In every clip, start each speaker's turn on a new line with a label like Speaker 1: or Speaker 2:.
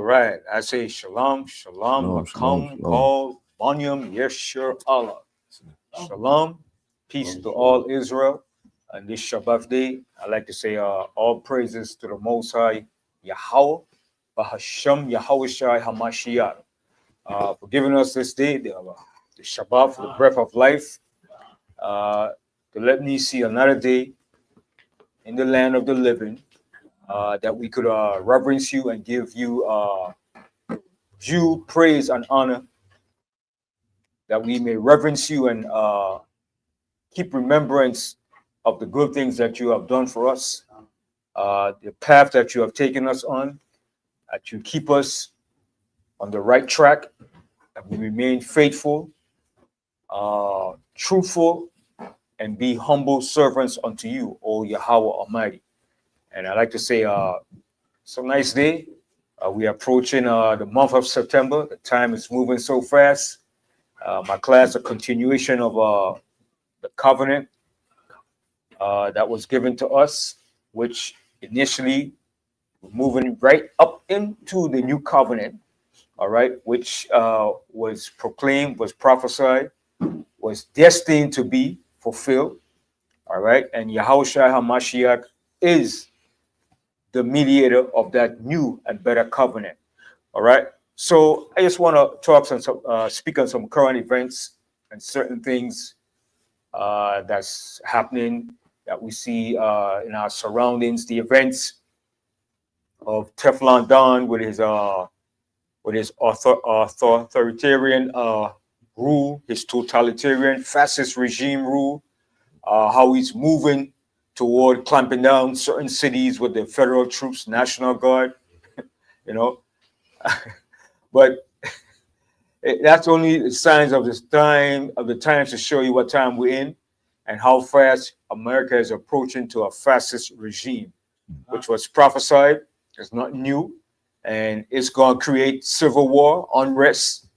Speaker 1: All right. I say shalom, shalom,
Speaker 2: Shalom, shalom,
Speaker 1: makom,
Speaker 2: shalom.
Speaker 1: kol, banyam, yeshur, Allah. Shalom, peace
Speaker 2: Shalom,
Speaker 1: to
Speaker 2: shalom.
Speaker 1: all Israel. On this Shabbat day, I like to say all praises to the Most High, Yahweh, Bahasham, Yahweh Shai Hamashiach, for giving us this day, the Shabbat, for the breath of life, uh, to let me see another day in the land of the living, that we could reverence you and give you due praise and honor, that we may reverence you and keep remembrance of the good things that you have done for us, the path that you have taken us on, that you keep us on the right track, that we remain faithful, truthful, and be humble servants unto you, O Yahweh Almighty. And I like to say, it's a nice day. We are approaching the month of September. The time is moving so fast. My class, a continuation of the covenant that was given to us, which initially we're moving right up into the new covenant, all right, which was proclaimed, was prophesied, was destined to be fulfilled, all right. And Yahushua HaMashiach is the mediator of that new and better covenant, all right. So I just want to talk on some, speak on some current events and certain things that's happening that we see in our surroundings. The events of Teflon Don with his authoritarian rule, his totalitarian fascist regime rule, how he's moving toward clamping down certain cities with the federal troops, National Guard, you know. But that's only the signs of this time, of the times, to show you what time we're in and how fast America is approaching to a fascist regime, which was prophesied. It's not new, and it's going to create civil war, unrest.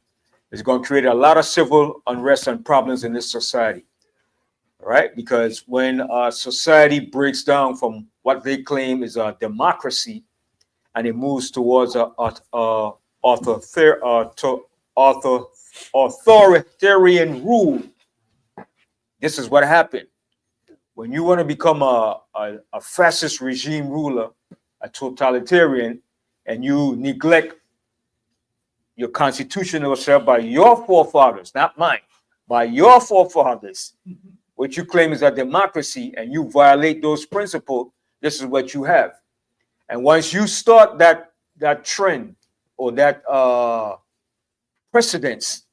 Speaker 1: It's going to create a lot of civil unrest and problems in this society, right? Because when a society breaks down from what they claim is a democracy and it moves towards a authoritarian rule, this is what happened. When you want to become a fascist regime ruler, a totalitarian, and you neglect your constitutional self by your forefathers, not mine, by your forefathers, which you claim is a democracy, and you violate those principles, this is what you have. And once you start that trend or that precedence,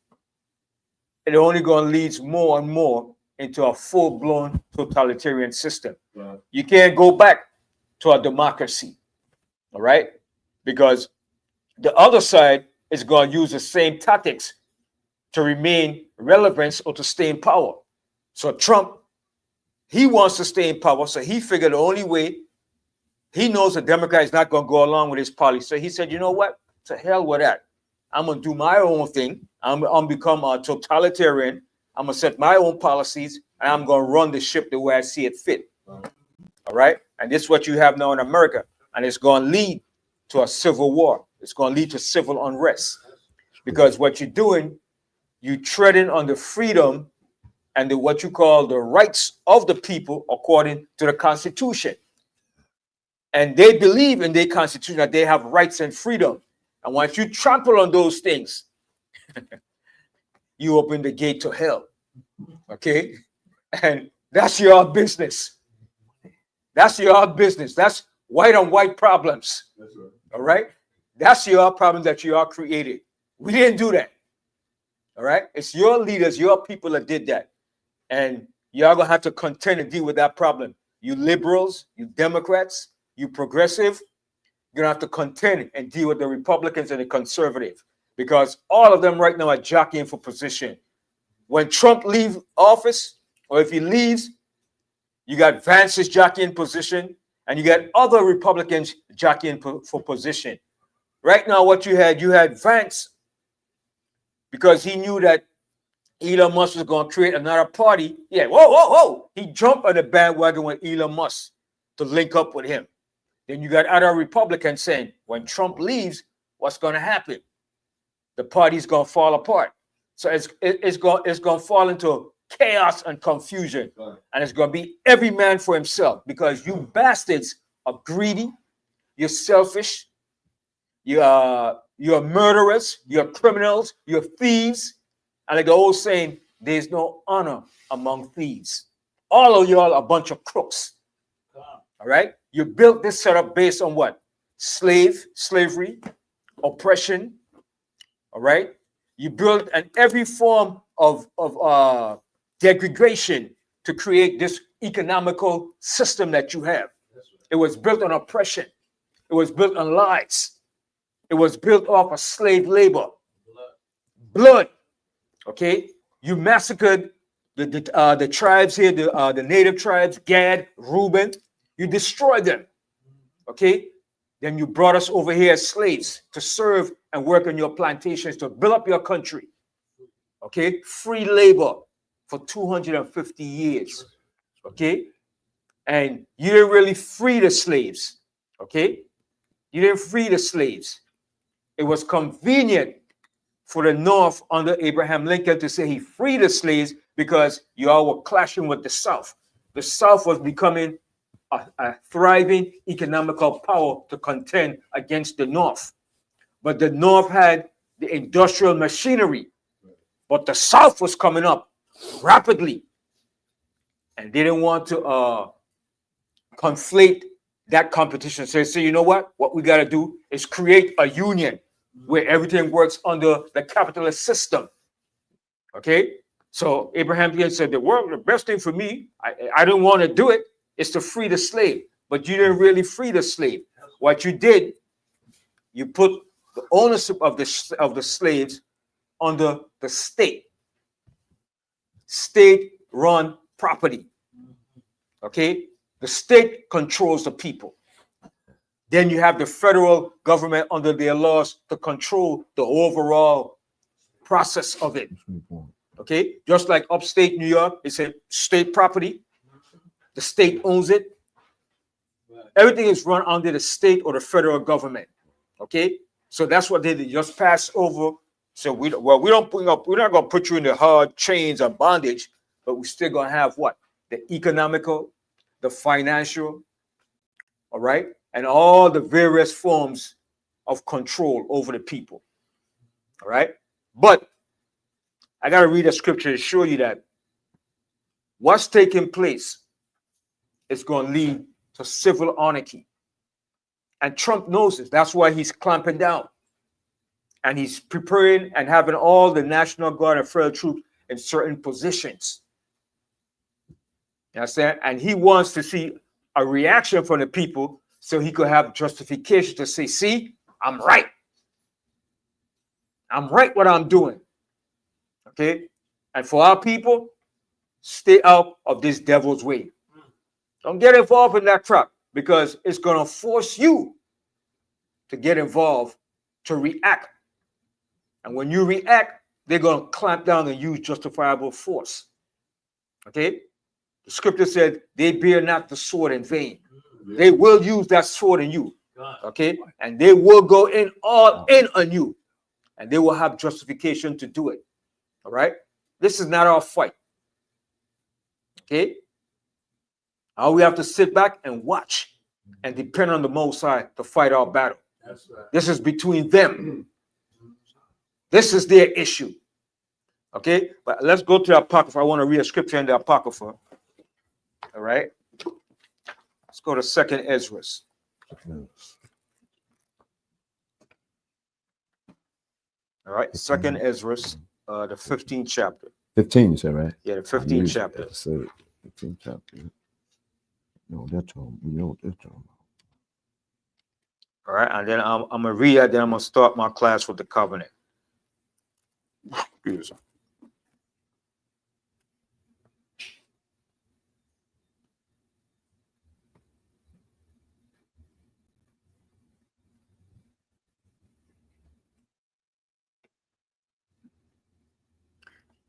Speaker 1: it only going to lead more and more into a full-blown totalitarian system. Right. You can't go back to a democracy, all right? Because the other side is going to use the same tactics to remain relevant or to stay in power. So Trump, he wants to stay in power, so he figured the only way, he knows the Democrat is not going to go along with his policy. So he said, you know what? To hell with that. I'm going to do my own thing. I'm going to become a totalitarian. I'm going to set my own policies, and I'm going to run the ship the way I see it fit. All right? And this is what you have now in America. And it's going to lead to a civil war. It's going to lead to civil unrest. Because what you're doing, you're treading on the freedom and what you call the rights of the people according to the Constitution. And they believe in their Constitution that they have rights and freedom. And once you trample on those things, you open the gate to hell. Okay? And that's your business. That's your business. That's white on white problems. That's right. All right? That's your problem that you are created. We didn't do that. All right? It's your leaders, your people that did that. And you're going to have to contend and deal with that problem. You liberals, you Democrats, you progressive, you're going to have to contend and deal with the Republicans and the conservative, because all of them right now are jockeying for position. When Trump leaves office, or if he leaves, you got Vance's jockeying position, and you got other Republicans jockeying for position. Right now, what you had Vance, because he knew that Elon Musk was going to create another party. Yeah, whoa. He jumped on the bandwagon with Elon Musk to link up with him. Then you got other Republicans saying, when Trump leaves, what's going to happen? The party's going to fall apart. So it's going to fall into chaos and confusion. And it's going to be every man for himself, because you bastards are greedy, you're selfish, you're murderers, you're criminals, you're thieves. And like the old saying, there's no honor among thieves. All of y'all are a bunch of crooks. All right? You built this setup based on what? Slavery, oppression. All right? You built every form of degradation to create this economical system that you have. It was built on oppression. It was built on lies. It was built off of slave labor. Blood. Okay? You massacred the tribes here, the native tribes, Gad, Reuben. You destroyed them. Okay? Then you brought us over here as slaves to serve and work on your plantations to build up your country. Okay? Free labor for 250 years. Okay? And you didn't really free the slaves. Okay? You didn't free the slaves. It was convenient for the North under Abraham Lincoln to say he freed the slaves because you all were clashing with the South. The South was becoming a thriving economical power to contend against the North. But the North had the industrial machinery, but the South was coming up rapidly. And they didn't want to conflate that competition. So they say, you know what? What we got to do is create a union where everything works under the capitalist system. Okay? So Abraham Lincoln said, the best thing for me, I don't want to do it, is to free the slave. But you didn't really free the slave. What you did, you put the ownership of the slaves under the state. State-run property. Okay? The state controls the people. Then you have the federal government under their laws to control the overall process of it. Okay? Just like upstate New York, it's a state property. The state owns it. Everything is run under the state or the federal government. Okay? So that's what they did. Just pass over. So we're not going to put you in the hard chains of bondage, but we're still going to have what? The economical, the financial, all right? And all the various forms of control over the people. All right? But I got to read a scripture to show you that what's taking place is going to lead to civil anarchy. And Trump knows this. That's why he's clamping down. And he's preparing and having all the National Guard and federal troops in certain positions. You understand? And he wants to see a reaction from the people so he could have justification to say, see, I'm right. I'm right what I'm doing. Okay? And for our people, stay out of this devil's way. Don't get involved in that trap, because it's going to force you to get involved, to react. And when you react, they're going to clamp down and use justifiable force. Okay? The scripture said, they bear not the sword in vain. They will use that sword in you. Okay? And they will go in all in on you. And they will have justification to do it. All right? This is not our fight. Okay? All we have to sit back and watch and depend on the Most High to fight our battle. That's right. This is between them. This is their issue. Okay? But let's go to the Apocrypha. I want to read a scripture in the Apocrypha. All right? Let's go to 2nd Ezra. All right? 2nd Ezra, the 15th chapter.
Speaker 2: 15, you said, right?
Speaker 1: Yeah, the 15th chapter.
Speaker 2: 15th chapter. No, that's all. We know that's all.
Speaker 1: All right, and then I'm going to read it, then I'm going to start my class with the covenant. Excuse me.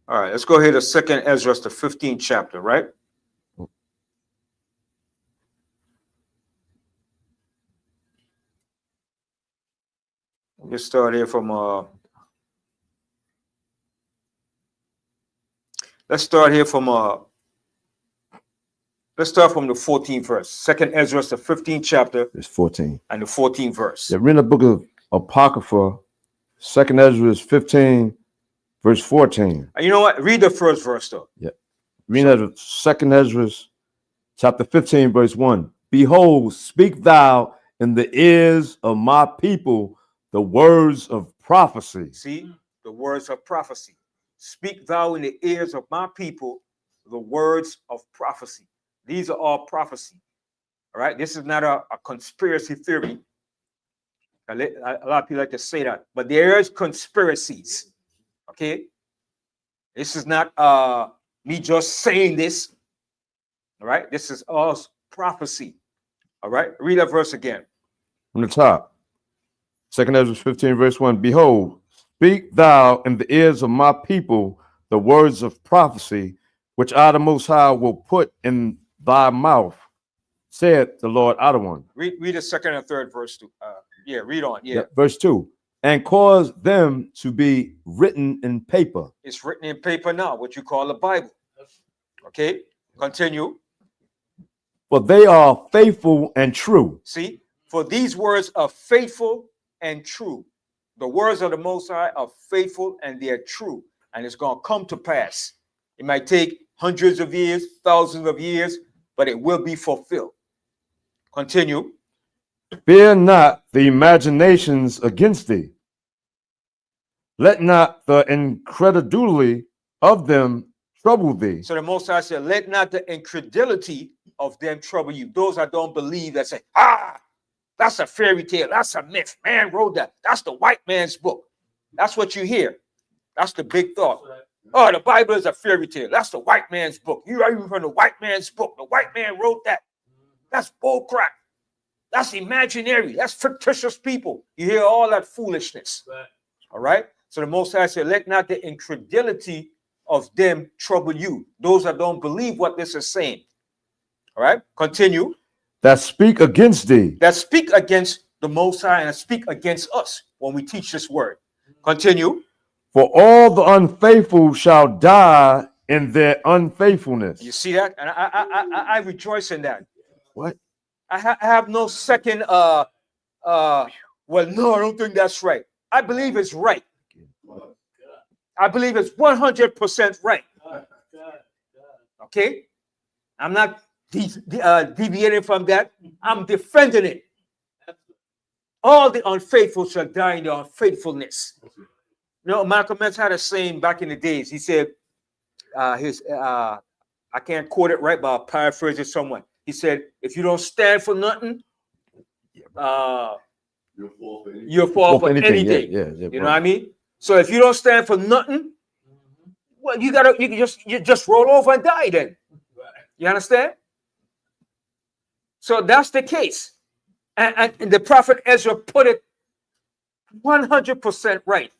Speaker 1: All right, let's go here to 2nd Ezra, the 15th chapter, right? Let's start here from let's start from the 14th verse. Second Ezra, the 15th chapter
Speaker 2: It's 14.
Speaker 1: and the 14th verse.
Speaker 2: Yeah, read the book of Apocrypha, 2nd Ezra 15, verse 14.
Speaker 1: And you know what? Read the first verse though.
Speaker 2: Read that 2nd Ezra chapter 15, verse 1. Behold, speak thou in the ears of my people the words of prophecy.
Speaker 1: See, the words of prophecy. Speak thou in the ears of my people the words of prophecy. These are all prophecy. All right. This is not a conspiracy theory. A lot of people like to say that, but there is conspiracies. Okay. This is not me just saying this. All right. This is all prophecy. All right. Read that verse again.
Speaker 2: From the top. 2nd Ezra 15, verse 1. Behold, speak thou in the ears of my people the words of prophecy, which I, the Most High, will put in thy mouth, said the Lord Adonai.
Speaker 1: Read the second and third verse too. Yeah, read on. Yeah.
Speaker 2: Verse 2. And cause them to be written in paper.
Speaker 1: It's written in paper now, what you call the Bible. Okay, continue.
Speaker 2: For they are faithful and true.
Speaker 1: See, for these words are faithful and true. The words of the Most High are faithful and they're true. And it's going to come to pass. It might take hundreds of years, thousands of years, but it will be fulfilled. Continue.
Speaker 2: Fear not the imaginations against thee. Let not the incredulity of them trouble thee.
Speaker 1: So the Most High said, let not the incredulity of them trouble you. Those that don't believe, that say, that's a fairy tale. That's a myth. Man wrote that. That's the white man's book. That's what you hear. That's the big thought. Oh, the Bible is a fairy tale. That's the white man's book. You are even from the white man's book. The white man wrote that. That's bull crap. That's imaginary. That's fictitious people. You hear all that foolishness. All right. So the Most High said, let not the incredulity of them trouble you. Those that don't believe what this is saying. All right. Continue.
Speaker 2: That speak against thee.
Speaker 1: That speak against the Most High and speak against us when we teach this word. Continue.
Speaker 2: For all the unfaithful shall die in their unfaithfulness.
Speaker 1: You see that? And I rejoice in that.
Speaker 2: What?
Speaker 1: I have no second, well, no, I don't think that's right. I believe it's right. I believe it's 100% right. Okay? I'm not deviating from that. I'm defending it. All the unfaithful shall die in their unfaithfulness. You know, Malcolm X had a saying back in the days. He said, I can't quote it right, but I'll paraphrase it somewhat. He said, if you don't stand for nothing, you'll fall for anything.
Speaker 2: Yeah,
Speaker 1: you know what I mean? So if you don't stand for nothing, well, you just roll over and die then. You understand? So that's the case. And the prophet Ezra put it 100% right,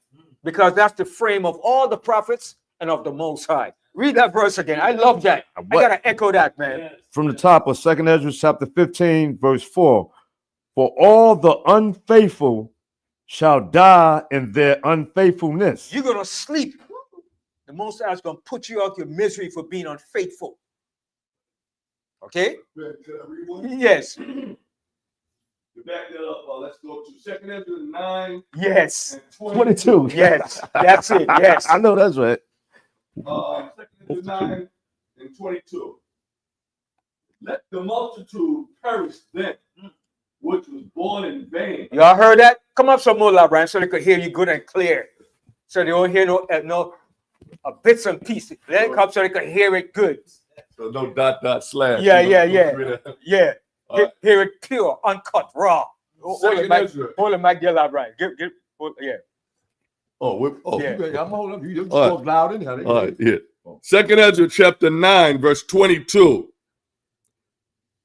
Speaker 1: because that's the frame of all the prophets and of the Most High. Read that verse again. I love that. I gotta echo that, man.
Speaker 2: From the top of 2nd Ezra chapter 15, verse 4. For all the unfaithful shall die in their unfaithfulness.
Speaker 1: You're gonna sleep. The Most High is gonna put you out your misery for being unfaithful. Okay? Yes.
Speaker 3: To back that up, let's go to 2nd Ezra 9.
Speaker 1: Yes.
Speaker 2: 22.
Speaker 1: Yes. That's it. Yes.
Speaker 2: I know that's right.
Speaker 3: 2nd Ezra 9 and 22. Let the multitude perish then, which was born in vain.
Speaker 1: Y'all heard that? Come up some more, Brian, so they could hear you good and clear. So they don't hear no bits and pieces. Let it come so they could hear it good.
Speaker 3: So no slash.
Speaker 1: Yeah.
Speaker 3: Right.
Speaker 1: Hear it pure, uncut, raw. Hold it back there, Brian. Yeah.
Speaker 3: Yeah.
Speaker 4: I'm holding up. You just
Speaker 3: All
Speaker 4: spoke loud anyhow.
Speaker 3: All right, yeah. 2nd Ezra chapter 9, verse 22.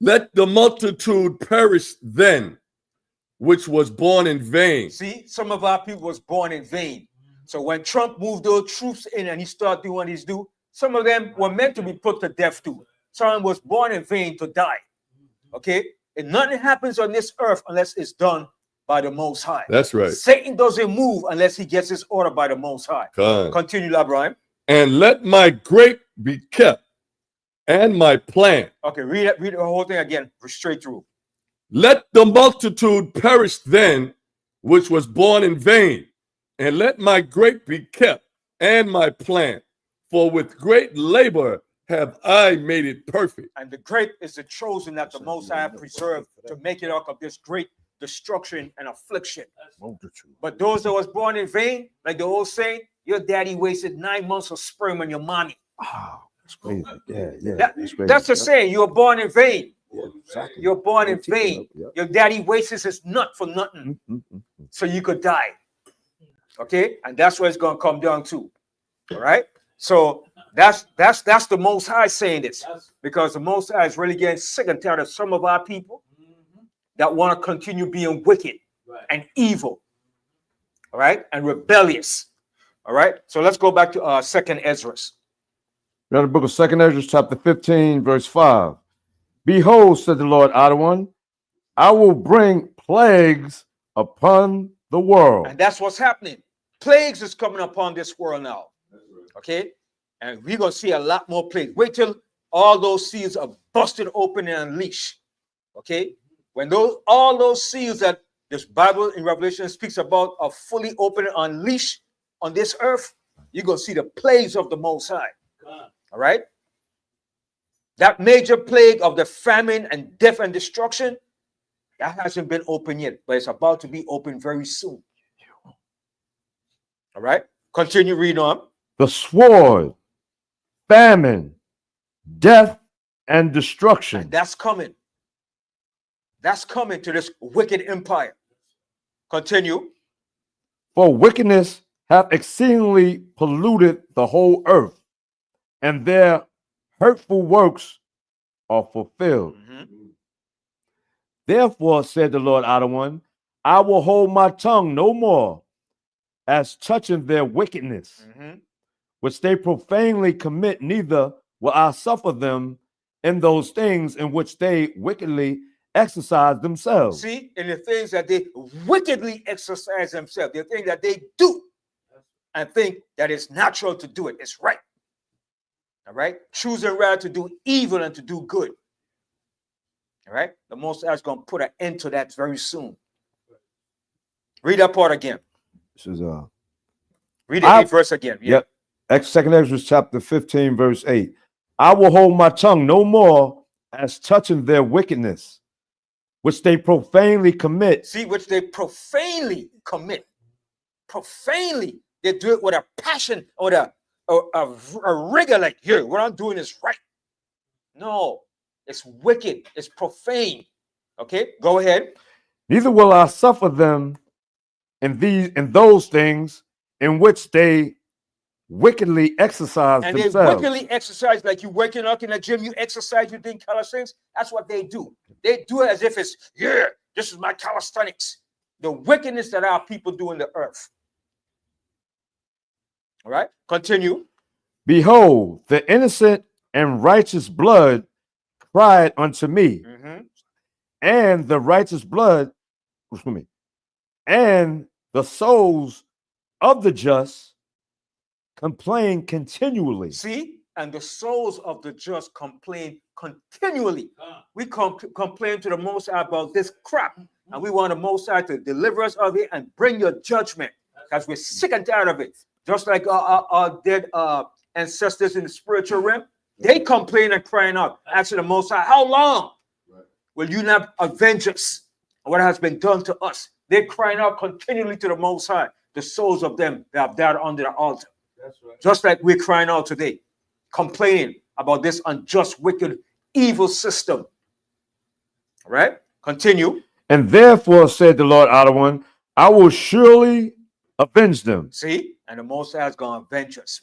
Speaker 3: Let the multitude perish then, which was born in vain.
Speaker 1: See, some of our people was born in vain. So when Trump moved those troops in and he started doing what he's doing, some of them were meant to be put to death too. Someone was born in vain to die. Okay? And nothing happens on this earth unless it's done by the Most High.
Speaker 3: That's right.
Speaker 1: Satan doesn't move unless he gets his order by the Most High.
Speaker 3: Con.
Speaker 1: Continue, Abraham.
Speaker 3: And let my grape be kept, and my plant.
Speaker 1: Okay, read the whole thing again, straight through.
Speaker 3: Let the multitude perish then, which was born in vain, and let my grape be kept, and my plant. For with great labor have I made it perfect.
Speaker 1: And the grape is the chosen that the Most High preserved to make it out of this great destruction and affliction. But those that was born in vain, like the old saying, your daddy wasted 9 months of sperm on your mommy.
Speaker 2: Oh, that's crazy. Yeah, yeah.
Speaker 1: That's the saying. You were born in vain.
Speaker 2: Yeah, exactly.
Speaker 1: You're born in vain.
Speaker 2: Yep.
Speaker 1: Your daddy wastes his nut for nothing, so you could die. Okay, and that's what it's gonna come down to. All right. So that's the Most High saying this, because the Most High is really getting sick and tired of some of our people that want to continue being wicked and evil. All right, and rebellious. All right. So let's go back to Second Ezra.
Speaker 2: Read the book of 2 Ezra, chapter 15, verse 5. Behold, said the Lord Adonai, I will bring plagues upon the world.
Speaker 1: And that's what's happening. Plagues is coming upon this world now. Okay? And we're going to see a lot more plagues. Wait till all those seals are busted open and unleashed. Okay? When all those seals that this Bible in Revelation speaks about are fully open and unleashed on this earth, you're going to see the plagues of the Most High. All right? That major plague of the famine and death and destruction, that hasn't been open yet, but it's about to be open very soon. All right? Continue reading on.
Speaker 2: The sword, famine, death, and destruction.
Speaker 1: And that's coming. That's coming to this wicked empire. Continue.
Speaker 2: For wickedness hath exceedingly polluted the whole earth, and their hurtful works are fulfilled. Therefore, said the Lord Adonai, I will hold my tongue no more as touching their wickedness, which they profanely commit, neither will I suffer them in those things in which they wickedly exercise themselves.
Speaker 1: See, in the things that they wickedly exercise themselves, the things that they do and think that it's natural to do it. It's right. All right? Choosing rather to do evil than to do good. All right? The Most High is going to put an end to that very soon. Read that part again.
Speaker 2: This is
Speaker 1: Read the 8th verse again.
Speaker 2: Yep. 2 Ezra chapter 15, verse 8. I will hold my tongue no more as touching their wickedness, which they profanely commit.
Speaker 1: See, which they profanely commit. Profanely. They do it with a passion or a rigor, like, here, what I'm doing is right. No, it's wicked. It's profane. Okay, go ahead.
Speaker 2: Neither will I suffer them in those things in which they wickedly exercise
Speaker 1: and
Speaker 2: themselves.
Speaker 1: They wickedly exercise, like you working out in the gym, you exercise, you doing calisthenics. That's what they do. They do it as if it's, yeah, this is my calisthenics. The wickedness that our people do in the earth. All right, continue.
Speaker 2: Behold, the innocent and righteous blood cried unto me, and the righteous blood, and the souls of the just complain continually.
Speaker 1: See, and the souls of the just complain continually. We complain to the Most High about this crap, and we want the Most High to deliver us of it and bring your judgment, because we're sick and tired of it. Just like our dead ancestors in the spiritual realm, they complain and crying out, asking the Most High, how long will you not avenge us? What has been done to us? They're crying out continually to the Most High, the souls of them that have died under the altar. That's right. Just like we're crying out today, complaining about this unjust, wicked, evil system. All right, continue.
Speaker 2: And therefore, said the Lord Adonai, I will surely avenge them.
Speaker 1: See, and the Most High is going to avenge us,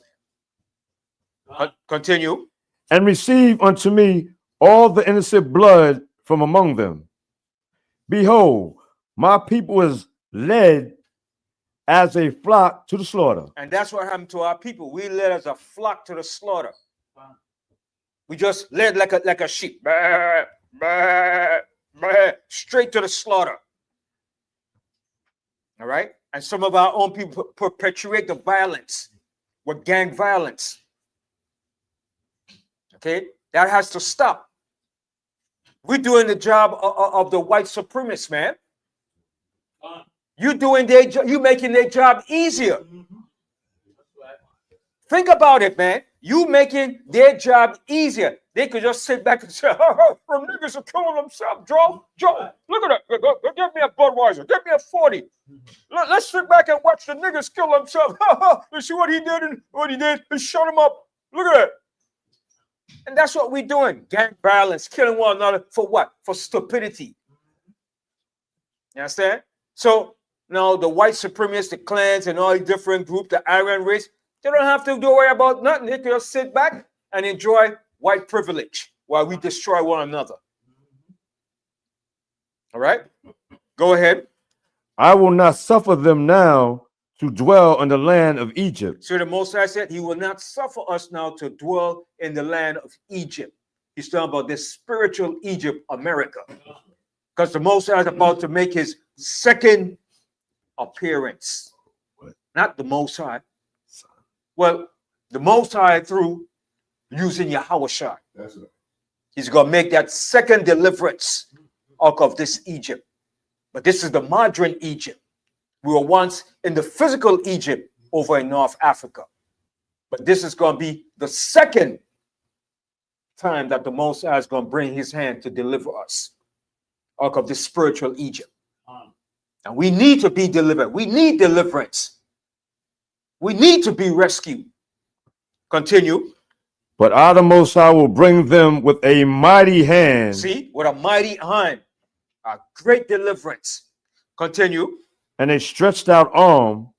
Speaker 1: man. Continue.
Speaker 2: And receive unto me all the innocent blood from among them. Behold, my people is led as a flock to the slaughter.
Speaker 1: And that's what happened to our people. We led as a flock to the slaughter. We just led like a sheep. Bah, bah, bah, straight to the slaughter. All right. And some of our own people perpetuate the violence with gang violence. Okay. That has to stop. We're doing the job of the white supremacists, man. You doing their job, you making their job easier. Think about it, man. You making their job easier. They could just sit back and say, from niggas are killing themselves, Joe. Joe, look at that. Give me a Budweiser. Give me a 40. Let's sit back and watch the niggas kill themselves. You see what he did and what he did? He shut him up. Look at that. And that's what we're doing. Gang violence, killing one another for what? For stupidity. You understand? So now the white supremacists, the clans, and all these different groups, the Aryan race, they don't have to worry about nothing. They can just sit back and enjoy white privilege while we destroy one another. All right? Go ahead.
Speaker 2: I will not suffer them now to dwell in the land of Egypt.
Speaker 1: So the Most High said he will not suffer us now to dwell in the land of Egypt. He's talking about this spiritual Egypt, America. Because the Most High is about to make his second appearance. Not the Most High. Well, the Most High through using Yahushua.
Speaker 3: That's right.
Speaker 1: He's going to make that second deliverance out of this Egypt. But this is the modern Egypt. We were once in the physical Egypt over in North Africa. But this is going to be the second time that the Most High is going to bring his hand to deliver us out of this spiritual Egypt. And we need to be delivered. We need deliverance. We need to be rescued. Continue.
Speaker 2: But I, the Most High, will bring them with a mighty hand.
Speaker 1: See, with a mighty hand, a great deliverance. Continue.
Speaker 2: And a stretched out arm,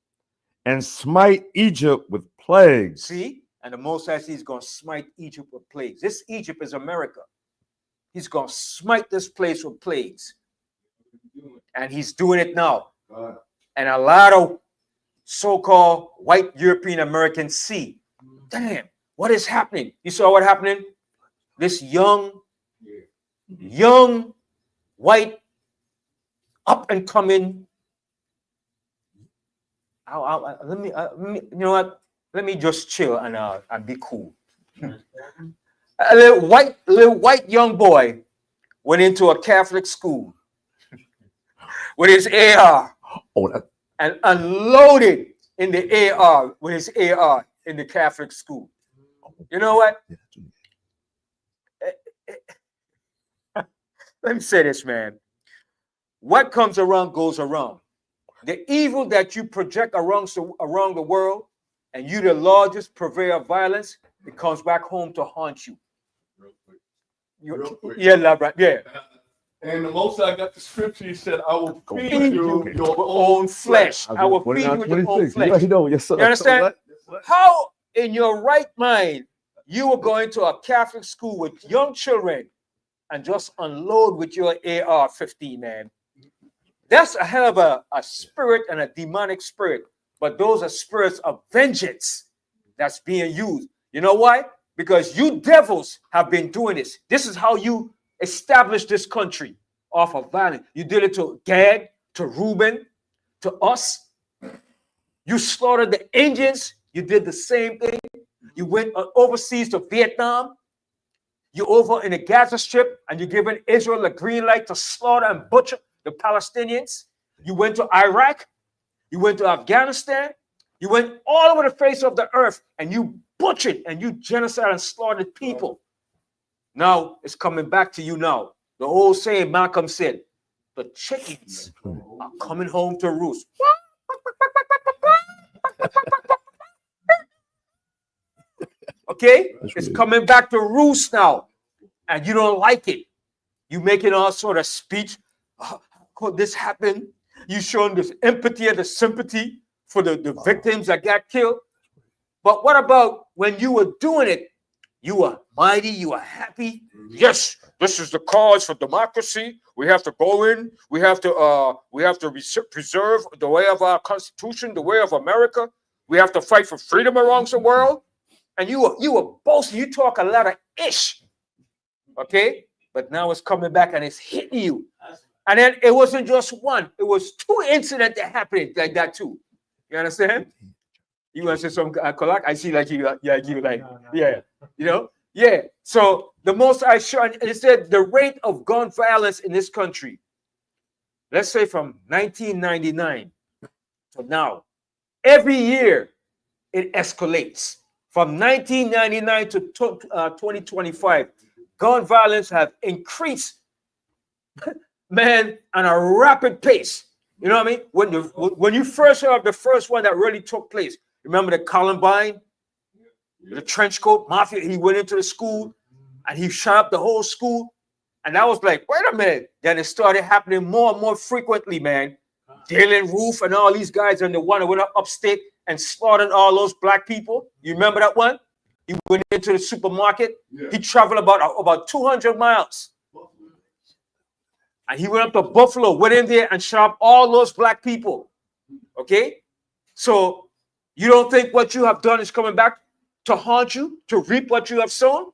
Speaker 2: and smite Egypt with plagues.
Speaker 1: See, and the Most High is going to smite Egypt with plagues. This Egypt is America. He's going to smite this place with plagues. And he's doing it now. And a lot of so-called white European Americans see, damn, what is happening? You saw what happening? This young white up and coming. Let me, you know what? Let me just chill and be cool. A little white young boy went into a Catholic school with his AR. And unloaded in the AR with his AR in the Catholic school. You know what? Let me say this, man. What comes around goes around. The evil that you project around the world, and you the largest purveyor of violence, it comes back home to haunt you.
Speaker 3: Real quick.
Speaker 1: Yeah, Labra, yeah.
Speaker 3: And the Most High got the scripture. He said, "I will feed
Speaker 1: Feed
Speaker 3: you
Speaker 1: you
Speaker 3: your
Speaker 1: own flesh. I will feed you with your own flesh.
Speaker 2: Yes, sir.
Speaker 1: You understand? How in your right mind you were going to a Catholic school with young children and just unload with your AR-15, man? That's a hell of a spirit and a demonic spirit. But those are spirits of vengeance that's being used. You know why? Because you devils have been doing this. This is how you establish this country off of violence. You did it to Gad, to Reuben, to us. You slaughtered the Indians. You did the same thing. You went overseas to Vietnam. You're over in the Gaza Strip and you're giving Israel a green light to slaughter and butcher the Palestinians. You went to Iraq. You went to Afghanistan. You went all over the face of the earth and you butchered and you genocide and slaughtered people. Now it's coming back to you now. The old saying Malcolm said, the chickens are coming home to roost. Okay? It's coming back to roost now. And you don't like it. You making all sort of speech. How could this happen? You showing this empathy and the sympathy for the victims that got killed. But what about when you were doing it? You are mighty, you are happy. Yes, this is the cause for democracy. We have to go in. We have to preserve the way of our Constitution, the way of America. We have to fight for freedom around the world. And you were boasting. You talk a lot of ish. Okay? But now it's coming back and it's hitting you. And then it wasn't just one, it was two incidents that happened like that too. You understand? You want to say some Kolak? I see like you, yeah, you like, yeah, you know, yeah. So the most I showed, it said the rate of gun violence in this country, let's say from 1999 to now, every year it escalates. From 1999 to 2025, gun violence have increased, man, on a rapid pace. You know what I mean? When you first heard of the first one that really took place, remember the Columbine, the trench coat mafia? He went into the school and he shot up the whole school. And I was like, wait a minute. Then it started happening more and more frequently, man. Dylan Roof and all these guys and the one that went up upstate and slaughtered all those black people. You remember that one? He went into the supermarket. Yeah. He traveled about 200 miles. And he went up to Buffalo, went in there and shot up all those black people. Okay? So you don't think what you have done is coming back to haunt you, to reap what you have sown?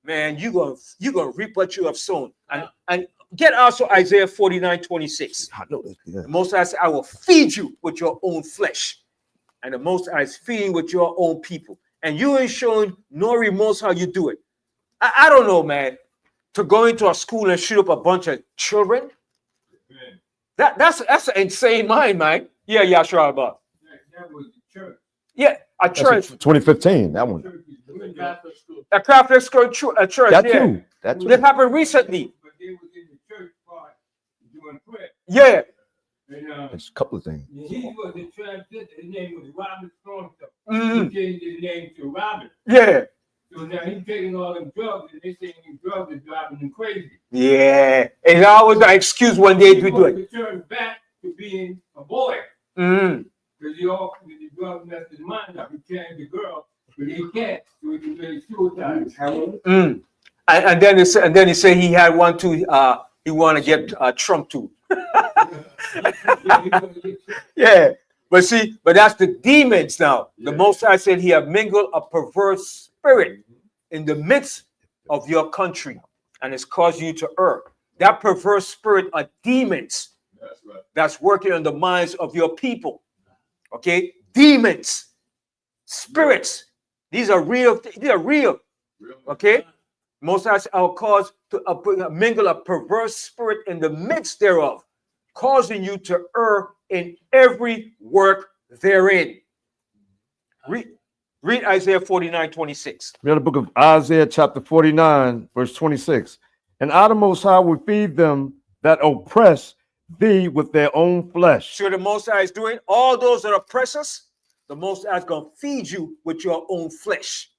Speaker 1: Man, you're gonna reap what you have sown. And get also Isaiah 49:26.
Speaker 2: I know that. Yeah.
Speaker 1: The Most High said, I will feed you with your own flesh. And the Most High is feeding with your own people. And you ain't showing no remorse how you do it. I don't know, man. To go into a school and shoot up a bunch of children, that's an insane mind, man. Yeah, sure about.
Speaker 4: That was the church.
Speaker 1: Yeah, a church.
Speaker 2: 2015, that one.
Speaker 1: A Catholic school, a church.
Speaker 2: That
Speaker 1: yeah.
Speaker 2: too. That too.
Speaker 1: That happened recently.
Speaker 4: But they was in the church part doing prayer.
Speaker 1: Yeah.
Speaker 4: And,
Speaker 2: There's a couple of things.
Speaker 4: he was a transgender. His name was Robert Thornton.
Speaker 1: Mm.
Speaker 4: He changed his name to Robert.
Speaker 1: Yeah.
Speaker 4: So now he's taking all them drugs, and they saying these drugs are driving him crazy.
Speaker 1: Yeah. And always an excuse when they do it.
Speaker 4: He return back to being a boy.
Speaker 1: Mm.
Speaker 4: Because the drug messed his mind up. He changed the girl, but he can't. So he can really suicide.
Speaker 1: Mm. And then he said he had one too. He want to get Trump too. Yeah. But that's the demons now. The Most High said he have mingled a perverse spirit in the midst of your country and it's causing you to err. That perverse spirit are demons. That's right. That's working on the minds of your people. Okay? Demons, spirits. These are real. These are real. Okay? Most High will cause to mingle a perverse spirit in the midst thereof, causing you to err in every work therein. Read Isaiah 49:26.
Speaker 2: We have the book of Isaiah chapter 49, verse 26. And I, the Most High, will feed them that oppress thee with their own flesh.
Speaker 1: So the Most High is doing all those that oppress us, the Most High is going to feed you with your own flesh.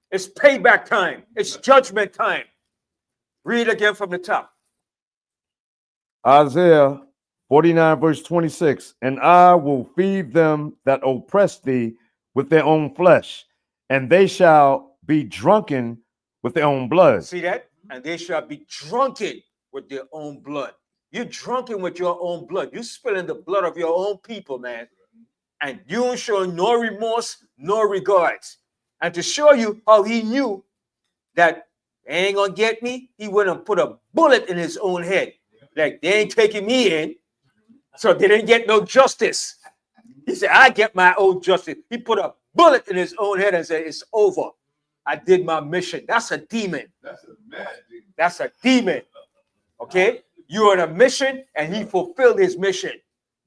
Speaker 1: It's payback time. It's judgment time. Read again from the top.
Speaker 2: Isaiah 49, verse 26. And I will feed them that oppress thee with their own flesh, and they shall be drunken with their own blood.
Speaker 1: See that? And they shall be drunken with their own blood. You're drunken with your own blood. You're spilling the blood of your own people, man. And you ain't showing no remorse, no regards. And to show you how he knew that they ain't gonna get me, he went and put a bullet in his own head. Like, they ain't taking me in, so they didn't get no justice. He said, I get my own justice. He put a bullet in his own head and said, it's over. I did my mission. That's a demon. That's a mad demon. That's a demon. Okay? You're on a mission, and he fulfilled his mission.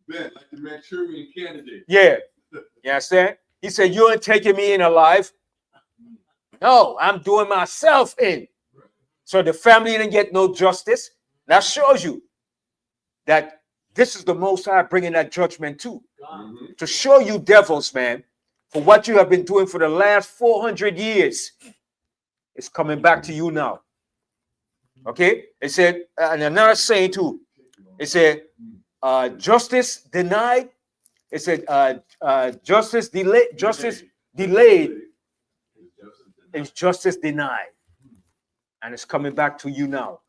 Speaker 3: Man, like the Manchurian candidate.
Speaker 1: Yeah. You understand? He said, you ain't taking me in alive. No, I'm doing myself in. So the family didn't get no justice. That shows you that this is the Most High bringing that judgment too. Mm-hmm. To show you devils, man, for what you have been doing for the last 400 years. It's coming back to you now. Okay? It said, and another saying too. It said, justice denied. It said, justice delayed is justice denied. And it's coming back to you now.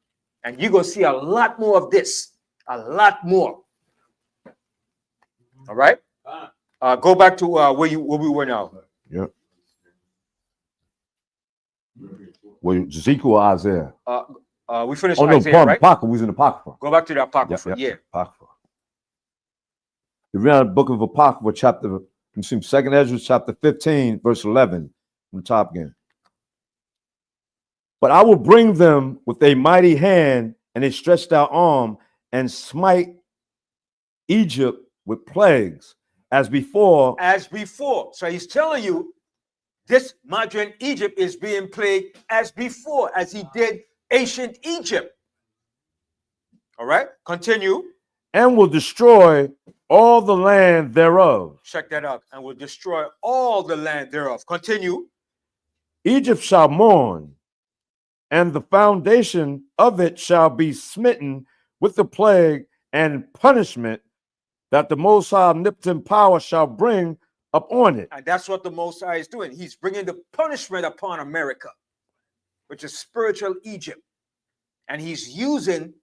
Speaker 1: And you're going to see a lot more of this. A lot more. All right? Go back to where we were now.
Speaker 2: Yeah. Well, Ezekiel, Isaiah.
Speaker 1: We finished
Speaker 2: Oh no,
Speaker 1: Isaiah,
Speaker 2: pardon,
Speaker 1: right?
Speaker 2: Apocrypha. We was in Apocrypha.
Speaker 1: Go back to the Apocrypha. Yeah.
Speaker 2: Apocrypha. You read the book of Apocrypha, chapter, you see, 2nd Ezra, chapter 15, verse 11, from the top again. But I will bring them with a mighty hand and a stretched out arm and smite Egypt with plagues as before.
Speaker 1: As before. So he's telling you this modern Egypt is being plagued as before, as he did ancient Egypt. All right, continue.
Speaker 2: And will destroy all the land thereof.
Speaker 1: Check that out. And will destroy all the land thereof. Continue.
Speaker 2: Egypt shall mourn, and the foundation of it shall be smitten with the plague and punishment that the Most High omnipotent power shall bring upon it.
Speaker 1: And that's what the Most High is doing. He's bringing the punishment upon America, which is spiritual Egypt. And he's using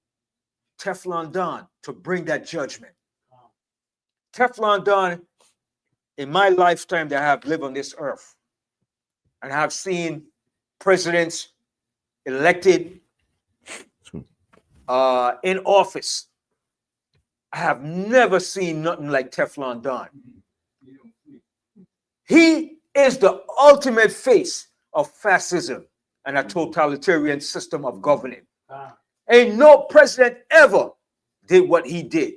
Speaker 1: Teflon Don to bring that judgment. Teflon Don, in my lifetime that I have lived on this earth, and have seen presidents elected in office, I have never seen nothing like Teflon Don. He is the ultimate face of fascism and a totalitarian system of governing. Ain't no president ever did what he did.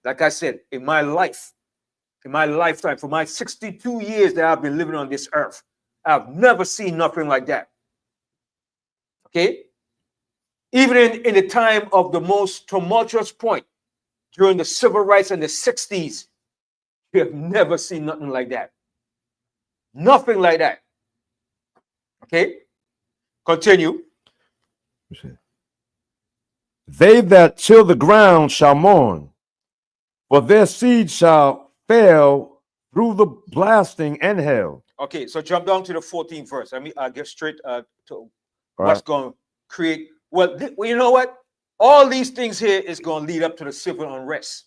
Speaker 1: Like I said, in my life, in my lifetime, for my 62 years that I've been living on this earth, I've never seen nothing like that. Okay? Even in the time of the most tumultuous point, during the civil rights in the 60s, you have never seen nothing like that. Nothing like that. Okay? Continue.
Speaker 2: They that till the ground shall mourn, for their seed shall fail through the blasting and hail.
Speaker 1: Okay, so jump down to the 14th verse. I'll get straight to
Speaker 2: Right.
Speaker 1: what's going to create. Well, you know what? All these things here is going to lead up to the civil unrest.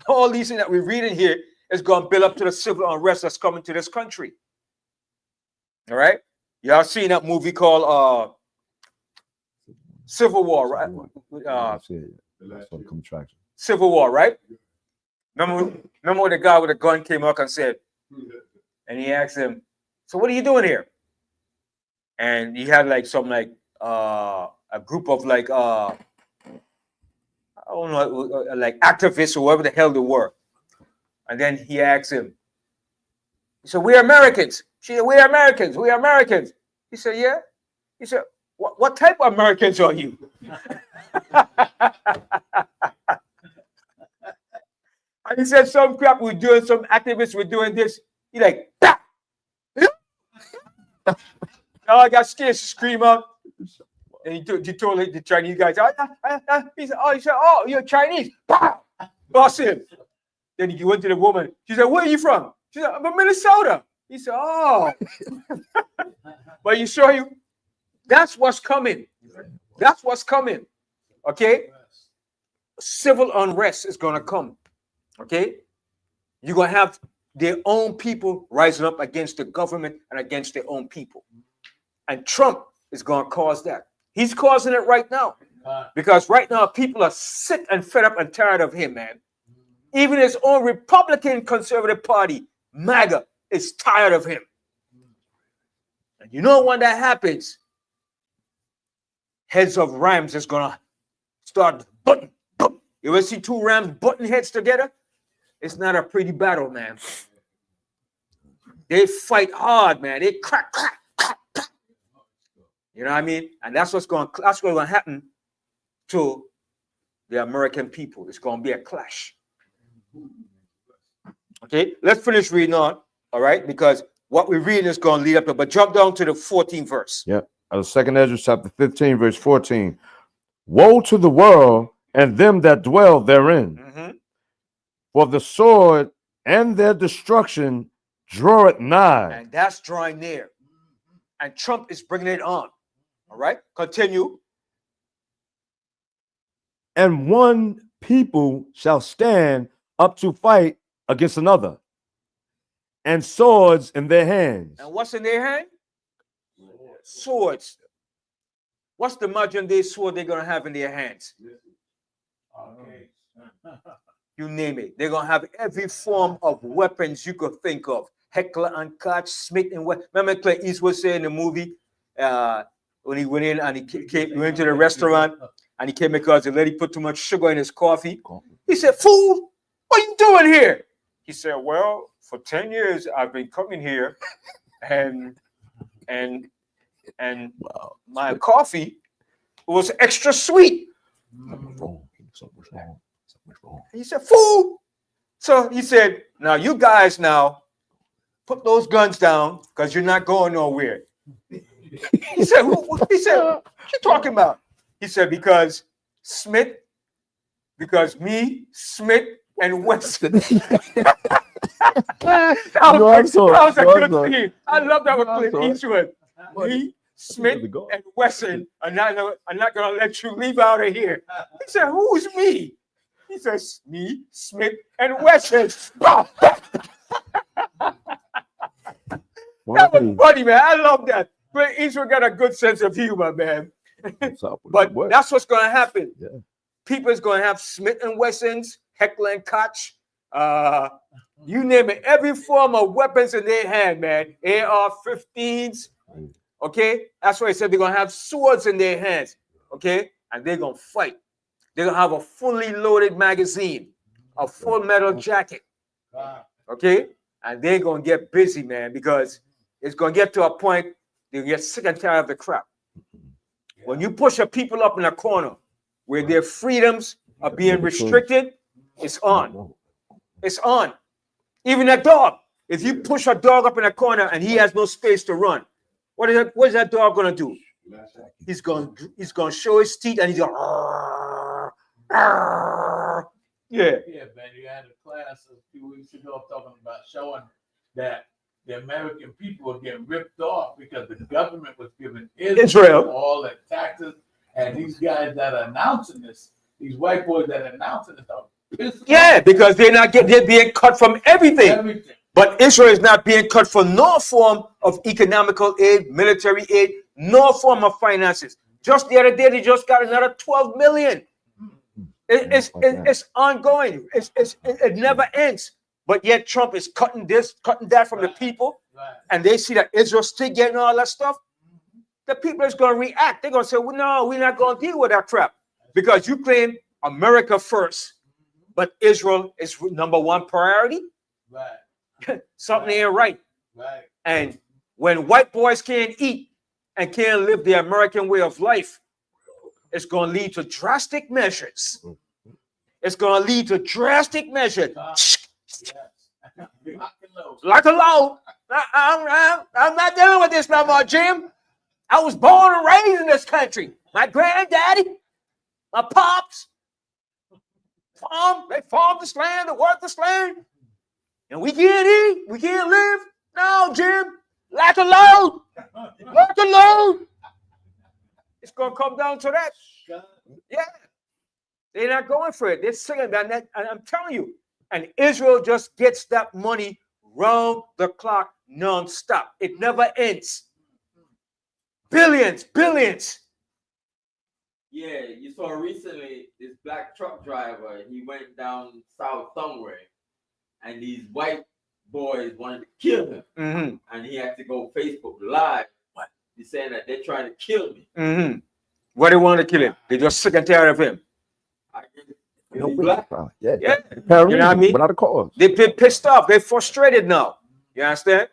Speaker 1: All these things that we're reading here is going to build up to the civil unrest that's coming to this country. All right? Y'all seen that movie called Civil War, right? Civil War, right? Remember when the guy with the gun came up and said, and he asked him, so what are you doing here? And he had like some like a group of like I don't know, like activists or whatever the hell they were. And then he asked him, he said, we're Americans. She said, we're Americans, we're Americans. He said, yeah. He said, what type of Americans are you? And he said, some crap we're doing, some activists were doing this. He like, bah! Oh, I got scared, scream out. And he told the Chinese guys, he said, oh, you're Chinese. Boss him. Then he went to the woman. She said, where are you from? She said, I'm from Minnesota. He said, oh. But you show you, that's what's coming. That's what's coming. Okay? Civil unrest is going to come. Okay? You're going to have their own people rising up against the government and against their own people. And Trump is going to cause that. He's causing it right now. Because right now, people are sick and fed up and tired of him, man. Even his own Republican conservative party, MAGA, is tired of him. And you know when that happens, heads of rams is going to start butting. You ever see two rams butting heads together? It's not a pretty battle, man. They fight hard, man. They crack, crack, crack, crack. You know what I mean? And that's what's going to happen to the American people. It's going to be a clash. Okay, let's finish reading on. All right, because what we're reading is going to lead up to, but jump down to the 14th verse.
Speaker 2: Yeah. Out of 2nd Ezra chapter 15, verse 14. Woe to the world and them that dwell therein.
Speaker 1: Mm-hmm.
Speaker 2: For the sword and their destruction draweth nigh.
Speaker 1: And that's drawing near. And Trump is bringing it on. All right, continue.
Speaker 2: And one people shall stand up to fight against another, and swords in their hands.
Speaker 1: And what's in their hand? Swords. What's the modern day sword they're gonna have in their hands?
Speaker 4: Okay.
Speaker 1: You name it. They're gonna have every form of weapons you could think of. Heckler and Koch, Smith and Wesson. Remember Clint Eastwood said in the movie when he went in and he went to the restaurant and he came because the lady put too much sugar in his coffee. He said, "Fool, what are you doing here?" He said, "Well, for 10 years I've been coming here and my coffee was extra sweet." He said, "Fool." So he said, "Now you guys now put those guns down because you're not going nowhere." He said, "What you talking about?" He said, because me, Smith, and Wesson." That was a good scene. I love that with Clint Eastwood. Me, Smith, and Wesson are not going to let you leave out of here. He said, "Who's me?" He says, "Me, Smith, and Wesson." That was funny, man. I love that. Clint Eastwood got a good sense of humor, man. But that's what's going to happen.
Speaker 2: Yeah.
Speaker 1: People is going to have Smith and Wessons, Heckler and Koch, you name it, every form of weapons in their hand, man. AR-15s, okay? That's why he said they're going to have swords in their hands, okay? And they're going to fight. They're going to have a fully loaded magazine, a full metal jacket, okay? And they're going to get busy, man, because it's going to get to a point they'll get sick and tired of the crap. When you push a people up in a corner where their freedoms are being restricted, it's on. It's on. Even a dog. If you push a dog up in a corner and he has no space to run, what is that dog gonna do? He's gonna show his teeth and he's going, yeah.
Speaker 5: Yeah, man, you had a class a few weeks ago talking about showing that the American people were getting ripped off because the government was giving Israel all the taxes, and these guys that are announcing this, these white boys that are announcing this, are pissed off.
Speaker 1: Because they're being cut from everything. But Israel is not being cut from no form of economical aid, military aid, no form of finances. Just the other day, they just got another 12 million. It's ongoing. It never ends. But yet Trump is cutting this, cutting that from the people, and they see that Israel's still getting all that stuff. The people is going to react. They're going to say, "Well, no, we're not going to deal with that crap," because you claim America first, but Israel is number one priority. Something ain't right. And when white boys can't eat and can't live the American way of life, it's going to lead to drastic measures. It's going to lead to drastic measures. Like a low. I'm not dealing with this no more, Jim. I was born and raised in this country. My granddaddy, my pops, they farmed this land, they worked this land. And we can't eat, we can't live. No, Jim, like a load. Like a load. It's going to come down to that. Yeah. They're not going for it. They're singing that. And I'm telling you, and Israel just gets that money round the clock non-stop. It never ends. Billions.
Speaker 6: Yeah, you saw recently this black truck driver, he went down south somewhere, and these white boys wanted to kill him. And he had to go Facebook Live. He's saying that they're trying to kill me.
Speaker 1: Why they want to kill him? They just sick and tired of him.
Speaker 2: Yeah.
Speaker 1: You know what I mean?
Speaker 2: Without a cause.
Speaker 1: They've been pissed off. They're frustrated now. You understand?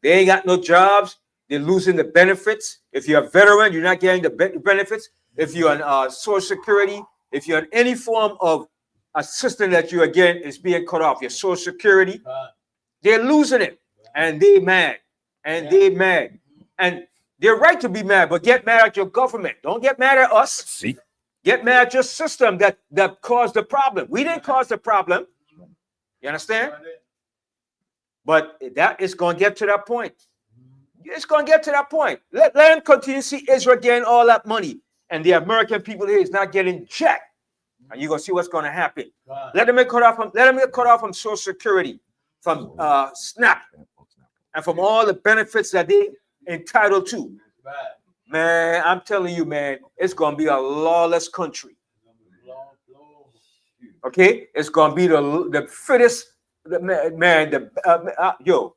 Speaker 1: They ain't got no jobs. They're losing the benefits. If you're a veteran, you're not getting the benefits. If you're on Social Security, if you're on any form of assistance that you are getting, is being cut off. Your Social Security, they're losing it. And they're mad. And they're right to be mad, but get mad at your government. Don't get mad at us.
Speaker 2: See?
Speaker 1: Get mad at your system that caused the problem. We didn't cause the problem. You understand? But that is going to get to that point. It's going to get to that point. Let them continue to see Israel getting all that money, and the American people here is not getting jack. And you're going to see what's going to happen. Let them get cut off from Social Security, from SNAP, and from all the benefits that they entitled to. Man, I'm telling you, man, it's gonna be a lawless country. Okay, it's gonna be the fittest. Yo.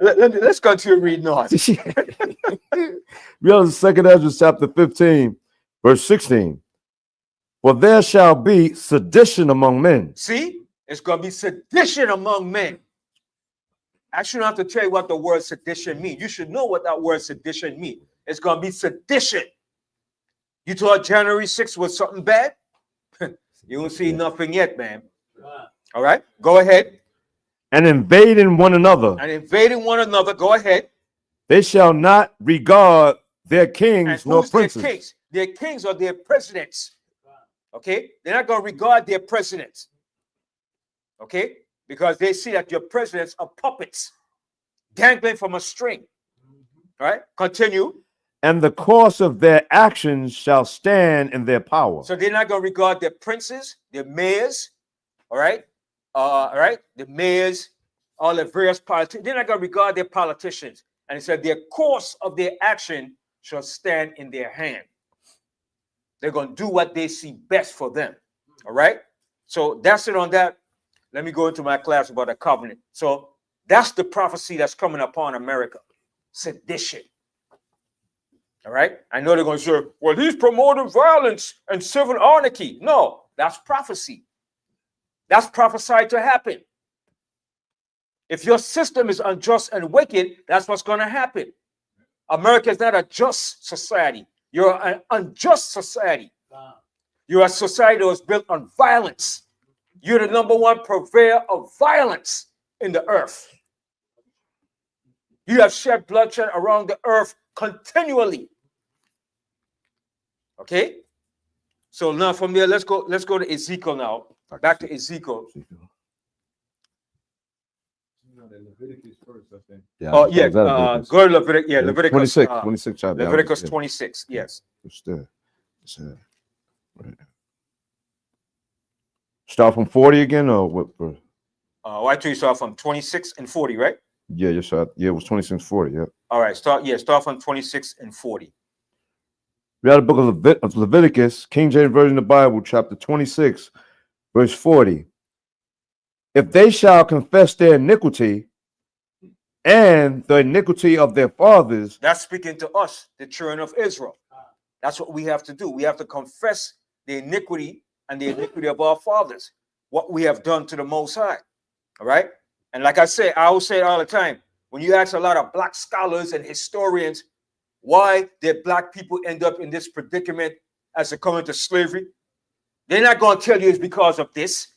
Speaker 1: Let's continue reading on.
Speaker 2: We are in 2 Ezra chapter 15, verse 16. For there shall be sedition among men.
Speaker 1: See, it's gonna be sedition among men. I shouldn't have to tell you what the word sedition means. You should know what that word sedition means. It's gonna be sedition. You thought January 6th was something bad? You don't see nothing yet, man. All right, go ahead.
Speaker 2: And invading one another.
Speaker 1: And invading one another. Go ahead.
Speaker 2: They shall not regard their kings
Speaker 1: And
Speaker 2: nor
Speaker 1: who's their
Speaker 2: princes.
Speaker 1: kings? Their kings are their presidents. Okay, they're not gonna regard their presidents. Okay, because they see that your presidents are puppets dangling from a string. All right, continue.
Speaker 2: And the course of their actions shall stand in their power.
Speaker 1: So they're not going to regard their princes, their mayors, all right, the mayors, all the various politicians. They're not going to regard their politicians. And it said their course of their action shall stand in their hand. They're going to do what they see best for them. All right. So that's it on that. Let me go into my class about a covenant. So that's the prophecy that's coming upon America. Sedition. All right. I know they're going to say, well, he's promoting violence and civil anarchy. No, that's prophecy. That's prophesied to happen. If your system is unjust and wicked, that's what's going to happen. America is not a just society. You're an unjust society. You're a society that was built on violence. You're the number one purveyor of violence in the earth. You have shed bloodshed around the earth continually. Okay, so now from there, let's go to Ezekiel now. Back to Ezekiel.
Speaker 4: Leviticus first, I think.
Speaker 2: Yeah,
Speaker 1: Oh yeah, go to Leviticus. Yeah, Leviticus
Speaker 2: 26 chapter.
Speaker 1: Leviticus 26. Yes.
Speaker 2: It's there. It's there. Right. Start from 40 again, or what?
Speaker 1: I told you start from 26 and 40, right?
Speaker 2: Yeah, you shot. Yeah, it was 26, 40. Yeah.
Speaker 1: All right, start from 26 and 40.
Speaker 2: We have the book of Leviticus, King James Version of the Bible, chapter 26, verse 40. If they shall confess their iniquity and the iniquity of their fathers.
Speaker 1: That's speaking to us, the children of Israel. That's what we have to do. We have to confess the iniquity and the iniquity of our fathers, what we have done to the Most High. All right. And like I say, I always say it all the time. When you ask a lot of black scholars and historians why did black people end up in this predicament as they come into slavery, they're not going to tell you it's because of this.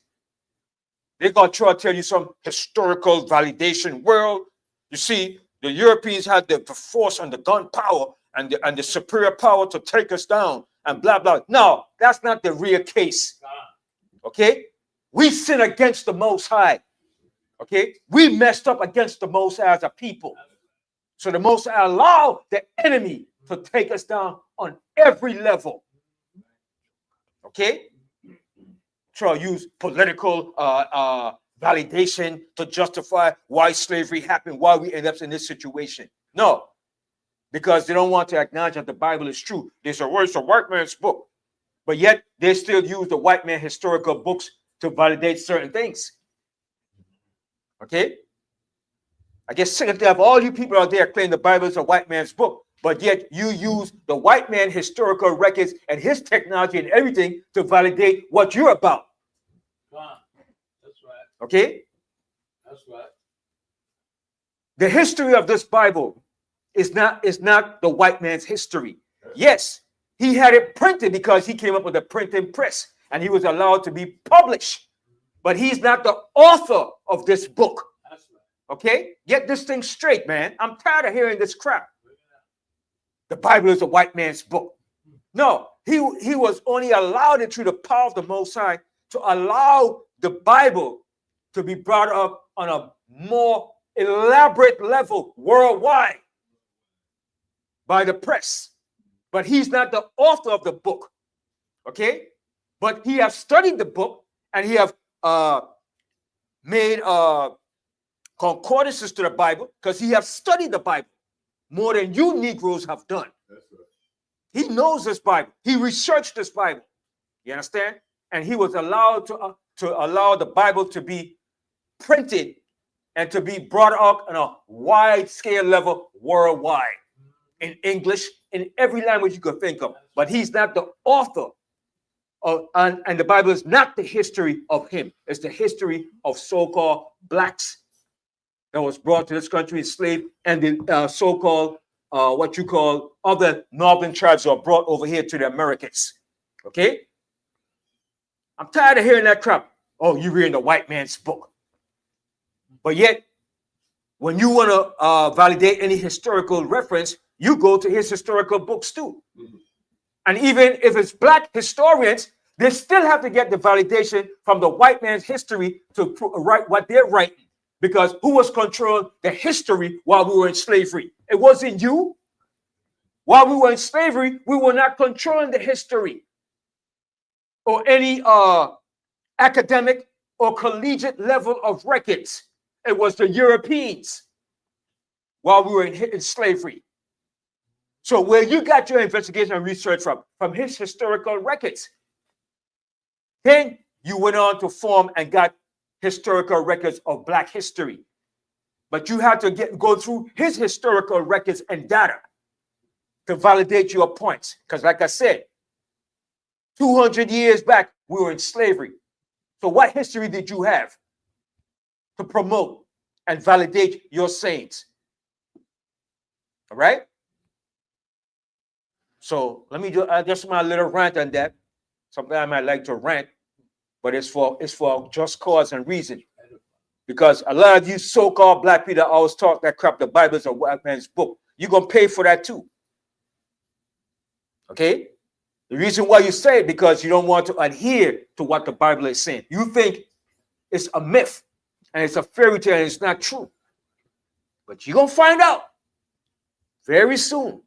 Speaker 1: They're going to try to tell you some historical validation. Well, you see, the Europeans had the force and the gun power and the superior power to take us down and blah, blah. No, that's not the real case. Okay? We sin against the Most High. Okay? We messed up against the Most High as a people. So the Most High allowed the enemy to take us down on every level. Okay? Try to use political validation to justify why slavery happened, why we end up in this situation. No, because they don't want to acknowledge that the Bible is true. They say, well, it's a white man's book. But yet they still use the white man historical books to validate certain things. Okay? I get sick of that. All you people out there claim the Bible is a white man's book, but yet you use the white man historical records and his technology and everything to validate what you're about.
Speaker 5: That's right.
Speaker 1: Okay?
Speaker 5: That's right.
Speaker 1: The history of this Bible is not the white man's history. Yes, he had it printed because he came up with a printing press and he was allowed to be published, but he's not the author of this book. Okay, get this thing straight, man. I'm tired of hearing this crap. The Bible is a white man's book. No, he was only allowed it through the power of the Most High to allow the Bible to be brought up on a more elaborate level worldwide by the press. But he's not the author of the book. Okay, but he has studied the book and he have made concordances to the Bible because he has studied the Bible. more than you Negroes have done. He knows this Bible. He researched this Bible. You understand? And he was allowed to allow the Bible to be printed and to be brought up on a wide scale level worldwide, in English, in every language you could think of. But he's not the author of, and the Bible is not the history of him. It's the history of so-called blacks that was brought to this country enslaved, and the so-called what you call other northern tribes are brought over here to the Americas. Okay? I'm tired of hearing that crap. Oh, you're reading the white man's book. But yet, when you want to validate any historical reference, you go to his historical books too. Mm-hmm. And even if it's black historians, they still have to get the validation from the white man's history to write what they're writing. Because who was controlling the history while we were in slavery? It wasn't you. While we were in slavery, we were not controlling the history or any academic or collegiate level of records. It was the Europeans while we were in slavery. So where you got your investigation and research from his historical records. Then you went on to form and got historical records of black history. But you had to go through his historical records and data to validate your points. Because like I said, 200 years back, we were in slavery. So what history did you have to promote and validate your sayings? All right? So let me just my little rant on that. Something I might like to rant, but it's for just cause and reason. Because a lot of you so-called black people always talk that crap, the Bible is a white man's book. You're going to pay for that too. Okay? The reason why you say it, because you don't want to adhere to what the Bible is saying. You think it's a myth and it's a fairy tale and it's not true. But you're going to find out very soon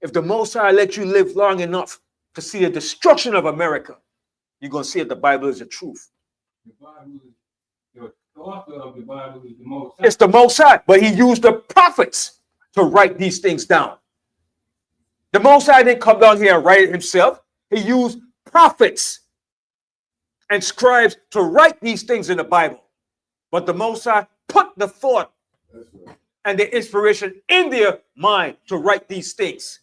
Speaker 1: if the Most High let you live long enough to see the destruction of America. You're going to see if the Bible is the truth.
Speaker 4: The Bible is, the author of the Bible is the Most High.
Speaker 1: It's the Most High, but he used the prophets to write these things down. The Most High didn't come down here and write it himself. He used prophets and scribes to write these things in the Bible. But the Most High put the thought and the inspiration in their mind to write these things.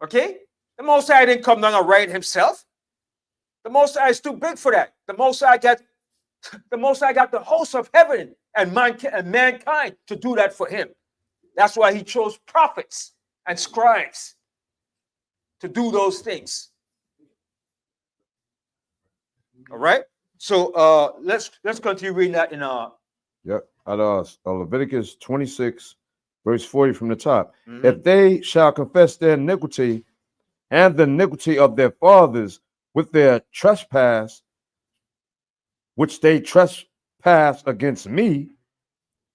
Speaker 1: Okay? The Most High didn't come down and write it himself. The Most High is too big for that. The Most High got the hosts of heaven and mankind to do that for him. That's why he chose prophets and scribes to do those things. All right. So let's continue reading that in
Speaker 2: Yep. At Leviticus 26, verse 40 from the top. Mm-hmm. If they shall confess their iniquity and the iniquity of their fathers with their trespass, which they trespass against me,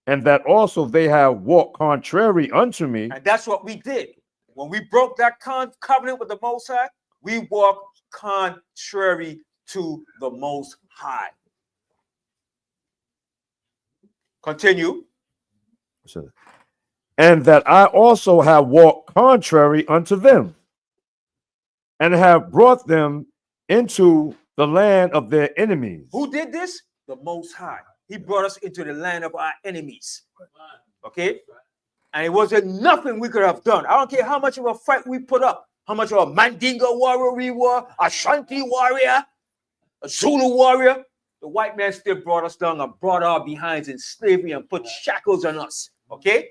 Speaker 2: and that also they have walked contrary unto me.
Speaker 1: And that's what we did. When we broke that covenant with the Most High, we walked contrary to the Most High. Continue.
Speaker 2: And that I also have walked contrary unto them, and have brought them into the land of their enemies.
Speaker 1: Who did this? The Most High. He brought us into the land of our enemies. Okay? And it wasn't nothing we could have done. I don't care how much of a fight we put up, how much of a Mandingo warrior we were, a Shanti warrior, a Zulu warrior. The white man still brought us down and brought our behinds in slavery and put shackles on us. Okay?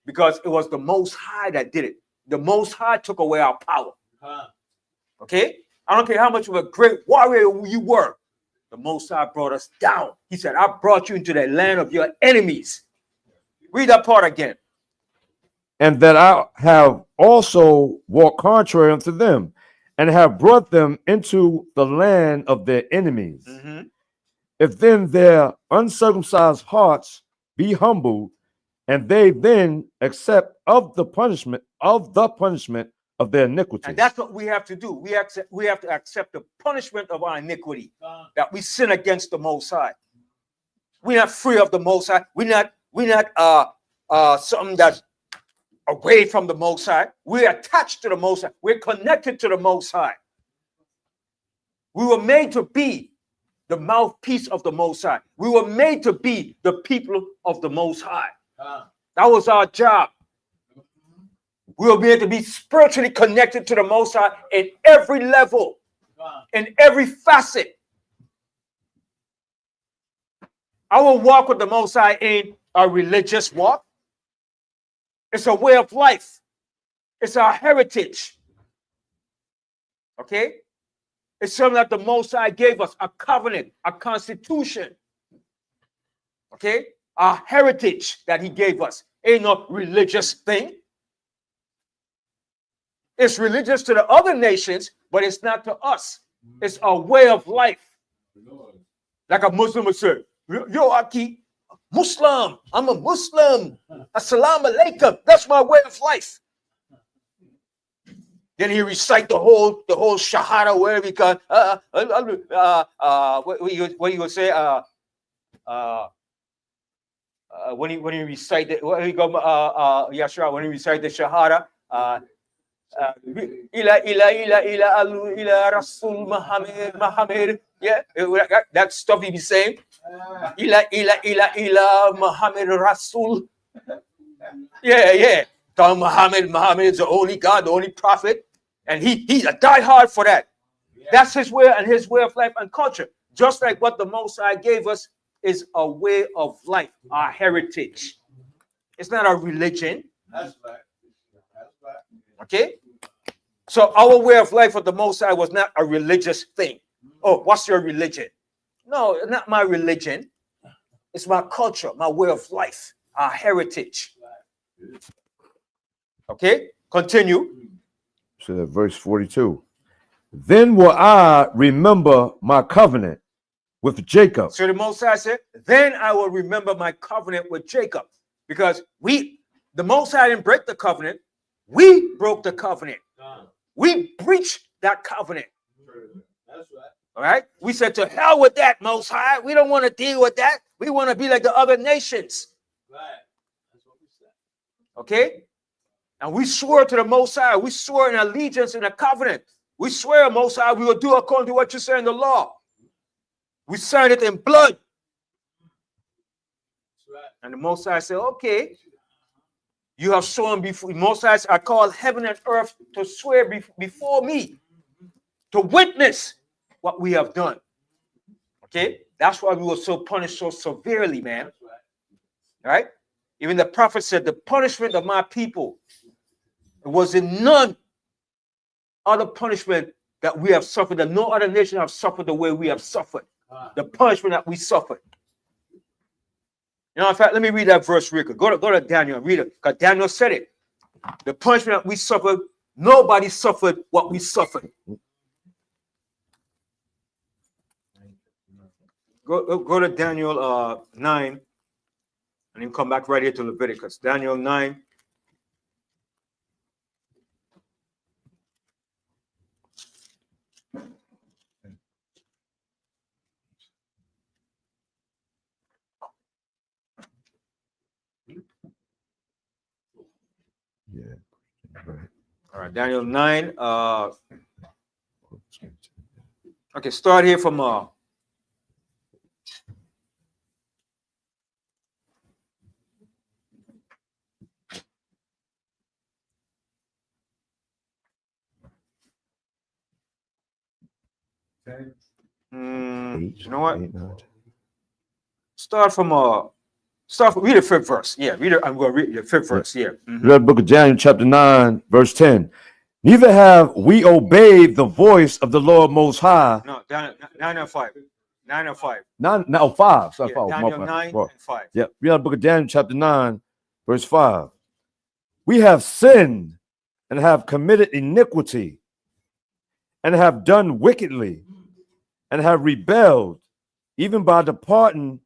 Speaker 1: Because it was the Most High that did it. The Most High took away our power. Okay? I don't care how much of a great warrior you were. The Most High brought us down. He said, I brought you into the land of your enemies. Read that part again.
Speaker 2: And that I have also walked contrary unto them, and have brought them into the land of their enemies. Mm-hmm. If then their uncircumcised hearts be humbled, and they then accept of the punishment of their iniquity.
Speaker 1: And that's what we have to do. We have to accept the punishment of our iniquity, that we sin against the Most High. We're not free of the Most High. We're not something that's away from the Most High. We're attached to the Most High. We're connected to the Most High. We were made to be the mouthpiece of the Most High. We were made to be the people of the Most High. That was our job. We were made to be spiritually connected to the Most High in every level, in every facet. Our walk with the Most High ain't a religious walk. It's a way of life. It's our heritage. Okay? It's something that the Most High gave us, a covenant, a constitution. Okay? Our heritage that he gave us ain't no religious thing. It's religious to the other nations, but it's not to us. It's a way of life. Like a Muslim would say, yo, Aki, Muslim, I'm a Muslim. Assalamu alaikum. That's my way of life. Then he recite the whole shahada, wherever he can. What you would say? When he recite the when he recite the shahada, ila Rasul Muhammad. Yeah, that stuff he be saying. Ila Muhammad Rasul. Yeah. Muhammad is the only God, the only prophet, and he's a diehard for that. That's his way and his way of life and culture. Just like what the Most High gave us is a way of life, our heritage. It's not a religion.
Speaker 5: That's right.
Speaker 1: Okay? So our way of life with the Most High was not a religious thing. Oh, what's your religion? No, it's not my religion. It's my culture, my way of life, our heritage. Okay, continue.
Speaker 2: So verse 42. Then will I remember my covenant with Jacob.
Speaker 1: So the Most High said, then I will remember my covenant with Jacob. Because the Most High didn't break the covenant. We broke the covenant. We breached that covenant.
Speaker 5: That's right.
Speaker 1: All right. We said, to hell with that, Most High. We don't want to deal with that. We want to be like the other nations.
Speaker 5: Right. That's what we said.
Speaker 1: Okay. And we swore to the Most High. We swore in allegiance in a covenant. We swear, Most High, we will do according to what you say in the law. We signed it in blood.
Speaker 5: That's right.
Speaker 1: And the Most High said, okay, you have sworn before. Most High, I call heaven and earth to swear before me, to witness what we have done. Okay? That's why we were so punished so severely, man.
Speaker 5: That's right.
Speaker 1: Right? Even the prophet said, the punishment of my people, it was in none other punishment that we have suffered, that no other nation have suffered the way we have suffered. The punishment that we suffered. You know, in fact, let me read that verse real quick. Go to Daniel and read it. Because Daniel said it. The punishment that we suffered, nobody suffered what we suffered. Go to Daniel 9, and then come back right here to Leviticus. Daniel 9.
Speaker 2: Yeah.
Speaker 1: All right, Daniel 9. Okay, start here from you know what? Read the fifth verse. Yeah, I'm going to read the fifth verse. Yeah.
Speaker 2: Read the book of Daniel, chapter 9, verse 10. Neither have we obeyed the voice of the Lord Most High.
Speaker 1: No, Daniel 9 and 5. 9 and 5.
Speaker 2: 5. Sorry,
Speaker 1: Yeah, Daniel 9 and 5.
Speaker 2: Yeah, read the book of Daniel, chapter 9, verse 5. We have sinned and have committed iniquity and have done wickedly and have rebelled, even by departing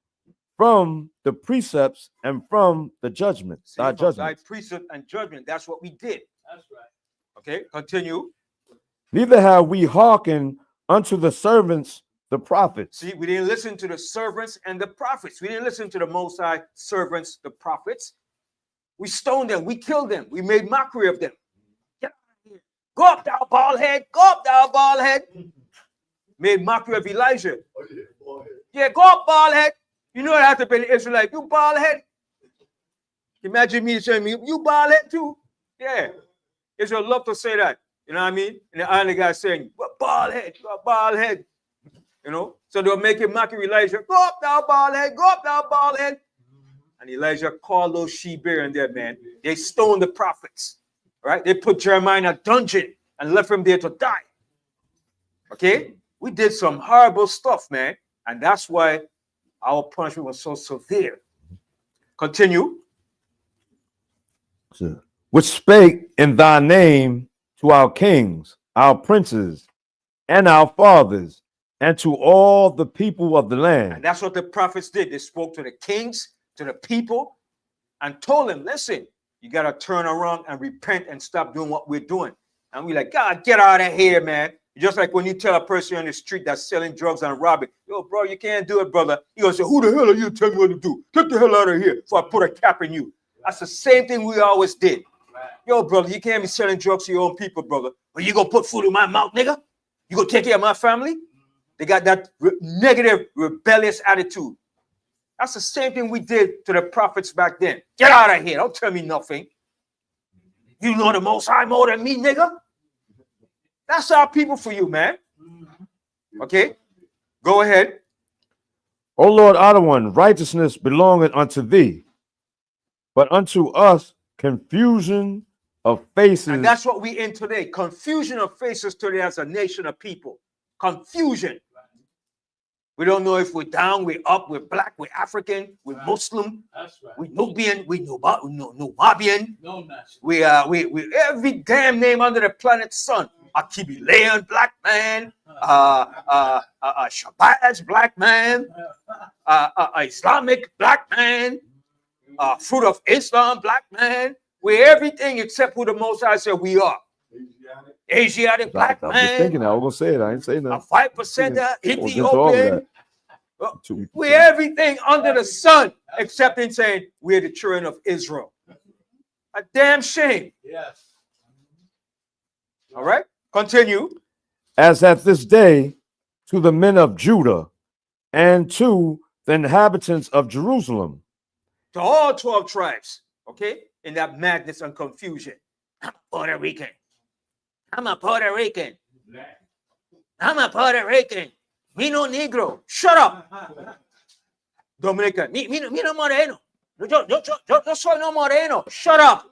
Speaker 2: from the precepts and from the judgments.
Speaker 1: Thy precept and judgment. That's what we did.
Speaker 5: That's right.
Speaker 1: Okay, continue.
Speaker 2: Neither have we hearkened unto the servants, the prophets.
Speaker 1: See, we didn't listen to the servants and the prophets. We didn't listen to the Most High servants, the prophets. We stoned them. We killed them. We made mockery of them. Get out of here. Go up, thou bald head. Go up, thou bald head. Made mockery of Elijah. Yeah, go up, bald head. You know it had to be the Israelite. You bald head. Imagine me saying, you bald head too. Yeah. Israel love to say that. You know what I mean? And the other guy saying, bald head, you got bald head. You know? So they'll make him mockery Elijah. Go up, thou bald head. Go up, thou bald head. And Elijah called those she-bear in there, man. They stoned the prophets. Right? They put Jeremiah in a dungeon and left him there to die. Okay? We did some horrible stuff, man. And that's why our punishment was so severe. Continue.
Speaker 2: Which spake in thy name to our kings, our princes, and our fathers, and to all the people of the land.
Speaker 1: And that's what the prophets did. They spoke to the kings, to the people, and told them, listen, you got to turn around and repent and stop doing what we're doing. And we're like, God, get out of here, man. Just like when you tell a person on the street that's selling drugs and robbing, yo, bro, you can't do it, brother. He gonna say, who the hell are you to tell me what to do? Get the hell out of here before I put a cap in you. That's the same thing we always did. Yo, brother, you can't be selling drugs to your own people, brother. But you gonna put food in my mouth, nigga? You gonna take care of my family? They got that negative, rebellious attitude. That's the same thing we did to the prophets back then. Get out of here. Don't tell me nothing. You know the Most High more than me, nigga. That's our people for you, man. Okay? Go ahead.
Speaker 2: O Lord, other one, righteousness belongeth unto thee, but unto us confusion of faces.
Speaker 1: And that's what we in today. Confusion of faces today as a nation of people. Confusion. We don't know if we're down, we're up, we're black, we're African, we're Muslim, we're Nubian, we're Nubian. We every damn name under the planet sun. Akibilean black man, Shabazz black man, Islamic black man, Fruit of Islam black man. We're everything except who the Most High said we are. Asiatic black man.
Speaker 2: I was thinking that. I was gonna say it. I ain't saying that.
Speaker 1: A 5%er, Ethiopian. We're everything under the sun except in saying we're the children of Israel. A damn shame.
Speaker 5: Yes.
Speaker 1: All right. Continue.
Speaker 2: As at this day, to the men of Judah and to the inhabitants of Jerusalem.
Speaker 1: To all 12 tribes, okay, in that madness and confusion. I'm a Puerto Rican. I'm a Puerto Rican. I'm a Puerto Rican. Me no negro. Shut up. Dominican. Me no moreno. Yo soy no moreno. Shut up.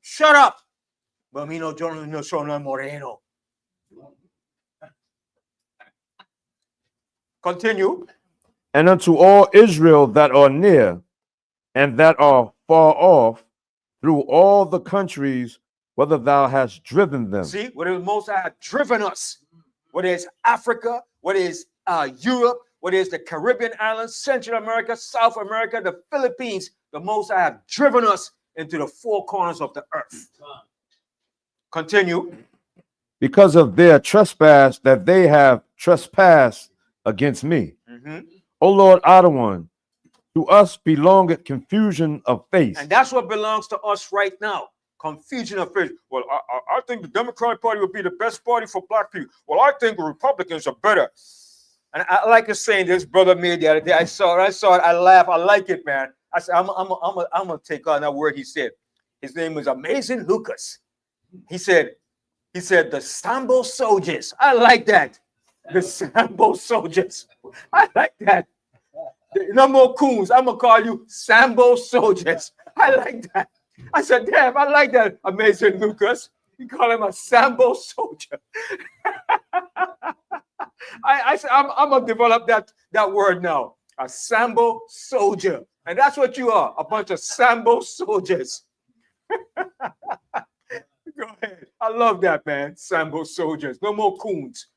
Speaker 1: Shut up. But me no, yo no soy no moreno. Continue.
Speaker 2: And unto all Israel that are near and that are far off, through all the countries, whether thou hast driven them.
Speaker 1: See, whether the Most High have driven us, whether it's Africa, whether it's Europe, whether it's the Caribbean islands, Central America, South America, the Philippines, the Most High have driven us into the four corners of the earth. Continue.
Speaker 2: Because of their trespass that they have trespassed against me. O Lord, other one, to us belongeth confusion of face.
Speaker 1: And that's what belongs to us right now. Confusion of face. Well, I think the Democratic Party would be the best party for black people. Well, I think the Republicans are better. And I like a saying this brother made the other day. I saw it, I laughed. I like it, man. I said, I'm gonna take on that word he said. His name was Amazing Lucas. He said, the Sambo soldiers. I like that. The Sambo soldiers. I like that. No more coons. I'm gonna call you Sambo soldiers. I like that. I said, damn, I like that, Amazing Lucas. You call him a Sambo soldier. I said, I'm gonna develop that word now. A Sambo soldier. And that's what you are, a bunch of Sambo soldiers. Go ahead. I love that, man. Sambo soldiers. No more coons.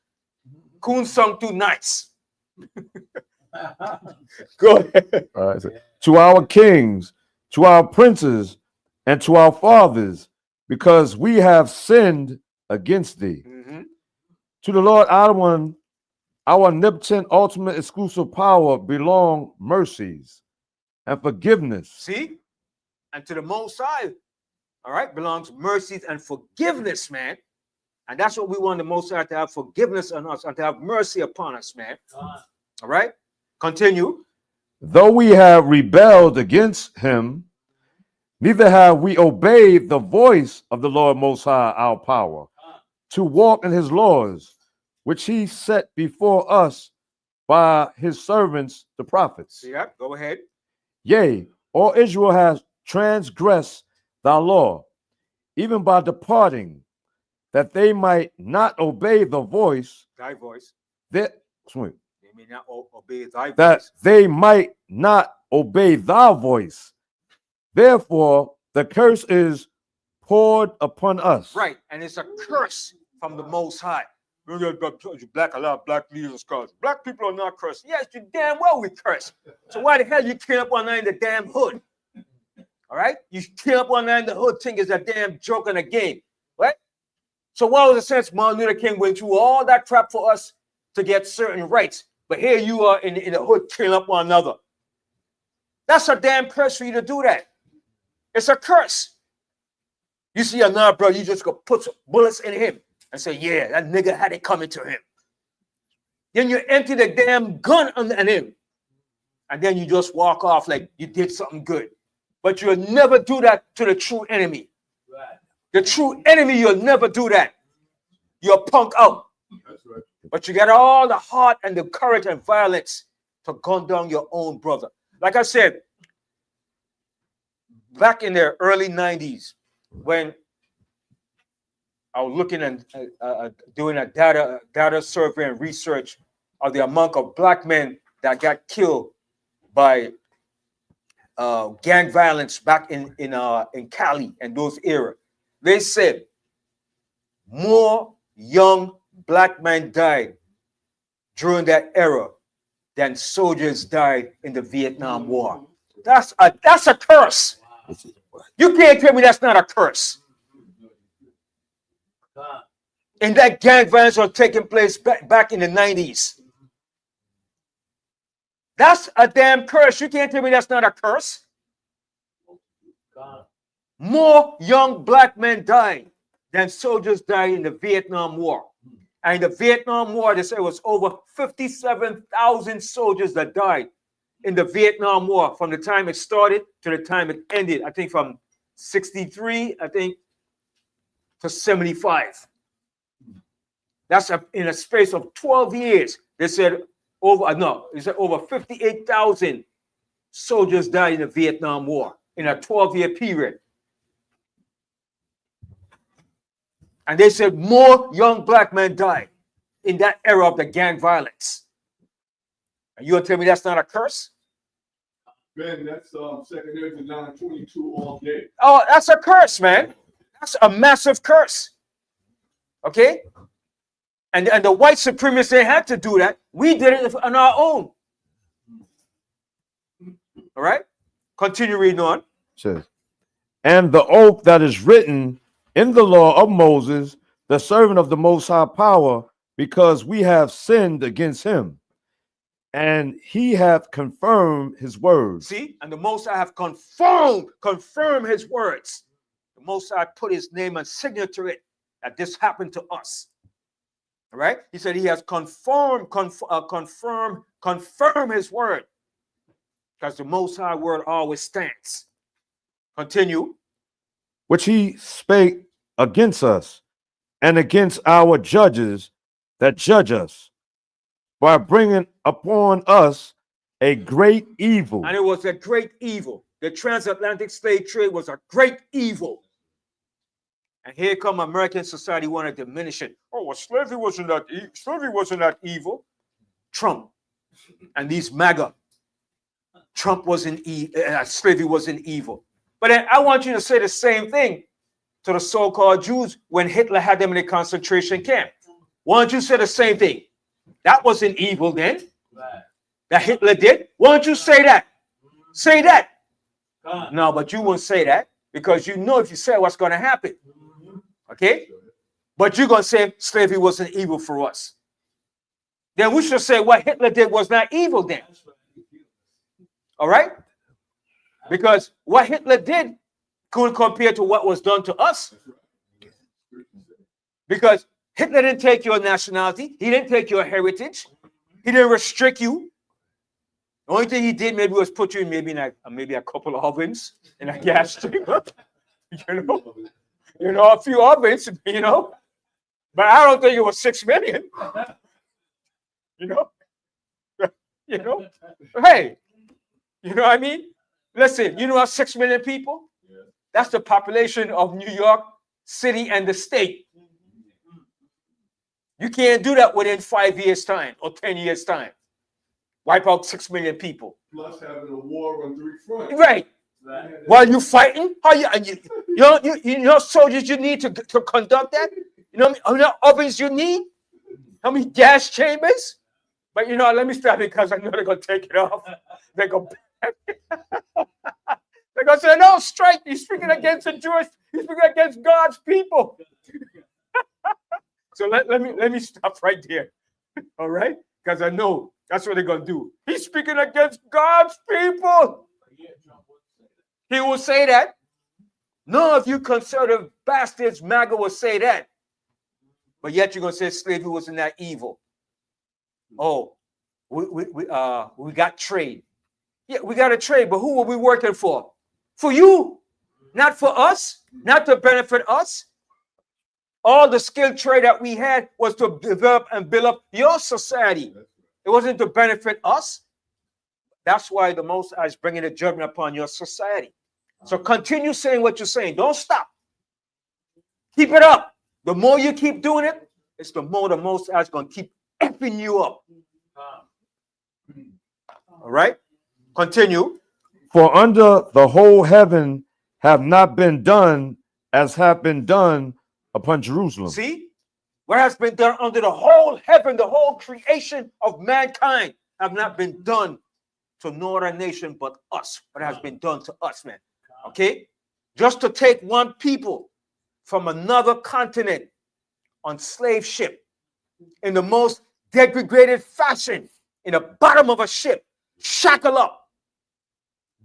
Speaker 1: Coons sung too nice. Go ahead.
Speaker 2: All right, so, to our kings, to our princes, and to our fathers, because we have sinned against thee. To the Lord, our one, our omnipotent, ultimate, exclusive power belong mercies and forgiveness.
Speaker 1: See? And to the Most High, all right, belongs mercy and forgiveness, man. And that's what we want the Most High to have forgiveness on us and to have mercy upon us, man. All right, continue.
Speaker 2: Though we have rebelled against him, neither have we obeyed the voice of the Lord Most High, our power, to walk in his laws, which he set before us by his servants, the prophets.
Speaker 1: Yeah, go ahead.
Speaker 2: Yea, all Israel has transgressed thy law, even by departing, that they might not obey the voice,
Speaker 1: Thy voice.
Speaker 2: that,
Speaker 1: They may not obey thy
Speaker 2: that
Speaker 1: voice.
Speaker 2: they might not obey thy voice. Therefore, the curse is poured upon us.
Speaker 1: Right, and it's a curse from the Most High. Black, a lot of black leaders curse. Black people are not cursed. Yes, you damn well we curse. So why the hell you came up one night in the damn hood? All right, you came up one night in the hood, think it's a damn joke and a game, right? So what was the sense? Martin Luther King went through all that crap for us to get certain rights, but here you are in the hood killing up one another. That's a damn curse for you to do that. It's a curse. You see another brother, you just go put some bullets in him and say, yeah, that nigga had it coming to him. Then you empty the damn gun on him. And then you just walk off like you did something good. But you'll never do that to the true enemy.
Speaker 5: Right.
Speaker 1: The true enemy, you'll never do that. You're punk out.
Speaker 3: That's right.
Speaker 1: But you got all the heart and the courage and violence to gun down your own brother. Like I said, back in the early 90s, when I was looking and doing a data survey and research of the amount of black men that got killed by gang violence back in Cali and those era, they said more young black men died during that era than soldiers died in the Vietnam War. That's a curse. You can't tell me that's not a curse. And that gang violence was taking place back in the 90s. That's a damn curse. You can't tell me that's not a curse. More young black men died than soldiers died in the Vietnam War. And in the Vietnam War, they say it was over 57,000 soldiers that died in the Vietnam War from the time it started to the time it ended. I think from 63, to 75. That's in a space of 12 years. They said over 58,000 soldiers died in the Vietnam War in a 12-year period. And they said more young black men died in that era of the gang violence. And you'll tell me that's not a curse?
Speaker 3: Ben, that's 2 Ezra 9:22 all day.
Speaker 1: Oh, that's a curse, man. That's a massive curse. Okay? And the white supremacists, they had to do that. We did it on our own. All right? Continue reading on.
Speaker 2: Says, and the oath that is written in the law of Moses, the servant of the Most High Power, because we have sinned against him, and he hath confirmed his words.
Speaker 1: See? And the Most High have confirmed his words. The Most High put his name and signature to it that this happened to us. All right? He said he has confirmed his word, because the Most High word always stands. Continue.
Speaker 2: Which he spake against us and against our judges that judge us, by bringing upon us a great evil.
Speaker 1: And it was a great evil. The transatlantic slave trade was a great evil. And here come American society want to diminish it. Oh, well, slavery wasn't that evil. Trump and these MAGA. Trump wasn't slavery wasn't evil. But then I want you to say the same thing to the so-called Jews when Hitler had them in a concentration camp. Why don't you say the same thing? That wasn't evil then.
Speaker 5: Right.
Speaker 1: That Hitler did. Why don't you say that? Say that. No, but you won't say that because you know if you say what's going to happen. Okay? But you're going to say slavery wasn't evil for us. Then we should say what Hitler did was not evil then. All right? Because what Hitler did couldn't compare to what was done to us. Because Hitler didn't take your nationality. He didn't take your heritage. He didn't restrict you. The only thing he did maybe was put you in maybe a couple of ovens in a gas chamber. A few ovens, But I don't think it was 6 million. Hey, you know what I mean? Listen, 6 million people? That's the population of New York City and the state. You can't do that within 5 years' time or 10 years' time. Wipe out 6 million people.
Speaker 3: Plus having a war on 3 fronts.
Speaker 1: Right. While you fighting, soldiers you need to conduct that. How many ovens you need? How many gas chambers? But let me stop because I know they're gonna take it off. They're gonna say, no, strike. He's speaking against the Jewish. He's speaking against God's people. So let me stop right there. All right? Because I know that's what they're gonna do. He's speaking against God's people. He will say that. No, if you conservative bastards, MAGA will say that. But yet you're gonna say slavery wasn't that evil. Oh, we got trade. Yeah, we got a trade, but who are we working for? For you, not for us, not to benefit us. All the skilled trade that we had was to develop and build up your society. It wasn't to benefit us. That's why the Most High is bringing a judgment upon your society. So continue saying what you're saying. Don't stop. Keep it up. The more you keep doing it, it's the more the Most High is going to keep effing you up. All right? Continue.
Speaker 2: For under the whole heaven have not been done as have been done upon Jerusalem.
Speaker 1: See? What has been done under the whole heaven, the whole creation of mankind have not been done to no other nation but us. What has been done to us, man. Okay? Just to take one people from another continent on slave ship in the most degraded fashion in the bottom of a ship, shackle up,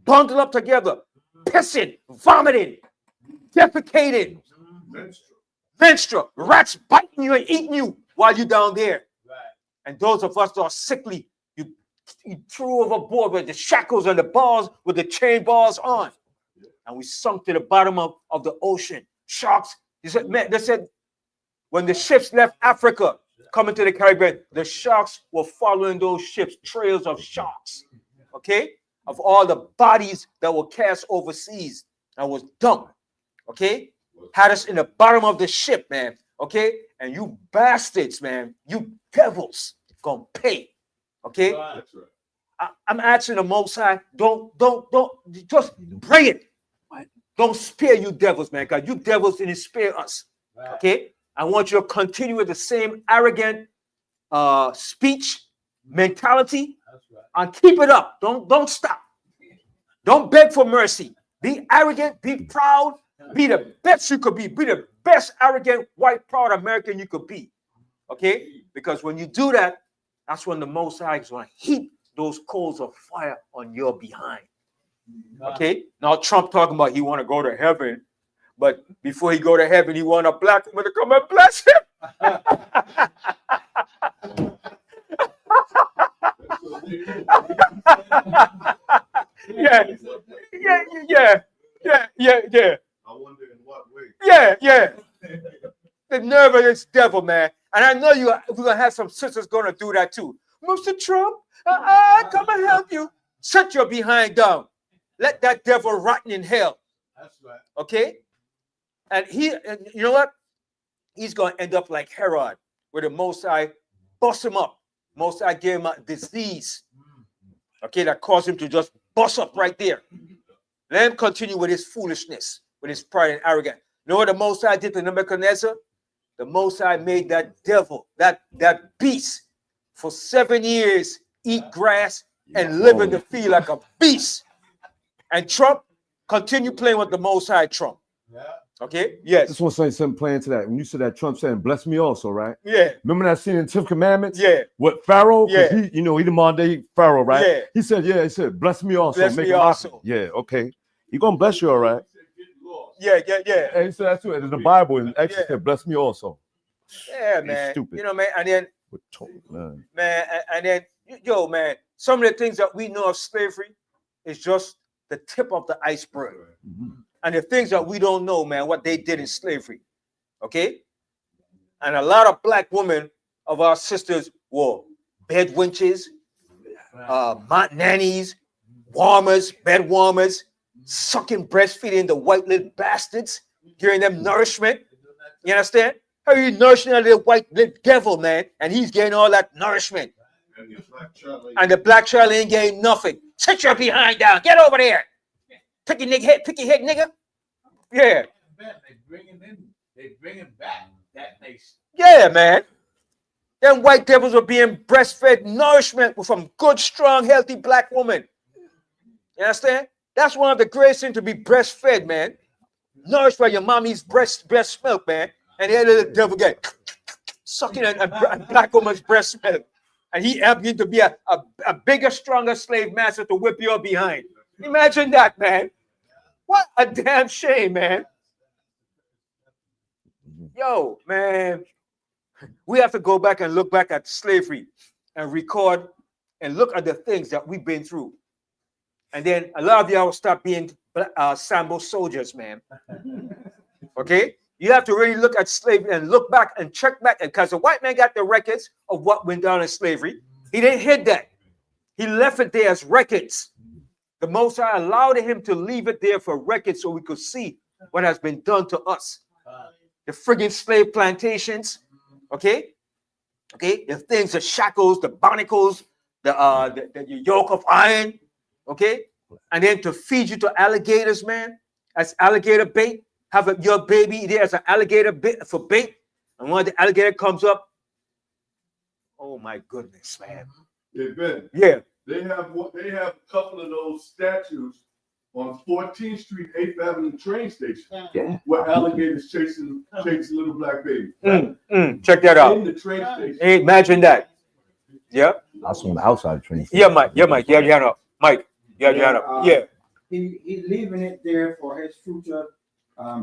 Speaker 1: bundle up together, pissing, vomiting, defecated, menstrual, rats biting you and eating you while you're down there. Right. And those of us that are sickly, you threw overboard with the shackles and the bars with the chain bars on. And we sunk to the bottom of the ocean. Sharks, they said when the ships left Africa, coming to the Caribbean, the sharks were following those ships, trails of sharks, okay? Of all the bodies that were cast overseas and was dumped, okay? Had us in the bottom of the ship, man, okay? And you bastards, man, you devils, gonna pay, okay?
Speaker 3: That's right.
Speaker 1: I'm asking the Most High, don't, just bring it. Don't spare you devils, man, because you devils didn't spare us, okay? I want you to continue with the same arrogant speech, mentality, and keep it up. Don't stop. Don't beg for mercy. Be arrogant, be proud, be the best you could be. Be the best arrogant, white, proud American you could be. Okay? Because when you do that, that's when the Most High is going to heap those coals of fire on your behind. Okay? Now Trump talking about he want to go to heaven. But before he go to heaven, he want a black woman to come and bless him. Yeah.
Speaker 3: I wonder in what way.
Speaker 1: Yeah. The nerve of this devil, man. And I know we're gonna have some sisters gonna do that too. Mr. Trump, come and help you. Shut your behind down. Let that devil rotten in hell.
Speaker 5: That's right.
Speaker 1: Okay? And you know what? He's going to end up like Herod, where the Most High bust him up. Most High gave him a disease, okay, that caused him to just bust up right there. Let him continue with his foolishness, with his pride and arrogance. You know what the Most High did to Nebuchadnezzar? The Most High made that devil, that beast, for 7 years eat grass and live in the field like a beast. And Trump, continue playing with the Most High, Trump.
Speaker 5: Yeah.
Speaker 1: Okay. Yes.
Speaker 2: I just want to say something playing to that. When you said that Trump saying, bless me also, right?
Speaker 1: Yeah.
Speaker 2: Remember that scene in 10 Commandments?
Speaker 1: Yeah.
Speaker 2: With Pharaoh?
Speaker 1: Yeah.
Speaker 2: He the modern day Pharaoh, right?
Speaker 1: Yeah.
Speaker 2: He said, bless me also.
Speaker 1: Bless
Speaker 2: make
Speaker 1: me
Speaker 2: him
Speaker 1: also.
Speaker 2: happy. Yeah, okay. He gonna bless you, all right.
Speaker 1: Yeah.
Speaker 2: And he said that too. And in the Bible, in Exodus,
Speaker 1: Yeah.
Speaker 2: said, bless me also.
Speaker 1: Yeah,
Speaker 2: He's
Speaker 1: man.
Speaker 2: stupid.
Speaker 1: You know, man. And then,
Speaker 2: Man.
Speaker 1: and then, yo, man, some of the things that we know of slavery is just the tip of the iceberg. And the things that we don't know, man, what they did in slavery. Okay? And a lot of black women of our sisters were bed wenches, nannies, warmers, bed warmers, sucking, breastfeeding the white little bastards, giving them nourishment. You understand? How you nourishing a little white little devil, man, and he's getting all that nourishment. And the black child ain't getting nothing. Sit your behind down. Get over there. Pick your head, nigga. Yeah.
Speaker 5: They bringing back that nation.
Speaker 1: Yeah, man. Them white devils were being breastfed nourishment from good, strong, healthy black women. You understand? That's one of the greatest things to be breastfed, man. Nourished by your mommy's breast milk, man. And the little devil get sucking and black woman's breast milk. And he helped you to be a bigger, stronger slave master to whip your behind. Imagine that, man. What a damn shame, man. Yo, man. We have to go back and look back at slavery and record and look at the things that we've been through. And then a lot of y'all will start being Sambo soldiers, man. Okay? You have to really look at slavery and look back and check back. Because the white man got the records of what went down in slavery. He didn't hid that. He left it there as records. The Most High allowed him to leave it there for records so we could see what has been done to us. The friggin' slave plantations. Okay? The things, the shackles, the barnacles, the yoke of iron. Okay? And then to feed you to alligators, man, as alligator bait. Have your baby there as an alligator bait for bait. And when the alligator comes up, oh my goodness, man.
Speaker 3: Yeah, Ben.
Speaker 1: Yeah.
Speaker 3: They have a couple of those statues on 14th Street, 8th Avenue train station.
Speaker 1: Yeah.
Speaker 3: Where alligators chasing little black babies.
Speaker 1: Check that out.
Speaker 3: In the train station.
Speaker 1: Hey, imagine that. Yeah.
Speaker 7: That's on the outside of the train.
Speaker 1: Yeah, Mike. Yeah, Mike. You have your hand up. Mike, you have your hand up. Yeah.
Speaker 8: He's leaving it there for his future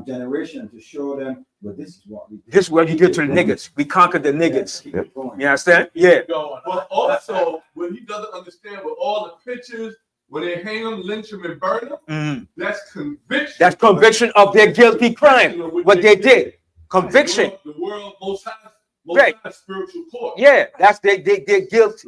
Speaker 8: generation to show them, but this is what we did.
Speaker 1: This is what you did to the niggas. We conquered the niggas.
Speaker 8: Keep it going.
Speaker 1: You understand? Yeah.
Speaker 3: But also, what he doesn't understand, with all the pictures, when they hang them, lynch them, and burn them, that's conviction.
Speaker 1: That's conviction of their guilty crime. What they did. Conviction.
Speaker 3: The world most high spiritual court.
Speaker 1: Yeah, that's their guilt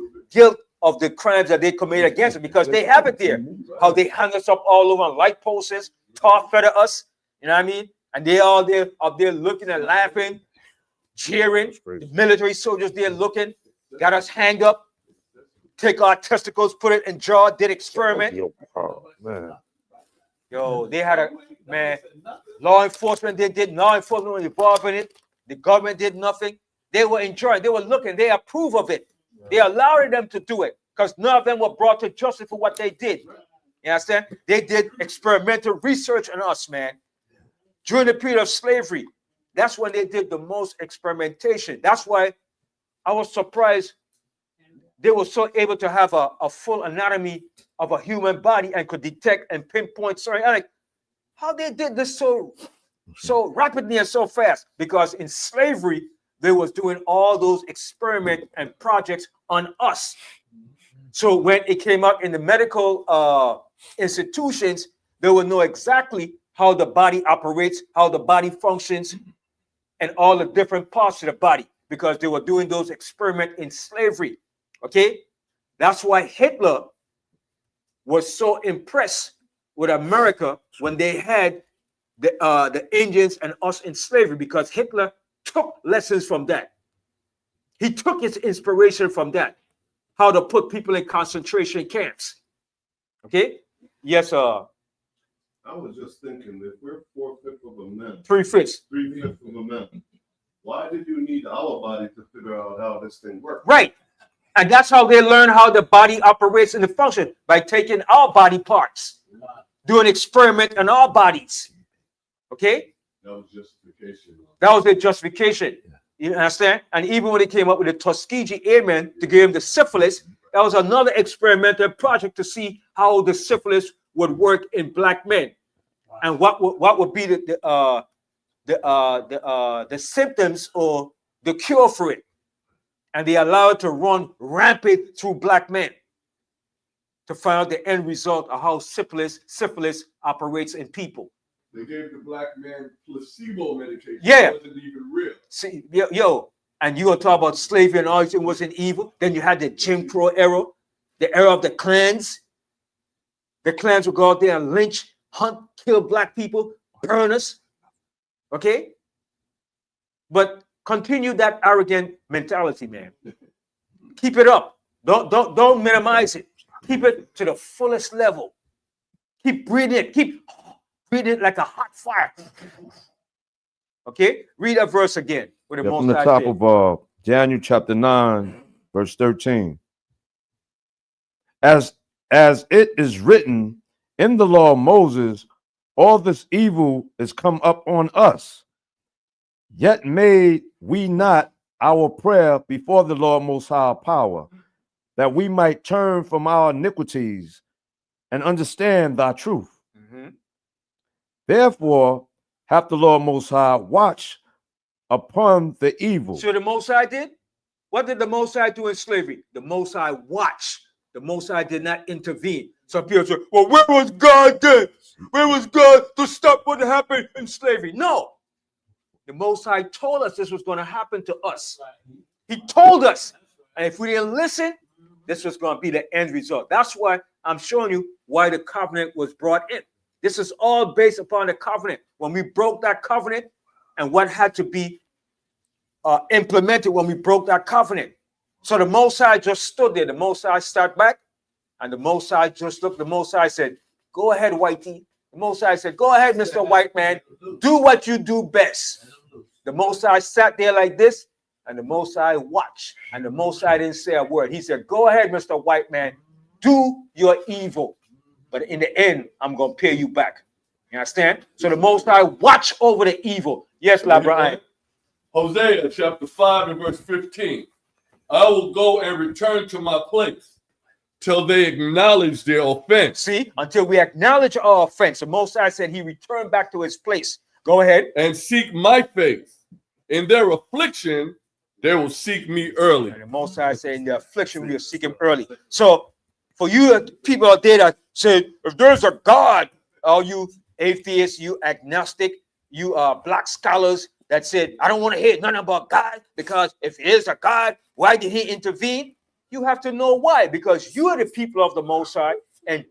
Speaker 1: of the crimes that they committed against us, because they have it there. How they hung us up all over on light posts, tar feather us, you know what I mean? And they all there up there looking and laughing, cheering. The military soldiers there looking, got us hang up, take our testicles, put it in jar, did experiment. Yo, they had law enforcement, they did law enforcement was involved in it. The government did nothing. They were enjoying, they were looking, they approve of it. They allowed them to do it because none of them were brought to justice for what they did. You understand? They did experimental research on us, man. During the period of slavery, that's when they did the most experimentation. That's why I was surprised they were so able to have a full anatomy of a human body and could detect and pinpoint certain, like how they did this so rapidly and so fast. Because in slavery, they was doing all those experiments and projects on us. So when it came out in the medical institutions, they would know exactly how the body operates, how the body functions, and all the different parts of the body, because they were doing those experiments in slavery. Okay, that's why Hitler was so impressed with America when they had the Indians and us in slavery, because Hitler took lessons from that. He took his inspiration from that, how to put people in concentration camps. Okay, yes,
Speaker 3: I was just thinking, if we're 4/5 of a man,
Speaker 1: 3/5,
Speaker 3: 3/5 of a man, why did you need our body to figure out how this thing works?
Speaker 1: right? And that's how they learn how the body operates and the function, by taking our body parts, doing experiment on our bodies. Okay,
Speaker 3: That was justification.
Speaker 1: that was their justification. You understand? And even when they came up with the Tuskegee Airmen to give him the syphilis, that was another experimental project to see how the syphilis would work in black men. And what would be the symptoms or the cure for it? And they allow it to run rampant through black men to find out the end result of how syphilis operates in people.
Speaker 3: They gave the black man placebo medication.
Speaker 1: Yeah.
Speaker 3: It wasn't even real.
Speaker 1: See, yo, and you gonna talk about slavery and all it wasn't evil. Then you had the Jim Crow era, the era of the clans. The clans would go out there and lynch, hunt, kill black people, burn us. Okay? But continue that arrogant mentality, man. Keep it up. Don't minimize it. Keep it to the fullest level. Keep breathing it. Keep breathing it like a hot fire. Okay? Read that verse again. With the
Speaker 2: From the top of Daniel chapter 9, verse 13. As it is written in the law of Moses, all this evil is come up on us. Yet made we not our prayer before the Lord Most High power, that we might turn from our iniquities and understand thy truth. Therefore, hath the Lord Most High watched upon the evil.
Speaker 1: So the Most High did? What did the Most High do in slavery? The Most High watched. The Most High did not intervene. Some people say, well, where was God then? Where was God to stop what happened in slavery? No. The Most High told us this was going to happen to us. He told us. And if we didn't listen, this was going to be the end result. That's why I'm showing you why the covenant was brought in. This is all based upon the covenant. When we broke that covenant and what had to be implemented when we broke that covenant. So the Most High just stood there. The Most High stepped back and the Most High just looked. The Most High said, go ahead, Whitey. The Most High said, go ahead, Mr. White Man. Do what you do best. The Most High sat there like this and the Most High watched. And the Most High didn't say a word. He said, go ahead, Mr. White Man. Do your evil. But in the end, I'm going to pay you back. You understand? So the Most High watch over the evil. Yes, Labraham.
Speaker 3: Hosea chapter 5 and verse 15. I will go and return to my place till they acknowledge their offense.
Speaker 1: See, until we acknowledge our offense. The Most High said he returned back to his place. Go ahead.
Speaker 3: And seek my face. In their affliction, they will seek me early.
Speaker 1: And the Most High said in their affliction, we will seek him early. So for you people out there that say, if there's a God, all you atheists, you agnostic, you black scholars that said, I don't want to hear nothing about God because if there is a God, why did he intervene? You have to know why, because you are the people of the Most High and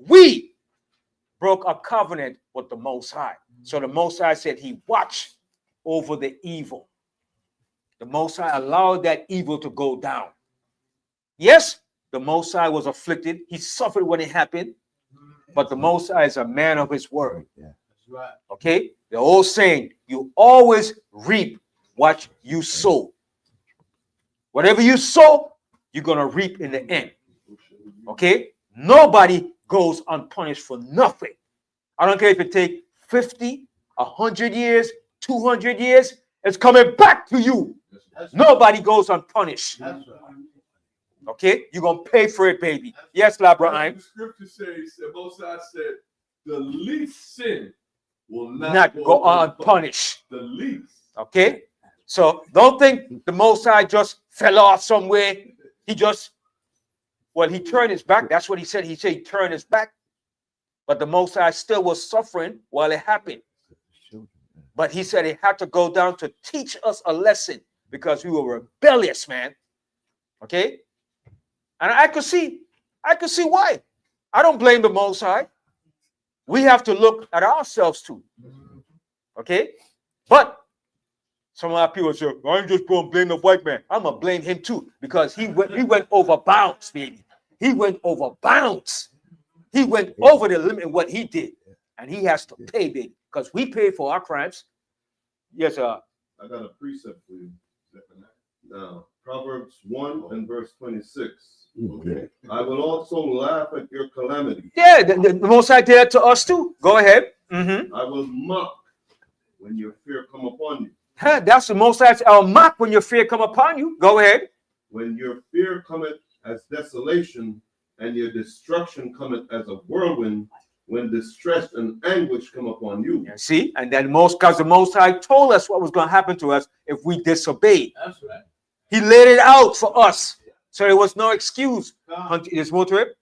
Speaker 1: we broke a covenant with the Most High. So the Most High said he watched over the evil. The Most High allowed that evil to go down. Yes, the Most High was afflicted. He suffered when it happened, but the Most High is a man of his word. Okay? The old saying, you always reap what you sow. Whatever you sow, you're going to reap in the end. Okay? Nobody goes unpunished for nothing. I don't care if it takes 50, 100 years, 200 years, it's coming back to you. Nobody goes unpunished. Okay? You're going to pay for it, baby. Yes, Labraham.
Speaker 3: The scripture says, the Most High said, the least sin will
Speaker 1: not go unpunished.
Speaker 3: The least.
Speaker 1: Okay? So don't think the Most High just fell off somewhere. He turned his back. That's what he said. He said he turned his back. But the Most High still was suffering while it happened. But he said it had to go down to teach us a lesson because we were rebellious, man. Okay? And I could see why. I don't blame the Most High. We have to look at ourselves too. Okay? But some of our people say, I ain't just going to blame the white man. I'm going to blame him too because he went over bounds, baby. He went over bounds. He went over the limit in what he did. And he has to pay, baby, because we pay for our crimes. Yes, sir.
Speaker 7: I got a precept for you. Now, Proverbs 1 and verse 26. Okay. I will also laugh at your calamity.
Speaker 1: Yeah, the Most High did it to us too. Go ahead. Mm-hmm.
Speaker 7: I will mock when your fear come upon you.
Speaker 1: That's the Most High. I'll mock when your fear come upon you. Go ahead.
Speaker 7: When your fear cometh as desolation, and your destruction cometh as a whirlwind, when distress and anguish come upon you.
Speaker 1: You see, and then because the Most High told us what was going to happen to us if we disobeyed.
Speaker 5: That's right.
Speaker 1: He laid it out for us, so there was no excuse. There's more to it.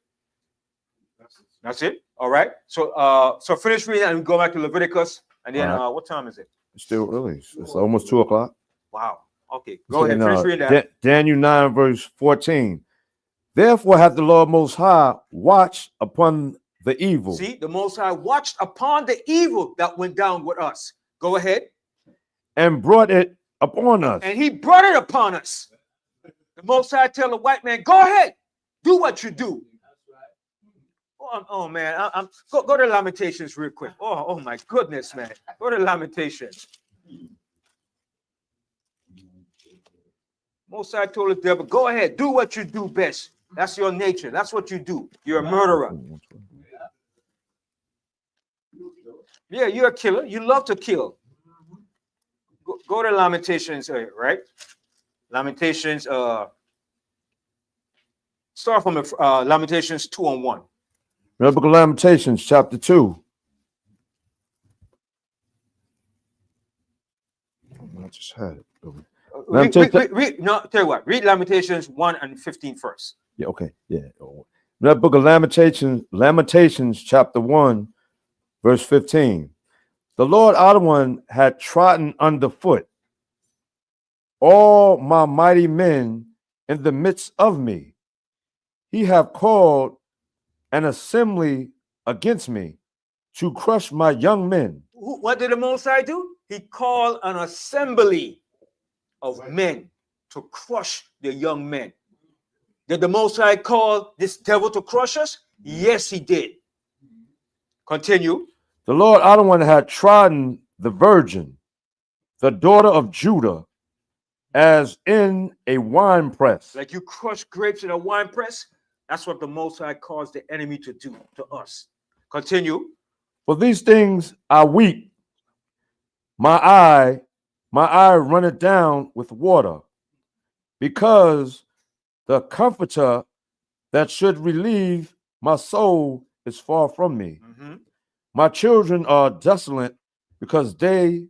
Speaker 1: That's it. All right. So so finish reading and we go back to Leviticus. And then what time is it?
Speaker 2: It's still early. It's almost 2 o'clock.
Speaker 1: Wow. Okay. Go ahead. Finish reading that.
Speaker 2: Daniel 9 verse 14. Therefore hath the Lord Most High watched upon the evil.
Speaker 1: See, the Most High watched upon the evil that went down with us. Go ahead.
Speaker 2: And brought it upon us.
Speaker 1: And he brought it upon us. The Most High tell the white man, go ahead, do what you do. Oh man, go to Lamentations real quick. Oh my goodness, man. Go to Lamentations. Most High told the devil, go ahead, do what you do best. That's your nature. That's what you do. You're a murderer. Yeah, you're a killer. You love to kill. Go to Lamentations, right? Lamentations, start from Lamentations 2:1.
Speaker 2: The book of Lamentations, chapter 2. I just had it.
Speaker 1: Tell you what, read Lamentations 1 and 15 first.
Speaker 2: Yeah, okay. Yeah. The book of Lamentations, chapter 1, verse 15. The Lord Adonai had trodden underfoot all my mighty men in the midst of me. He hath called an assembly against me to crush my young men.
Speaker 1: What did the Most High do? He called an assembly of men to crush the young men. Did the Most High call this devil to crush us? Yes, he did. Continue.
Speaker 2: The Lord Adonai had trodden the virgin, the daughter of Judah, as in a winepress.
Speaker 1: Like you crush grapes in a winepress, that's what the Most High caused the enemy to do to us. Continue.
Speaker 2: For these things I weep. My eye runneth down with water, because the comforter that should relieve my soul is far from me.
Speaker 1: Mm-hmm.
Speaker 2: My children are desolate because the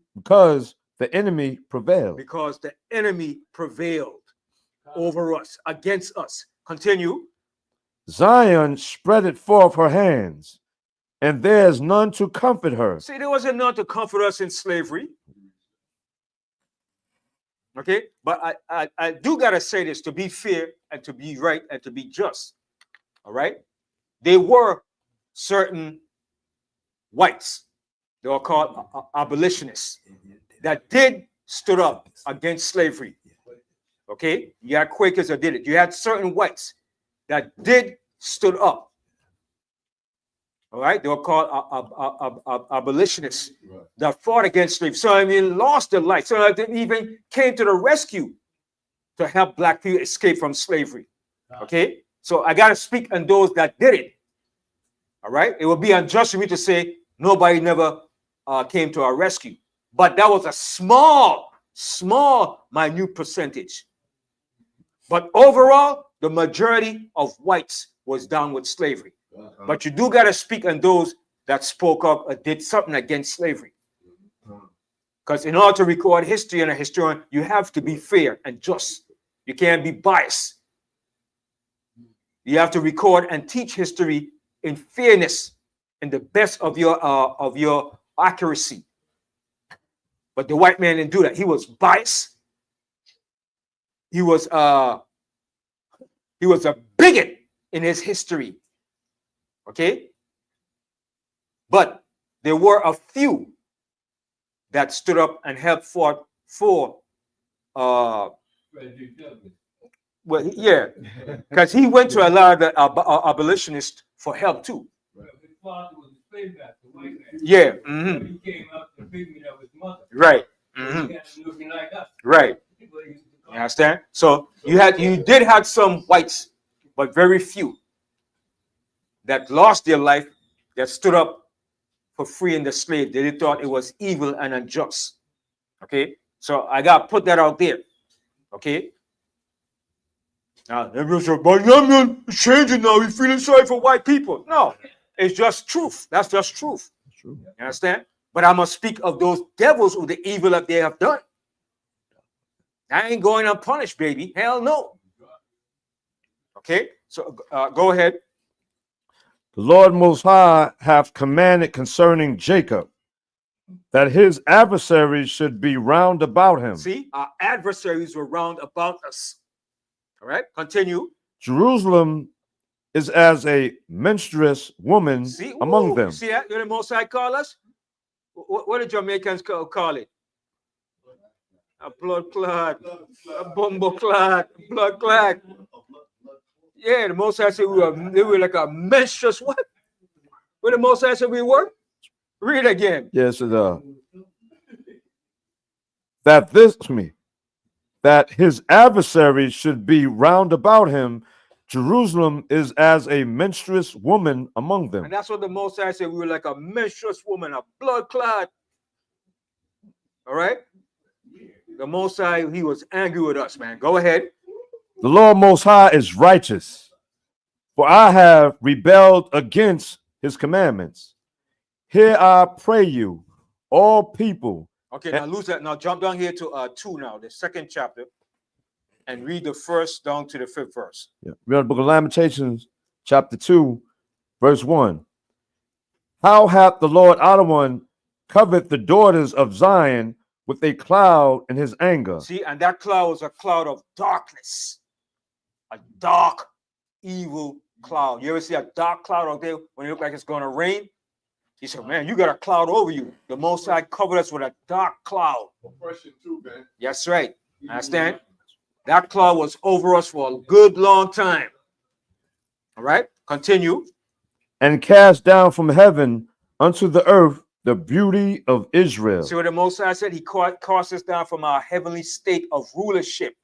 Speaker 2: enemy prevailed.
Speaker 1: Because the enemy prevailed over us, against us. Continue.
Speaker 2: Zion spreadeth forth her hands, and there is none to comfort her.
Speaker 1: See, there wasn't none to comfort us in slavery. Okay, but I do gotta say this to be fair and to be right and to be just. All right, there were certain whites, they were called abolitionists, that did stood up against slavery. Okay, you had Quakers that did it. You had certain whites that did stood up. All right, they were called abolitionists that fought against slavery. So I mean, lost their life. So they even came to the rescue to help black people escape from slavery. Okay, so I got to speak on those that did it. All right, it would be unjust for me to say nobody never came to our rescue, but that was a small, minute percentage. But overall, the majority of whites was down with slavery. But you do got to speak on those that spoke up or did something against slavery. Because in order to record history and a historian, you have to be fair and just. You can't be biased. You have to record and teach history in fairness, in the best of your accuracy. But the white man didn't do that. He was biased. He was a bigot in his history. Okay, but there were a few that stood up and helped fought for well, yeah, because he went to a lot of the abolitionists for help too. Yeah, mm-hmm.
Speaker 4: He came up and figured out his mother.
Speaker 1: Right. Mm-hmm.
Speaker 4: He got looking like us.
Speaker 1: Right. You understand? So you did have some whites, but very few that lost their life, that stood up for freeing the slave. They thought it was evil and unjust. Okay, so I got to put that out there. Okay. Now everyone said, "But young man, it's changing now. He's feeling sorry for white people." No, It's just truth. That's just truth.
Speaker 2: True.
Speaker 1: You understand? But I must speak of those devils who the evil that they have done. I ain't going unpunished, baby. Hell no. Okay, so go ahead.
Speaker 2: The Lord Most High hath commanded concerning Jacob that his adversaries should be round about him.
Speaker 1: See, our adversaries were round about us. All right, continue.
Speaker 2: Jerusalem is as a menstruous woman
Speaker 1: See,
Speaker 2: among
Speaker 1: ooh,
Speaker 2: them.
Speaker 1: you see that? You know the Most High call us? What did Jamaicans call it? A blood clot, a bumbo clot, blood clot. Yeah, the Most High said they were like a menstruous what? What the Most High said we were? Read again.
Speaker 2: Yes, that his adversaries should be round about him. Jerusalem is as a menstruous woman among them.
Speaker 1: And that's what the Most High said. We were like a menstruous woman, a blood clot. All right? The Most High, he was angry with us, man. Go ahead.
Speaker 2: The Lord Most High is righteous, for I have rebelled against his commandments. Here I pray you, all people.
Speaker 1: Okay, now lose that. Now jump down here to 2 now, the 2nd chapter, and read the 1st down to the 5th verse.
Speaker 2: Yeah. We're in the book of Lamentations, chapter 2, verse 1. How hath the Lord Adonai covered the daughters of Zion with a cloud in his anger?
Speaker 1: See, and that cloud was a cloud of darkness, a dark, evil cloud. You ever see a dark cloud out there when it looks like it's going to rain? He said, man, you got a cloud over you. The Most High covered us with a dark cloud.
Speaker 3: Oppression too, man.
Speaker 1: That's right. Understand? That cloud was over us for a good long time. All right, continue.
Speaker 2: And cast down from heaven unto the earth the beauty of Israel.
Speaker 1: See what the Most High said? He cast us down from our heavenly state of rulership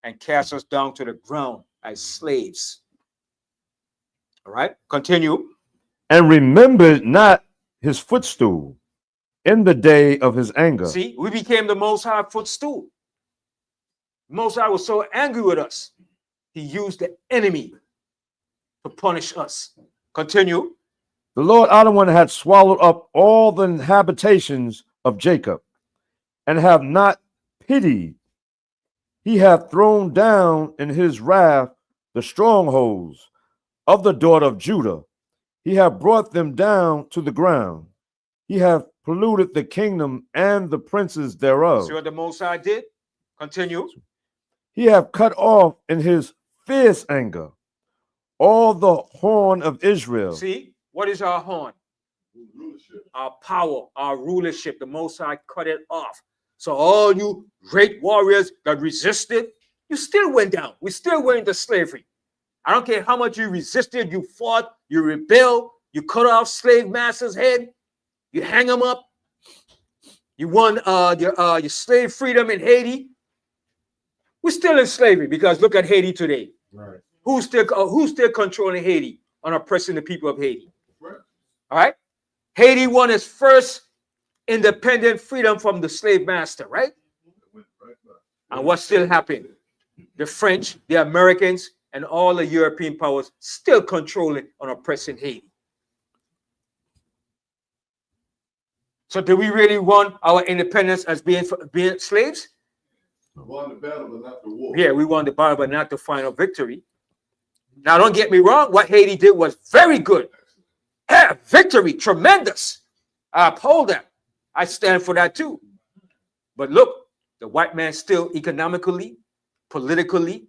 Speaker 1: and cast us down to the ground as slaves. All right, continue.
Speaker 2: And remembered not his footstool in the day of his anger.
Speaker 1: See, we became the Most High footstool. The Most High was so angry with us, he used the enemy to punish us. Continue.
Speaker 2: The Lord Adonai had swallowed up all the habitations of Jacob, and have not pitied. He hath thrown down in his wrath the strongholds of the daughter of Judah. He hath brought them down to the ground. He hath polluted the kingdom and the princes thereof.
Speaker 1: See what the Most High did? Continue.
Speaker 2: He hath cut off in his fierce anger all the horn of Israel.
Speaker 1: See, what is our horn?
Speaker 3: Rulership.
Speaker 1: Our power, our rulership. The Most High cut it off. So all you great warriors that resisted, you still went down. We still went into slavery. I don't care how much you resisted, you fought, you rebelled, you cut off slave masters' head, you hang them up, you won your slave freedom in Haiti. We're still in slavery because look at Haiti today.
Speaker 8: Right.
Speaker 1: Who's still controlling Haiti and oppressing the people of Haiti?
Speaker 3: Right.
Speaker 1: All right. Haiti won its first independent freedom from the slave master, right? And what still happened? The French, the Americans, and all the European powers still controlling and oppressing Haiti. So do we really want our independence as being slaves?
Speaker 3: We won the battle, but not the war.
Speaker 1: Yeah, we won the battle, but not the final victory. Now, don't get me wrong. What Haiti did was very good. Yeah, victory, tremendous. I uphold that. I stand for that too. But look, the white man still economically, politically,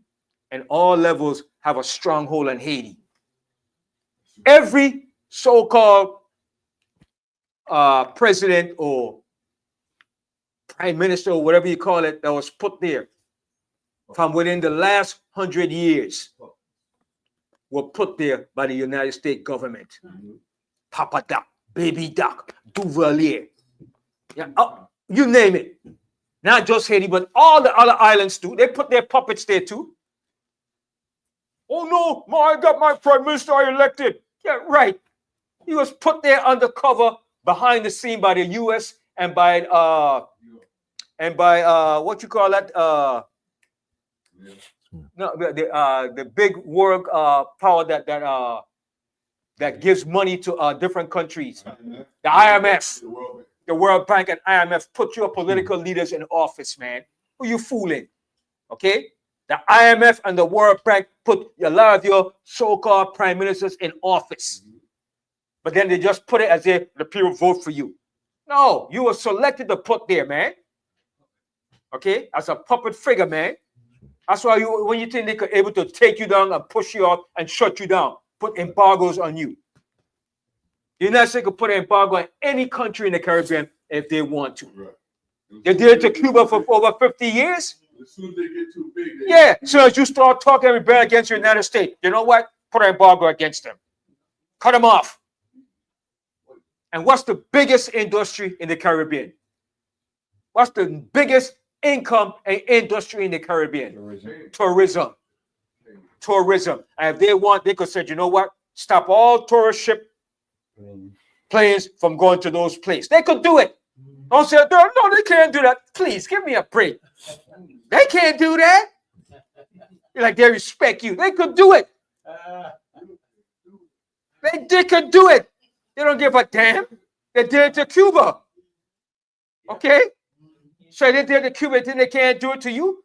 Speaker 1: and all levels have a stronghold on Haiti. Every so-called president or prime minister or whatever you call it that was put there from within the last 100 years were put there by the United States government. Papa Doc, Baby Doc, Duvalier, yeah, you name it. Not just Haiti, but all the other islands too. They put their puppets there too. Oh no, I got my prime minister elected. Yeah, right. He was put there undercover behind the scene by the U.S. and by what you call that? No, the big world power that that gives money to different countries. The IMF, the World Bank and IMF put your political leaders in office, man. Who you fooling? Okay? The IMF and the World Bank put a lot of your so-called prime ministers in office. But then they just put it as if the people vote for you. No, you were selected to put there, man. Okay? As a puppet figure, man. That's why when you think they could able to take you down and push you out and shut you down, put embargoes on you. The United States could put an embargo on any country in the Caribbean if they want to.
Speaker 3: Right.
Speaker 1: They did it to Cuba for over 50 years.
Speaker 3: As soon as they get too big,
Speaker 1: Yeah, so as you start talking everybody against the United States, you know what? Put an embargo against them. Cut them off. And what's the biggest industry in the Caribbean? What's the biggest income and industry in the Caribbean? Tourism. Tourism. And if they want, they could say, you know what? Stop all tourist ship planes from going to those places. They could do it. Don't say, no, they can't do that. Please, give me a break. They can't do that. You're like, they respect you. They could do it. They could do it. They don't give a damn. They did it to Cuba. Okay? So they did it to Cuba, then they can't do it to you?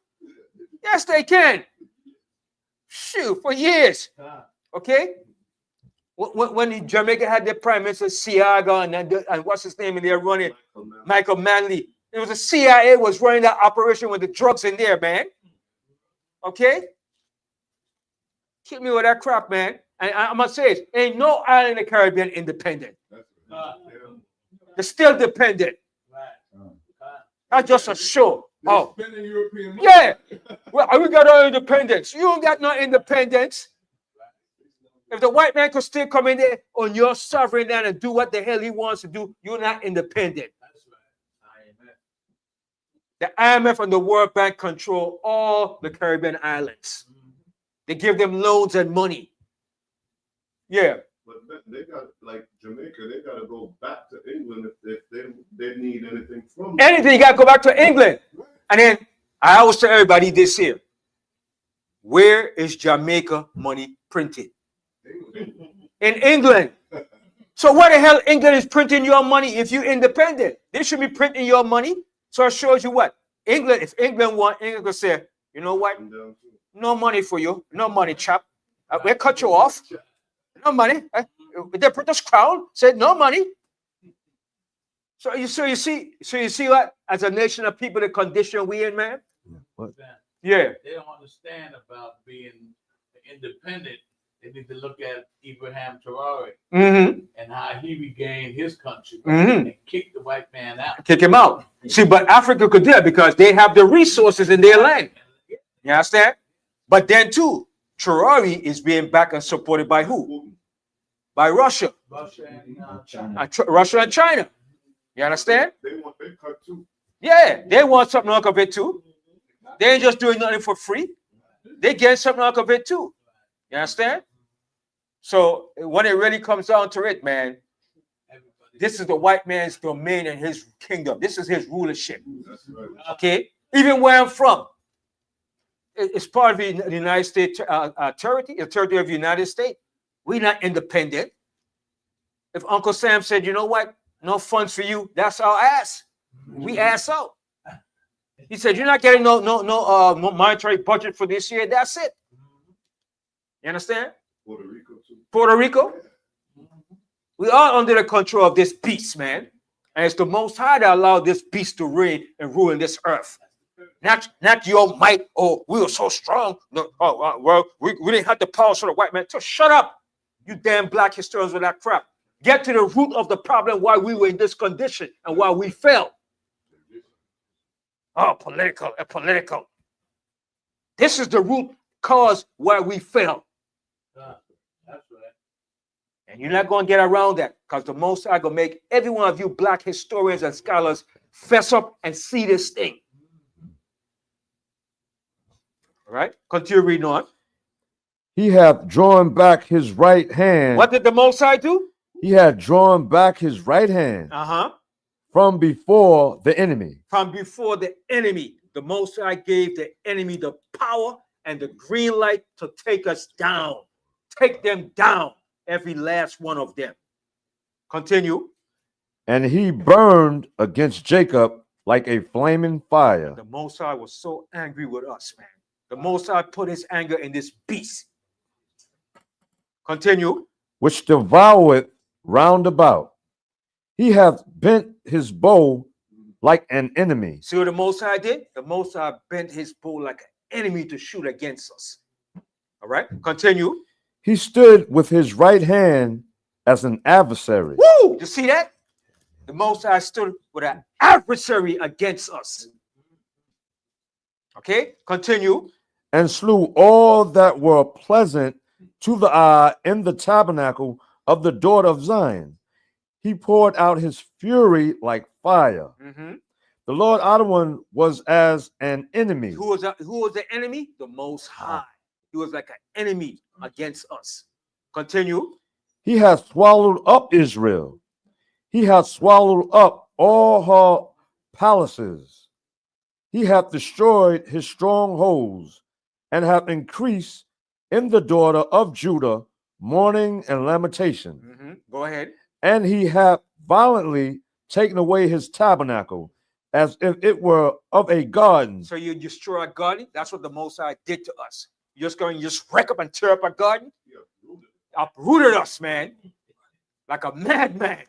Speaker 1: Yes, they can. Shoot, for years. Okay? When Jamaica had their prime minister, Siaga, and what's his name in there running? Michael Manley. It was the CIA was running that operation with the drugs in there, man. Okay? Keep me with that crap, man. And I'm going to say it. Ain't no island in the Caribbean independent. They're still dependent. That's just a show. Oh, yeah. Well, we got our independence. You don't got no independence. If the white man could still come in there on your sovereign land and do what the hell he wants to do, you're not independent. The IMF and the World Bank control all the Caribbean islands. They give them loans and money. Yeah.
Speaker 7: But they got, like Jamaica, they got to go back to England if they need anything from them.
Speaker 1: Anything, you got to go back to England. And then I always tell everybody this here. Where is Jamaica money printed? In England. So why the hell England is printing your money if you're independent? They should be printing your money. So it shows you what? England, if England want, England could say, you know what? No money for you. No money, chap. We'll cut you off. No money. The British Crown said no money. So you see what? As a nation of people, the condition we in, man.
Speaker 2: What?
Speaker 1: Yeah.
Speaker 5: They don't understand about being independent. They need to look at Ibrahim Traore and how he regained his country and kicked the white man out.
Speaker 1: Kick him out. See, but Africa could do it because they have the resources in their land. You understand? But then too, Traore is being backed and supported by who? By Russia.
Speaker 5: Russia and
Speaker 8: China.
Speaker 1: Russia and China. You understand?
Speaker 7: They want their cut too.
Speaker 1: Yeah, they want something out of it too. They ain't just doing nothing for free. They get something out of it too. You understand? So when it really comes down to it, man, this is the white man's domain and his kingdom. This is his rulership. Okay? Even where I'm from, it's part of the United States territory, the territory of the United States. We're not independent. If Uncle Sam said, you know what, no funds for you, that's our ass. We ass out. He said, you're not getting no monetary budget for this year. That's it. You understand?
Speaker 7: Puerto Rico too.
Speaker 1: Puerto Rico. We are under the control of this beast, man. And it's the Most High that allowed this beast to reign and rule in this earth. Not your might. Oh, we were so strong. No, well, we didn't have the power so the white man. So shut up, you damn black historians with that crap. Get to the root of the problem why we were in this condition and why we fell. Oh, political. This is the root cause why we fell.
Speaker 5: that's right.
Speaker 1: And you're not going to get around that because the Most High going to make every one of you black historians and scholars fess up and see this thing. All right? Continue reading on.
Speaker 2: He hath drawn back his right hand.
Speaker 1: What did the Most High do?
Speaker 2: He had drawn back his right hand from before the enemy.
Speaker 1: From before the enemy. The Most High gave the enemy the power and the green light to take us down. Take them down. every last one of them. Continue.
Speaker 2: And he burned against Jacob like a flaming fire.
Speaker 1: The Most High was so angry with us, man. The Most High put his anger in this beast. Continue.
Speaker 2: Which devoureth round about. He hath bent his bow like an enemy.
Speaker 1: See what the Most High did? The Most High bent his bow like an enemy to shoot against us. All right, continue.
Speaker 2: He stood with his right hand as an adversary.
Speaker 1: Woo! You see that? The Most High stood with an adversary against us. Okay, continue.
Speaker 2: And slew all that were pleasant to the eye in the tabernacle of the daughter of Zion. He poured out his fury like fire.
Speaker 1: Mm-hmm.
Speaker 2: The Lord Adonai was as an enemy.
Speaker 1: Who was the enemy? The Most High. He was like an enemy against us. Continue.
Speaker 2: He hath swallowed up Israel. He hath swallowed up all her palaces. He hath destroyed his strongholds, and hath increased in the daughter of Judah mourning and lamentation.
Speaker 1: Mm-hmm. Go ahead.
Speaker 2: And he hath violently taken away his tabernacle, as if it were of a garden.
Speaker 1: So you destroy a garden? That's what the Most High did to us. You're just going to just wreck up and tear up a garden? Uprooted us, man. Like a madman.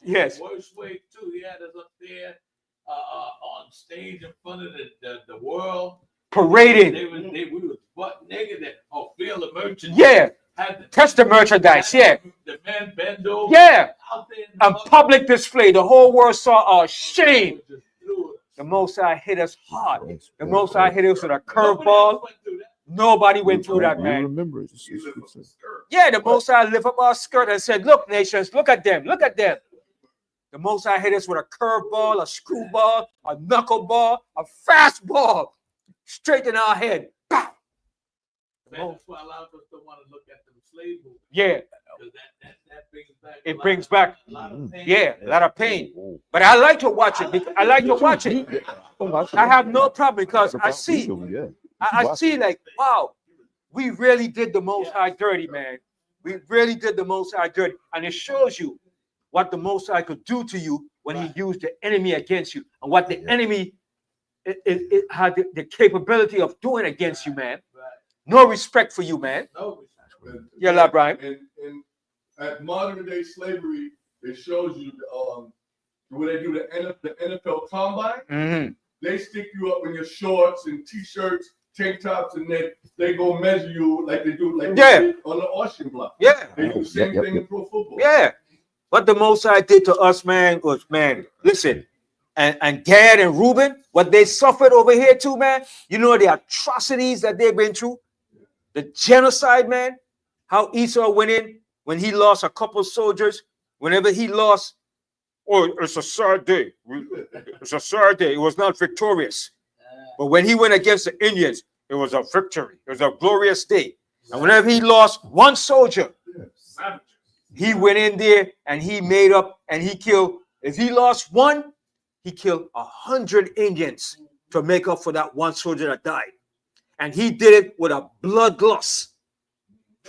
Speaker 1: Yes.
Speaker 5: The worst way too, he had us up there on stage in front of the world.
Speaker 1: Parading.
Speaker 5: We was butt naked and feel the merchandise.
Speaker 1: Yeah. Touch the merchandise, yeah.
Speaker 5: The men bend over.
Speaker 1: Yeah.
Speaker 5: Out there in
Speaker 1: A public display. The whole world saw our shame. The Most High hit us hard. The Most High hit us with a curveball. Nobody went through that, man.
Speaker 2: Remember it.
Speaker 1: Yeah, the Most High lift up our skirt and said, look, nations, look at them, look at them. The Most High hit us with a curveball, a screwball, a knuckleball, a fastball, straight in our head. Pow!
Speaker 5: Man, that's why a lot of us don't want to look at them slave movies.
Speaker 1: Yeah.
Speaker 5: Because that brings back
Speaker 1: It brings back,
Speaker 5: a lot of pain.
Speaker 1: yeah, a lot of pain. But I like to watch it. I like to watch it. I have no problem because I see like, wow, we really did the Most High dirty, man. We really did the Most High dirty. And it shows you what the Most High could do to you when he used the enemy against you, and what the enemy it had the capability of doing against you, man. No respect for you, man.
Speaker 5: No
Speaker 7: And-
Speaker 1: Yeah, La Brian.
Speaker 7: And at modern day slavery, it shows you when they do the NFL combine,
Speaker 1: Mm-hmm.
Speaker 7: they stick you up in your shorts and t-shirts, tank tops, and they go measure you like they do they did on the auction block.
Speaker 1: Yeah.
Speaker 7: They do the same thing in pro football.
Speaker 1: Yeah. What the Most High did to us, man, was, man, listen, and Gad and Reuben, what they suffered over here too, man. You know the atrocities that they've been through, the genocide, man. How Esau went in when he lost a couple soldiers. Whenever he lost, it's a sad day. It's a sad day. It was not victorious. But when he went against the Indians, it was a victory. It was a glorious day. And whenever he lost one soldier, he went in there and he made up and he killed. If he lost one, he killed 100 Indians to make up for that one soldier that died. And he did it with a bloodlust.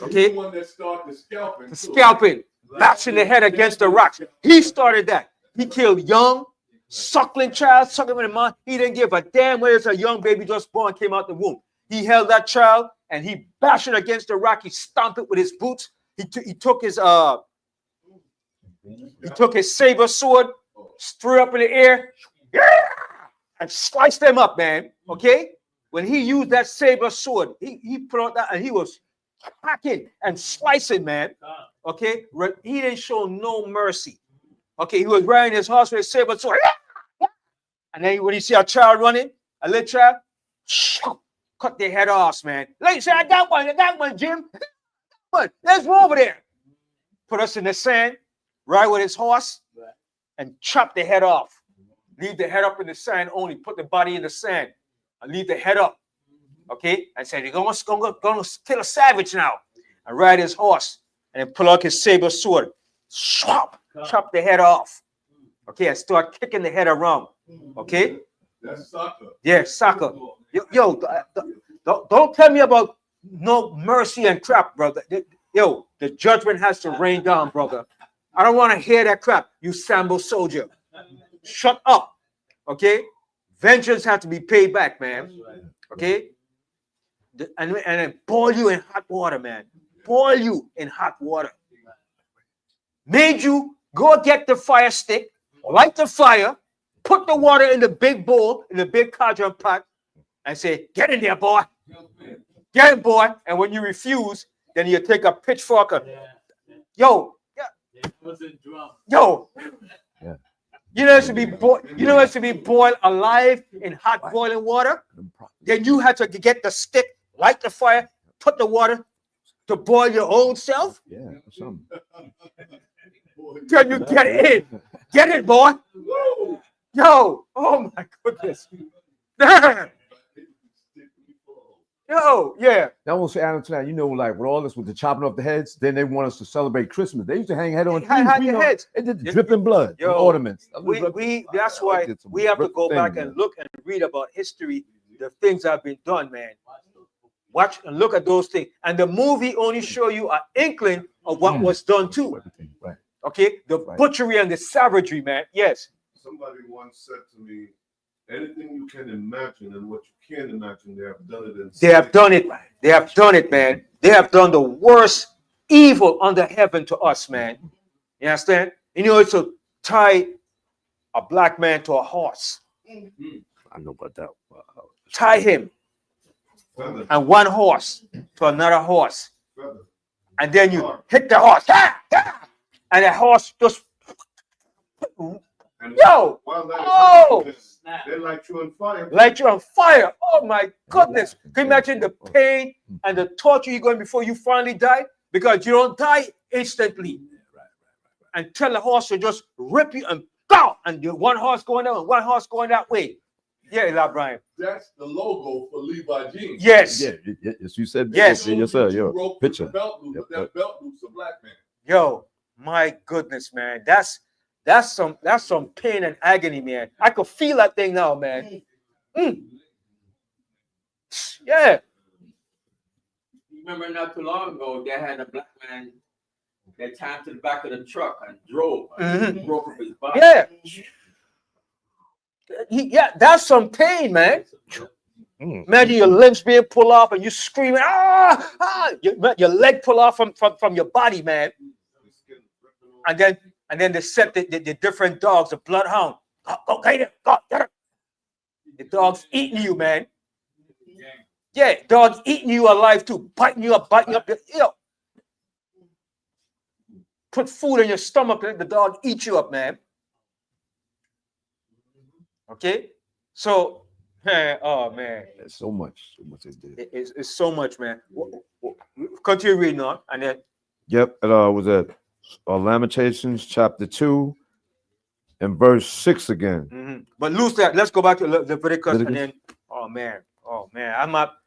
Speaker 1: Okay?
Speaker 7: He's the one that started scalping. too.
Speaker 1: Scalping, bashing the head against the rocks. He started that. He killed young, suckling child, suckling in the mouth. He didn't give a damn whether it's a young baby just born, came out the womb. He held that child and he bashed it against the rock. He stomped it with his boots. He took his saber sword, threw it up in the air, and sliced them up, man. Okay? When he used that saber sword, he put out that and he was hacking and slicing, man. Okay? He didn't show no mercy. Okay, he was riding his horse with a saber sword. And then when you see a child running, a little child, cut their head off, man. Like, say, I got one, Jim. But let's go over there. Put us in the sand, ride with his horse, and chop the head off. Leave the head up in the sand only. Put the body in the sand and leave the head up. Okay? And say, you're going to kill a savage now. And ride his horse. And then pull out his saber sword. Chop the head off. Okay? And start kicking the head around. Okay?
Speaker 7: That's soccer.
Speaker 1: Yeah, soccer. Yo, don't tell me about no mercy and crap, brother. Yo, the judgment has to rain down, brother. I don't want to hear that crap, you Sambo soldier. Shut up, okay? Vengeance has to be paid back, man. Okay? And then boil you in hot water, man. Boil you in hot water. Made you go get the fire stick, light the fire, put the water in the big bowl, in the big cauldron pot, and say, get in there, boy. Get in, boy. And when you refuse, then you take a pitchfork. Yo, yo.
Speaker 2: Yeah.
Speaker 1: You know it should be you know it should be boiled alive in hot boiling water. Then you had to get the stick, light the fire, put the water to boil your own self.
Speaker 2: Yeah, something.
Speaker 1: Can you get in? Get it, boy. Yo, oh my goodness. Yo, yeah.
Speaker 2: That was Adam tonight. You know, like with all this with the chopping off the heads, then they want us to celebrate Christmas. They used to hang head on trees.
Speaker 1: Hang your heads.
Speaker 2: It did dripping blood,
Speaker 1: Yo,
Speaker 2: ornaments.
Speaker 1: That's why we have to go back and look and read about history, the things that have been done, man. Watch and look at those things. And the movie only show you an inkling of what was done too.
Speaker 2: Right.
Speaker 1: Okay, the butchery and the savagery, man. Yes.
Speaker 7: Somebody once said to me, anything you can imagine and what you can't imagine, they have done it.
Speaker 1: They have done it. They have done it, man. They have done the worst evil under heaven to us, man. You understand? You know, it's to tie a black man to a horse.
Speaker 2: I know about that.
Speaker 1: Tie him and one horse to another horse. And then you hit the horse. And the horse just yo! Oh!
Speaker 7: They light you on fire.
Speaker 1: Light you on fire. Oh my goodness. Can you imagine the pain and the torture you're going before you finally die? Because you don't die instantly. And tell the horse to just rip you and go. And the one horse going down and one horse going that way. Yeah, Eli Brian.
Speaker 3: That's the logo for Levi jeans.
Speaker 1: Yes.
Speaker 2: Yeah, yes, you said
Speaker 1: yes.
Speaker 2: Yes, sir. Yo,
Speaker 3: Broke
Speaker 2: picture.
Speaker 3: The belt loop, but that belt loop's a black man.
Speaker 1: Yo, my goodness, man. That's some pain and agony, man. I could feel that thing now, man. Yeah.
Speaker 6: Remember not too long ago, they had a black man that tied to the back of the truck and drove and broke up his body.
Speaker 1: Yeah. Yeah, that's some pain, man. Imagine your limbs being pulled off and you screaming, your leg pull off from your body, man. And then they set the different dogs, the bloodhound. Go get it, go get it. The dog's eating you, man. Yeah, dog's eating you alive too, biting you up. Put food in your stomach, let the dog eat you up, man. Okay, so oh man,
Speaker 2: there's so much they did.
Speaker 1: It's so much, man. Continue reading on, and then.
Speaker 2: Yep, it was at Lamentations chapter 2 and verse 6 again.
Speaker 1: But lose that. Let's go back to Leviticus, and then oh man, I'm not.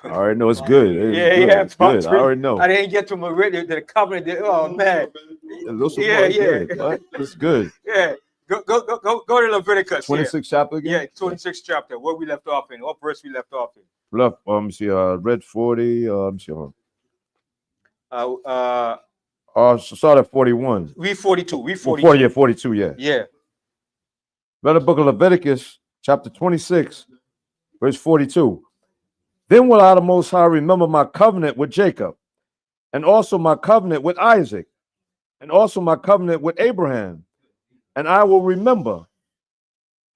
Speaker 2: I already know it's good. It's good. I already know.
Speaker 1: I didn't get to the covenant. Oh man.
Speaker 2: It's good.
Speaker 1: Yeah. Go to Leviticus.
Speaker 2: 26th chapter again?
Speaker 1: Yeah, 26th chapter. Where we left off in. What verse we left off in?
Speaker 2: Let me see. Read 40. Let me see. So start at 41.
Speaker 1: Read 42. Read 42.
Speaker 2: 40, yeah, 42, yeah.
Speaker 1: Yeah.
Speaker 2: Read the book of Leviticus, chapter 26, verse 42. Then will I the Most High remember my covenant with Jacob, and also my covenant with Isaac, and also my covenant with Abraham. And I will remember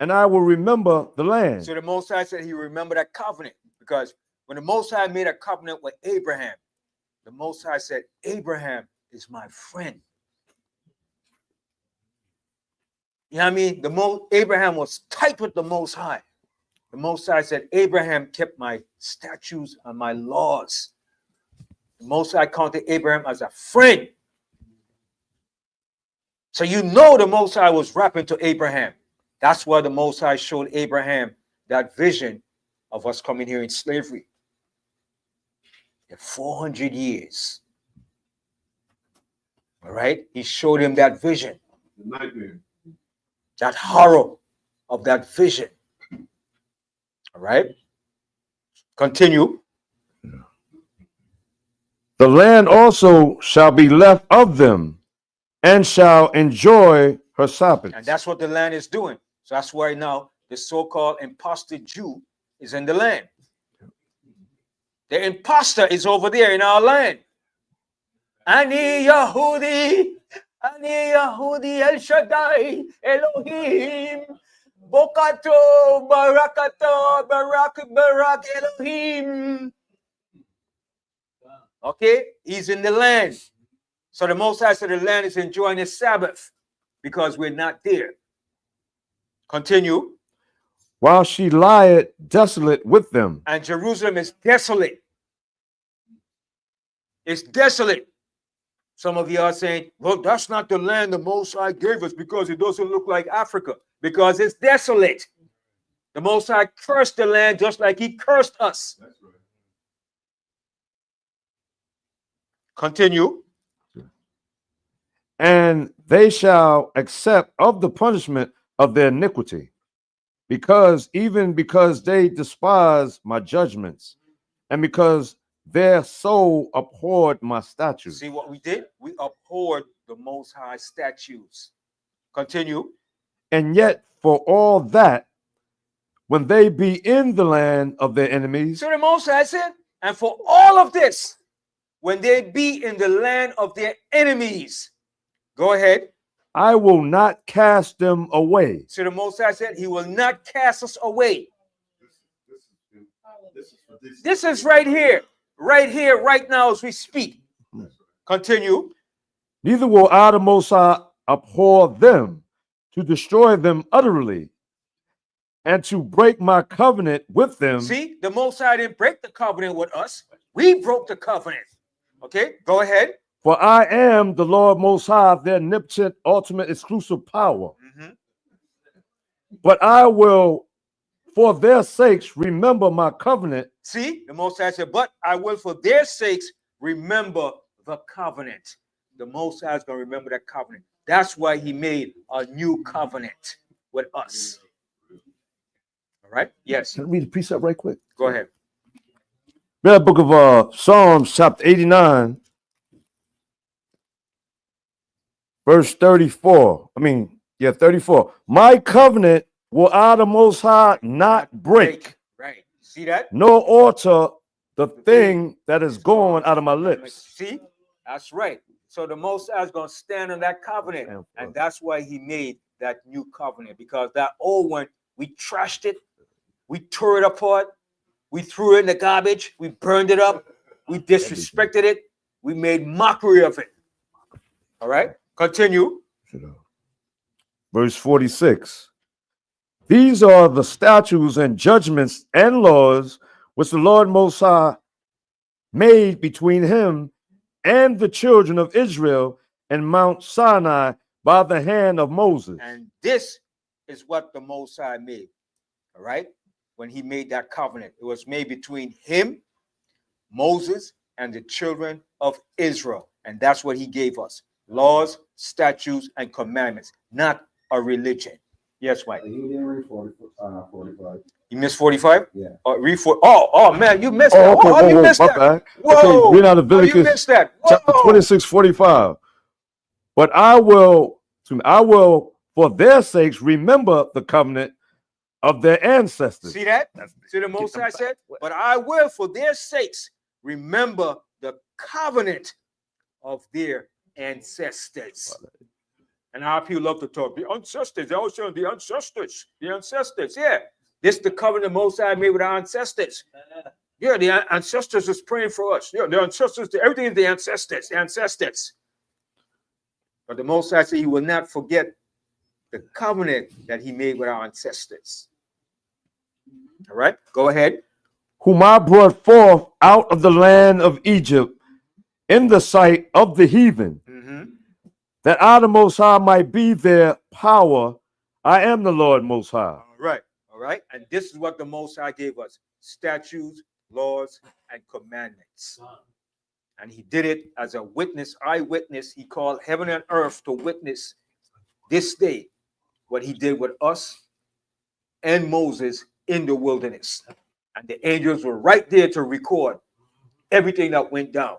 Speaker 2: the land.
Speaker 1: So the Most High said he remembered that covenant, because when the Most High made a covenant with Abraham, the Most High said, Abraham is my friend. You know what I mean? Abraham was tight with the Most High. The Most High said, Abraham kept my statutes and my laws. The Most High counted Abraham as a friend. So you know the Most High was rapping to Abraham. That's why the Most High showed Abraham that vision of us coming here in slavery. In 400 years. All right? He showed him that vision. That horror of that vision. All right? Continue.
Speaker 2: The land also shall be left of them, and shall enjoy her Sabbaths.
Speaker 1: And that's what the land is doing. So that's why now the so-called imposter Jew is in the land. The imposter is over there in our land. Ani Yahudi, El Shaddai, Elohim, Bokato, Barakato, Barak, Elohim. Okay, he's in the land. So the Most High said the land is enjoying its Sabbath because we're not there. Continue.
Speaker 2: While she lieth desolate with them.
Speaker 1: And Jerusalem is desolate. It's desolate. Some of you are saying, well, that's not the land the Most High gave us because it doesn't look like Africa. Because it's desolate. The Most High cursed the land just like he cursed us. Continue.
Speaker 2: And they shall accept of the punishment of their iniquity, because they despise my judgments, and because their soul abhorred my statutes.
Speaker 1: See what we did? We abhorred the Most High statutes. Continue.
Speaker 2: And yet for all that, when they be in the land of their enemies.
Speaker 1: So the Most High said, and for all of this, when they be in the land of their enemies. Go ahead.
Speaker 2: I will not cast them away.
Speaker 1: So the Most High said he will not cast us away. This is right here, right now as we speak. Continue.
Speaker 2: Neither will I, the Most High, abhor them, to destroy them utterly, and to break my covenant with them.
Speaker 1: See, the Most High didn't break the covenant with us. We broke the covenant. Okay, go ahead.
Speaker 2: For I am the Lord Most High, their omnipotent, ultimate, exclusive power. But I will, for their sakes, remember my covenant.
Speaker 1: See, the Most High said, but I will, for their sakes, remember the covenant. The Most High is going to remember that covenant. That's why he made a new covenant with us. All right? Yes.
Speaker 2: Can I read the precept right quick?
Speaker 1: Go ahead.
Speaker 2: Read the book of Psalms, chapter 89. Verse 34. 34. My covenant will I, the Most High, not break.
Speaker 1: Right. See that?
Speaker 2: Nor alter the thing that is going out of my lips.
Speaker 1: See? That's right. So the Most High is going to stand on that covenant. And that's why he made that new covenant. Because that old one, we trashed it. We tore it apart. We threw it in the garbage. We burned it up. We disrespected it. We made mockery of it. All right? Continue.
Speaker 2: Verse 46. These are the statutes and judgments and laws which the Lord Most High made between him and the children of Israel and Mount Sinai by the hand of Moses.
Speaker 1: And this is what the Most High made. All right? When he made that covenant, it was made between him, Moses, and the children of Israel. And that's what he gave us. Laws, statutes, and commandments, not a religion. Yes, Mike.
Speaker 8: He didn't read 45.
Speaker 1: You missed 45?
Speaker 8: Yeah.
Speaker 1: Read 4. Oh, man, you missed that.
Speaker 2: Okay,
Speaker 1: Oh, you missed
Speaker 2: my
Speaker 1: that.
Speaker 2: bad.
Speaker 1: Whoa.
Speaker 2: Okay, read out of
Speaker 1: Oh, you
Speaker 2: Leviticus
Speaker 1: missed that.
Speaker 2: chapter
Speaker 1: Whoa.
Speaker 2: 26, 45. But I will, for their sakes, remember the covenant of their ancestors.
Speaker 1: See that? See the Most High said, but I will, for their sakes, remember the covenant of their ancestors. And our people love to talk. The ancestors, they always say the ancestors. The ancestors, yeah. This is the covenant the Most High made with our ancestors. Yeah, the ancestors is praying for us. Yeah, the ancestors, everything is the ancestors, the ancestors. But the Most High said he will not forget the covenant that he made with our ancestors. All right, go ahead.
Speaker 2: Whom I brought forth out of the land of Egypt in the sight of the heathen, that I, the Most High, might be their power. I am the Lord Most High.
Speaker 1: All right. And this is what the Most High gave us: statutes, laws, and commandments. And he did it as a witness, eyewitness. He called heaven and earth to witness this day what he did with us and Moses in the wilderness. And the angels were right there to record everything that went down.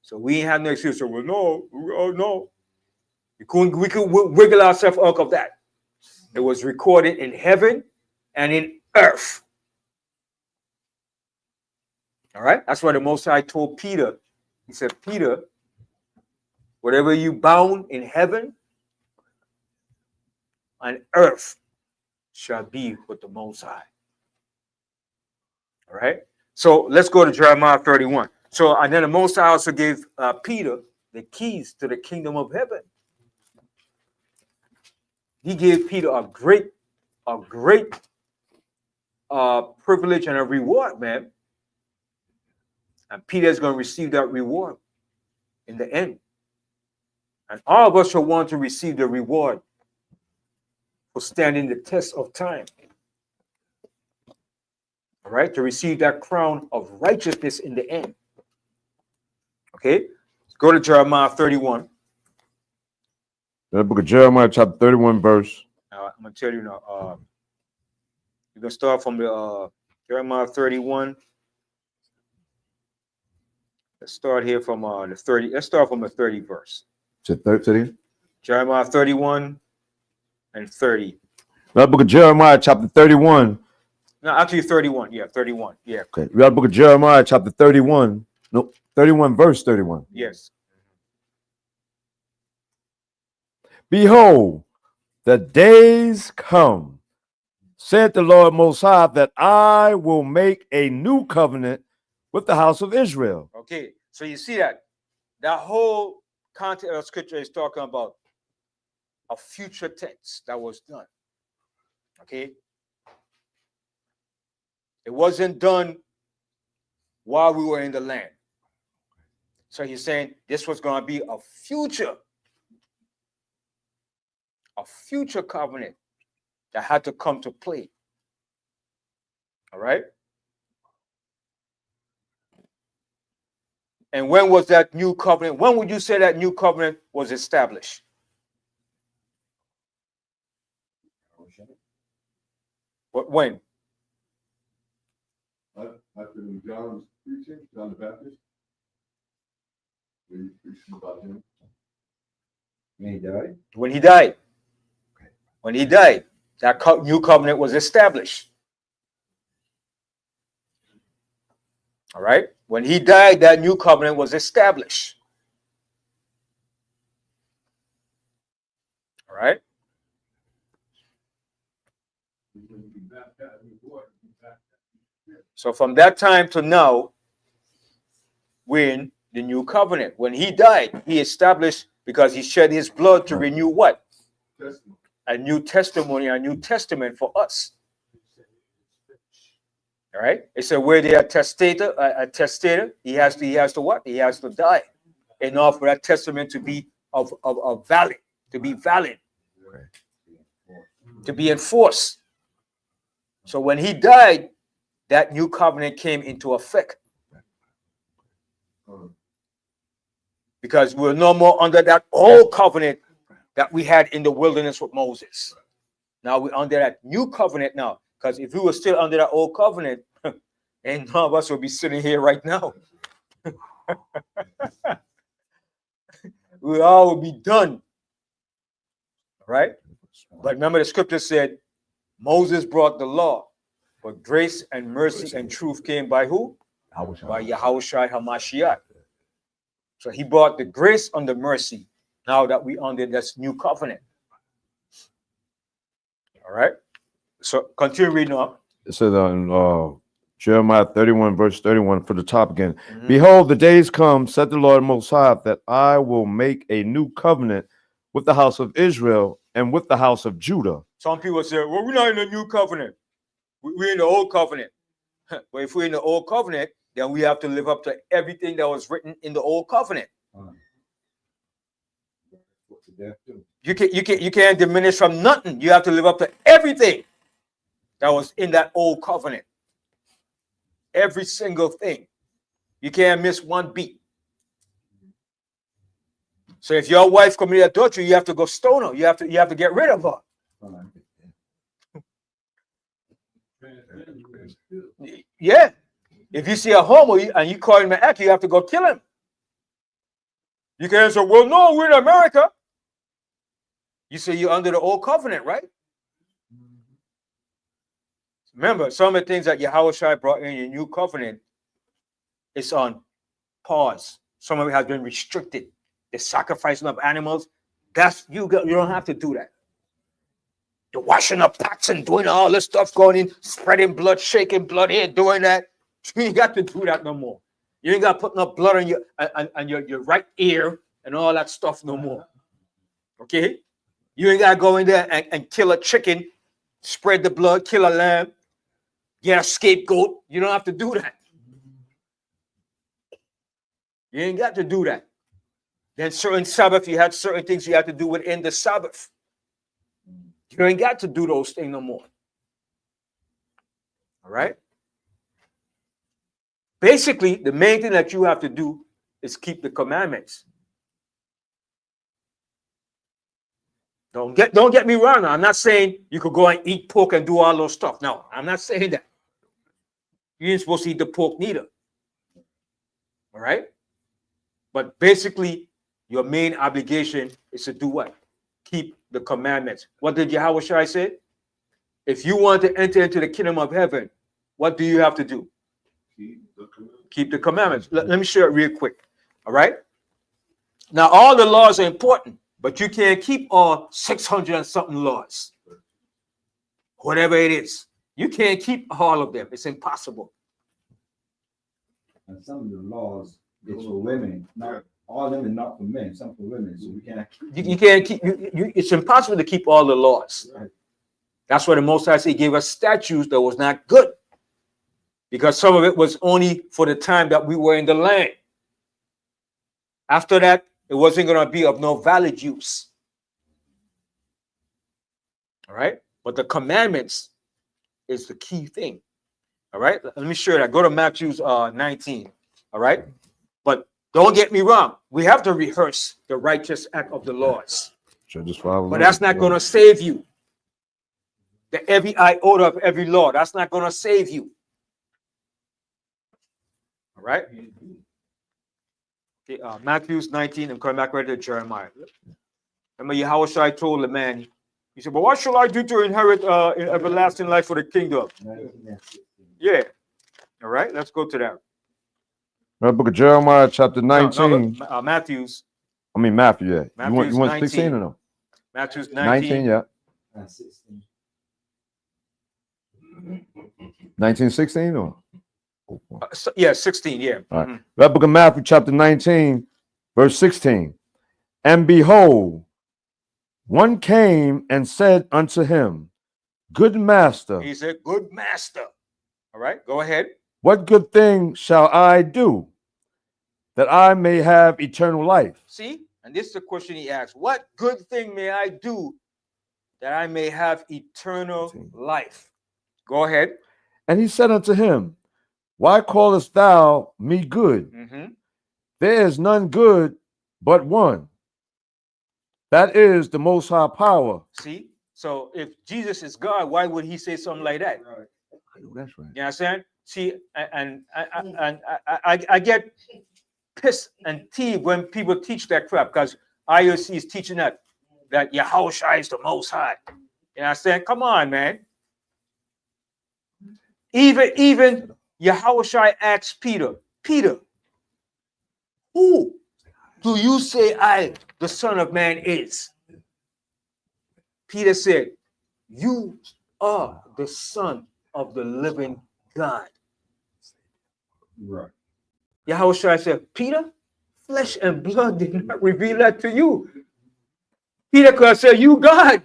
Speaker 1: So we ain't have no excuse. So, well, no, oh no. We could wiggle ourselves out of that. It was recorded in heaven and in earth. All right. That's why the Most High told Peter. He said, Peter, whatever you bound in heaven and earth shall be with the Most High. All right. So let's go to Jeremiah 31. So, and then the Most High also gave Peter the keys to the kingdom of heaven. He gave Peter a great privilege and a reward, man. And Peter is going to receive that reward in the end. And all of us shall want to receive the reward for standing the test of time. All right, to receive that crown of righteousness in the end. Okay, let's go to Jeremiah 31.
Speaker 2: The book of Jeremiah, chapter 31, verse.
Speaker 1: I'm gonna tell you now. You're gonna start from the Jeremiah 31. Let's start here from the 30. Let's start from the 30 verse.
Speaker 2: To 30.
Speaker 1: Jeremiah 31 and 30.
Speaker 2: The book of Jeremiah, chapter 31.
Speaker 1: No, actually 31. Yeah, 31. Yeah.
Speaker 2: Okay. We got the book of Jeremiah, chapter 31. No, 31, verse 31.
Speaker 1: Yes.
Speaker 2: Behold, the days come, said the Lord Most High, that I will make a new covenant with the house of Israel.
Speaker 1: Okay. So you see that whole content of scripture is talking about a future tense that was done. Okay. It wasn't done while we were in the land. So he's saying this was going to be a future covenant that had to come to play. All right. And when was that new covenant? When would you say that new covenant was established? What, when?
Speaker 3: After John was preaching, John the Baptist, we preached about him.
Speaker 8: When he died?
Speaker 1: When he died. When he died, that new covenant was established. All right. When he died, that new covenant was established. All right. So from that time to now, we're in the new covenant. When he died, he established, because he shed his blood to renew what? A new testimony, a new testament for us. All right. It said where the testator, he has to what? He has to die in order for that testament to be of valid, to be valid, to be enforced. So when he died, that new covenant came into effect. Because we're no more under that old covenant that we had in the wilderness with Moses. Now we're under that new covenant now. Because if we were still under that old covenant, and none of us would be sitting here right now. We all would be done. Right? But remember the scripture said, Moses brought the law, but grace and mercy and truth came by who? By Yahushua HaMashiach. So he brought the grace and the mercy now that we under this new covenant. All right. So continue reading on.
Speaker 2: It says in Jeremiah 31, verse 31, for the top again. Behold, the days come, said the Lord Most High, that I will make a new covenant with the house of Israel and with the house of Judah.
Speaker 1: Some people say, well, we're not in the new covenant. We're in the old covenant. But if we're in the old covenant, then we have to live up to everything that was written in the old covenant. You can't diminish from nothing. You have to live up to everything that was in that old covenant. Every single thing. You can't miss one beat. So if your wife committed adultery, you have to go stone her. You have to get rid of her. Yeah. If you see a homo and you call him an act, you have to go kill him. You can answer, well, no, we're in America. You say you're under the old covenant, right? Remember, some of the things that Yahushua brought in your new covenant is on pause. Some of it has been restricted. The sacrificing of animals, that's you don't have to do that. The washing of pots and doing all this stuff, going in, spreading blood, shaking blood here, doing that. You ain't got to do that no more. You ain't got to put no blood on your right ear and all that stuff no more. Okay? You ain't got to go in there and kill a chicken, spread the blood, kill a lamb, get a scapegoat. You don't have to do that. You ain't got to do that. Then certain Sabbath, you had certain things you had to do within the Sabbath. You ain't got to do those things no more. All right? Basically, the main thing that you have to do is keep the commandments. Don't get me wrong. I'm not saying you could go and eat pork and do all those stuff. No, I'm not saying that. You ain't supposed to eat the pork neither. All right? But basically, your main obligation is to do what? Keep the commandments. What did Yahushua say? If you want to enter into the kingdom of heaven, what do you have to do? Keep the commandments. Let me share it real quick. All right? Now, all the laws are important, but you can't keep all 600 and something laws. Whatever it is. You can't keep all of them. It's impossible.
Speaker 8: And some of the laws is for women, not all of them are not for men, some for women. So we can't.
Speaker 1: You can't keep. It's impossible to keep all the laws.
Speaker 8: Right.
Speaker 1: That's why the Most High gave us statutes that was not good, because some of it was only for the time that we were in the land. After that, it wasn't going to be of no valid use. All right, but the commandments is the key thing. All right, let me share that. Go to Matthew 19. All right, but don't get me wrong. We have to rehearse the righteous act of the laws. But that's not going to save you. The every iota of every law, that's not going to save you. All right. Okay, Matthew 19. I'm coming back right to Jeremiah. Remember, Yahushua told the man, he said, "But what shall I do to inherit everlasting life for the kingdom?" Yeah. All right. Let's go to that.
Speaker 2: The book of Jeremiah, chapter 19.
Speaker 1: No, Matthew's.
Speaker 2: I mean, Matthew, yeah.
Speaker 1: Matthew's
Speaker 2: you want
Speaker 1: 19.
Speaker 2: 16 or no?
Speaker 1: Matthew's 19.
Speaker 2: Yeah. 1916 or?
Speaker 1: Yeah, 16, yeah.
Speaker 2: All right. That book of Matthew, chapter 19, verse 16. And behold, one came and said unto him, Good master.
Speaker 1: He said, Good master. All right, go ahead.
Speaker 2: What good thing shall I do that I may have eternal life?
Speaker 1: See, and this is the question he asked. What good thing may I do that I may have eternal life? Go ahead.
Speaker 2: And he said unto him, Why callest thou me good? There is none good but one. That is the Most High power.
Speaker 1: See, so if Jesus is God, why would he say something like that?
Speaker 2: That's right.
Speaker 1: You understand? See, and I get pissed and teased when people teach that crap, because IOC is teaching that Yahushua is the Most High. You understand? Come on, man. Even Yahushua asked Peter, who do you say I, the Son of Man, is? Peter said, you are the Son of the living God.
Speaker 8: Right.
Speaker 1: Yahushua said, Peter, flesh and blood did not reveal that to you. Peter could have said, you God.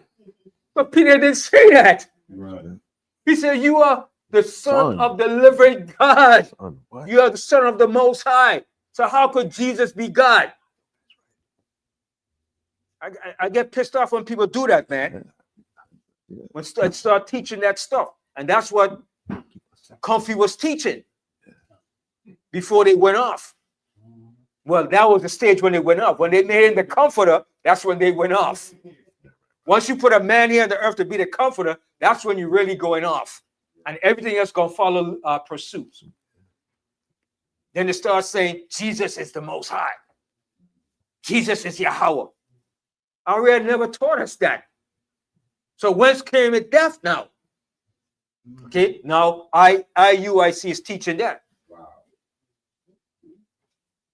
Speaker 1: But Peter didn't say that.
Speaker 8: Right.
Speaker 1: He said, you are the son of the living God. You are the Son of the Most High. So how could Jesus be God? I get pissed off when people do that, man. When start teaching that stuff. And that's what Comfy was teaching before they went off. Well, that was the stage when they went off. When they made him the comforter, that's when they went off. Once you put a man here on the earth to be the comforter, that's when you're really going off. And everything else going to follow pursuit. Then they start saying, Jesus is the Most High. Jesus is Yahweh. Our Lord never taught us that. So whence came it death now? Okay, now IUIC is teaching that.
Speaker 8: Wow.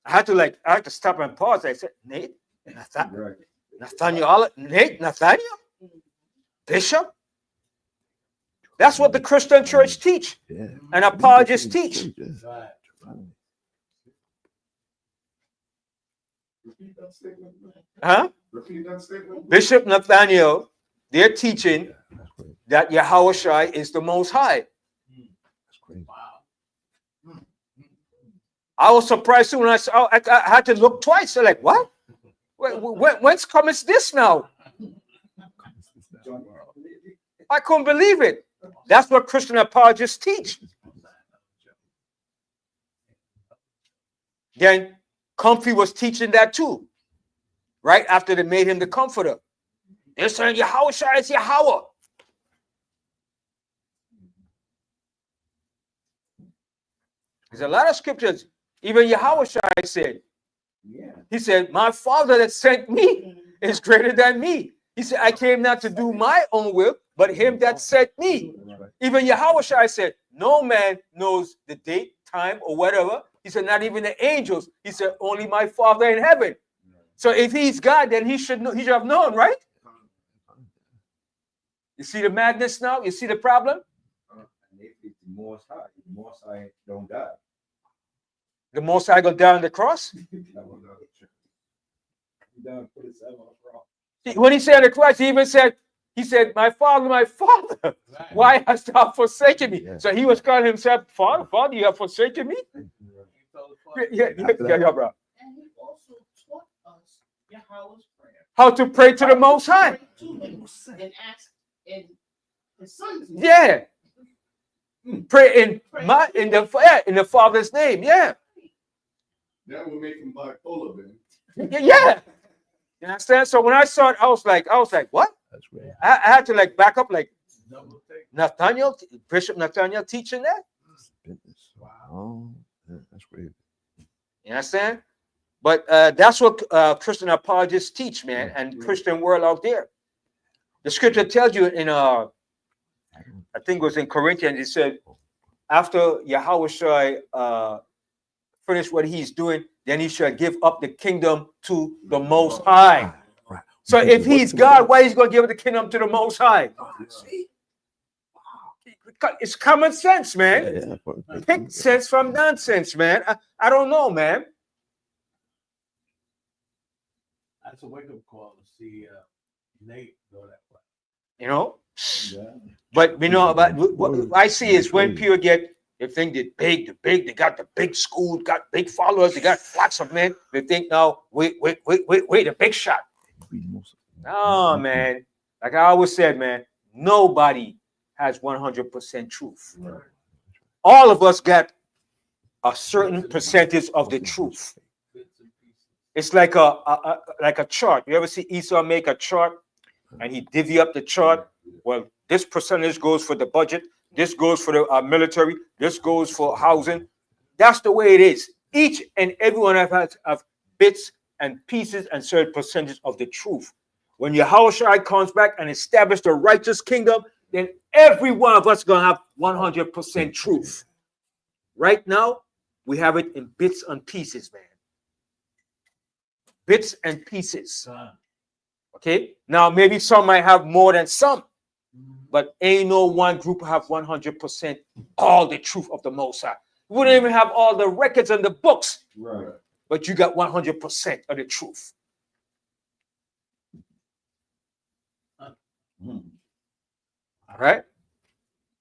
Speaker 1: I had to stop and pause. I said, Nate,
Speaker 8: Right.
Speaker 1: Nathaniel, Bishop. That's what the Christian church teach
Speaker 2: Yeah.
Speaker 1: and apologists teach.
Speaker 5: Right.
Speaker 7: Repeat that statement.
Speaker 1: Huh?
Speaker 7: Repeat that statement.
Speaker 1: Bishop Nathaniel, they're teaching
Speaker 2: That's crazy.
Speaker 1: that Yahushua is the Most High.
Speaker 2: That's crazy.
Speaker 5: Wow.
Speaker 1: I was surprised too when I saw. I had to look twice. So like, what? Whence comes this now? I couldn't believe it. That's what Christian apologists teach. Then Comfy was teaching that too. Right after they made him the comforter. They're saying Yahushua is Yahweh. There's a lot of scriptures. Even Yahushua said,
Speaker 8: Yeah.
Speaker 1: he said, my Father that sent me is greater than me. He said, I came not to do my own will, but him that sent me. Even Yahushua said, no man knows the date, time, or whatever. He said, not even the angels. He said, only my Father in heaven. So if he's God, then he should know, he should have known, right? You see the madness now? You see the problem?
Speaker 8: And if it's the Most High don't die.
Speaker 1: The Most High go down on the cross.
Speaker 8: He done put himself on the cross.
Speaker 1: When he said on the cross, he even said, my Father,
Speaker 5: Right.
Speaker 1: why hast thou forsaken me?
Speaker 2: Yeah.
Speaker 1: So he was calling himself, Father, you have forsaken me?
Speaker 5: He told the Father,
Speaker 1: Yeah, bro.
Speaker 9: And he also taught us Yahweh's prayer.
Speaker 1: How to pray to the Most High.
Speaker 9: Pray to him and ask in his son's name.
Speaker 1: Yeah. Pray in the Father's name. Yeah.
Speaker 7: That would make him bipolar, man.
Speaker 1: Yeah. You understand? So when I saw it, I was like, what?
Speaker 2: That's crazy.
Speaker 1: I had to like back up, like
Speaker 5: double take.
Speaker 1: Nathaniel, Bishop Nathaniel teaching that.
Speaker 2: Business. Wow. Yeah, that's crazy.
Speaker 1: You understand? But that's what Christian apologists teach, man, and Christian world out there. The scripture tells you in I think it was in Corinthians, it said, after Yahushua finished what he's doing, then he shall give up the kingdom to the Most High.
Speaker 2: Right.
Speaker 1: So if he's God, why is he going to give the kingdom to the Most High?
Speaker 2: See?
Speaker 1: It's common sense, man.
Speaker 2: Yeah.
Speaker 1: Pick sense from nonsense, man. I don't know, man.
Speaker 5: That's a wake-up call to see Nate go that way.
Speaker 1: You know?
Speaker 8: Yeah.
Speaker 1: But you know, but what I see is when people they think they're big, they got the big school, got big followers, they got lots of men. They think now, wait, a big shot. No, man. Like I always said, man, nobody has 100% truth.
Speaker 8: Right.
Speaker 1: All of us got a certain percentage of the truth.
Speaker 5: Bits and pieces.
Speaker 1: It's like a chart. You ever see Esau make a chart and he divvy up the chart? Well, this percentage goes for the budget. This goes for the military. This goes for housing. That's the way it is. Each and every one of us have bits and pieces and certain percentage of the truth. When Yahushua comes back and establishes the righteous kingdom, then every one of us is going to have 100% truth. Right now, we have it in bits and pieces, man. Bits and pieces. Okay? Now, maybe some might have more than some, but ain't no one group have 100% all the truth of the Most High. You wouldn't even have all the records and the books,
Speaker 8: Right.
Speaker 1: but you got 100% of the truth.
Speaker 8: Hmm.
Speaker 1: All right?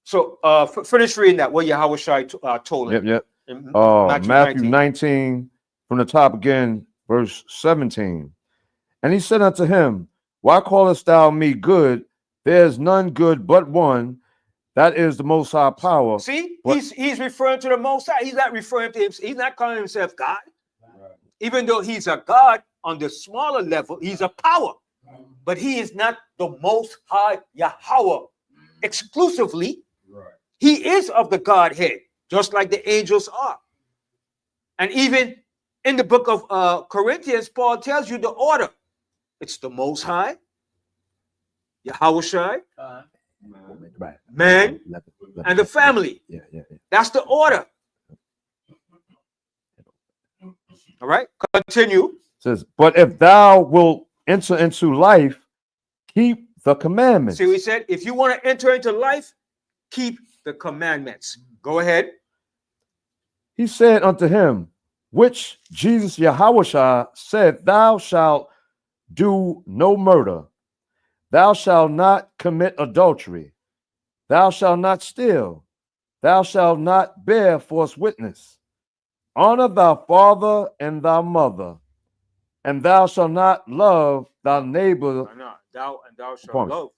Speaker 1: So, finish reading that, what Yahushua told him.
Speaker 2: Yep.
Speaker 1: In
Speaker 2: Matthew 19, from the top again, verse 17. And he said unto him, why callest thou me good? There is none good but one, that is the Most High power.
Speaker 1: See,
Speaker 2: What?
Speaker 1: he's referring to the Most High. He's not referring to himself. He's not calling himself God.
Speaker 8: Right.
Speaker 1: Even though he's a God on the smaller level, he's a power. But he is not the Most High Yahweh exclusively.
Speaker 8: Right.
Speaker 1: He is of the Godhead, just like the angels are. And even In the book of Corinthians, Paul tells you the order. It's the Most High, Yahushai,
Speaker 2: Right.
Speaker 1: man, and the family.
Speaker 2: Yeah.
Speaker 1: That's the order. All right, continue.
Speaker 2: Says, but if thou wilt enter into life, keep the commandments.
Speaker 1: See what he said? If you want to enter into life, keep the commandments. Go ahead.
Speaker 2: He said unto him, which Jesus Yahushua said, thou shalt do no murder, thou shalt not commit adultery, thou shalt not steal, thou shalt not bear false witness, honor thy father and thy mother, and thou shalt not love thy neighbor.
Speaker 1: No, thou shalt
Speaker 2: Upon me.
Speaker 1: love.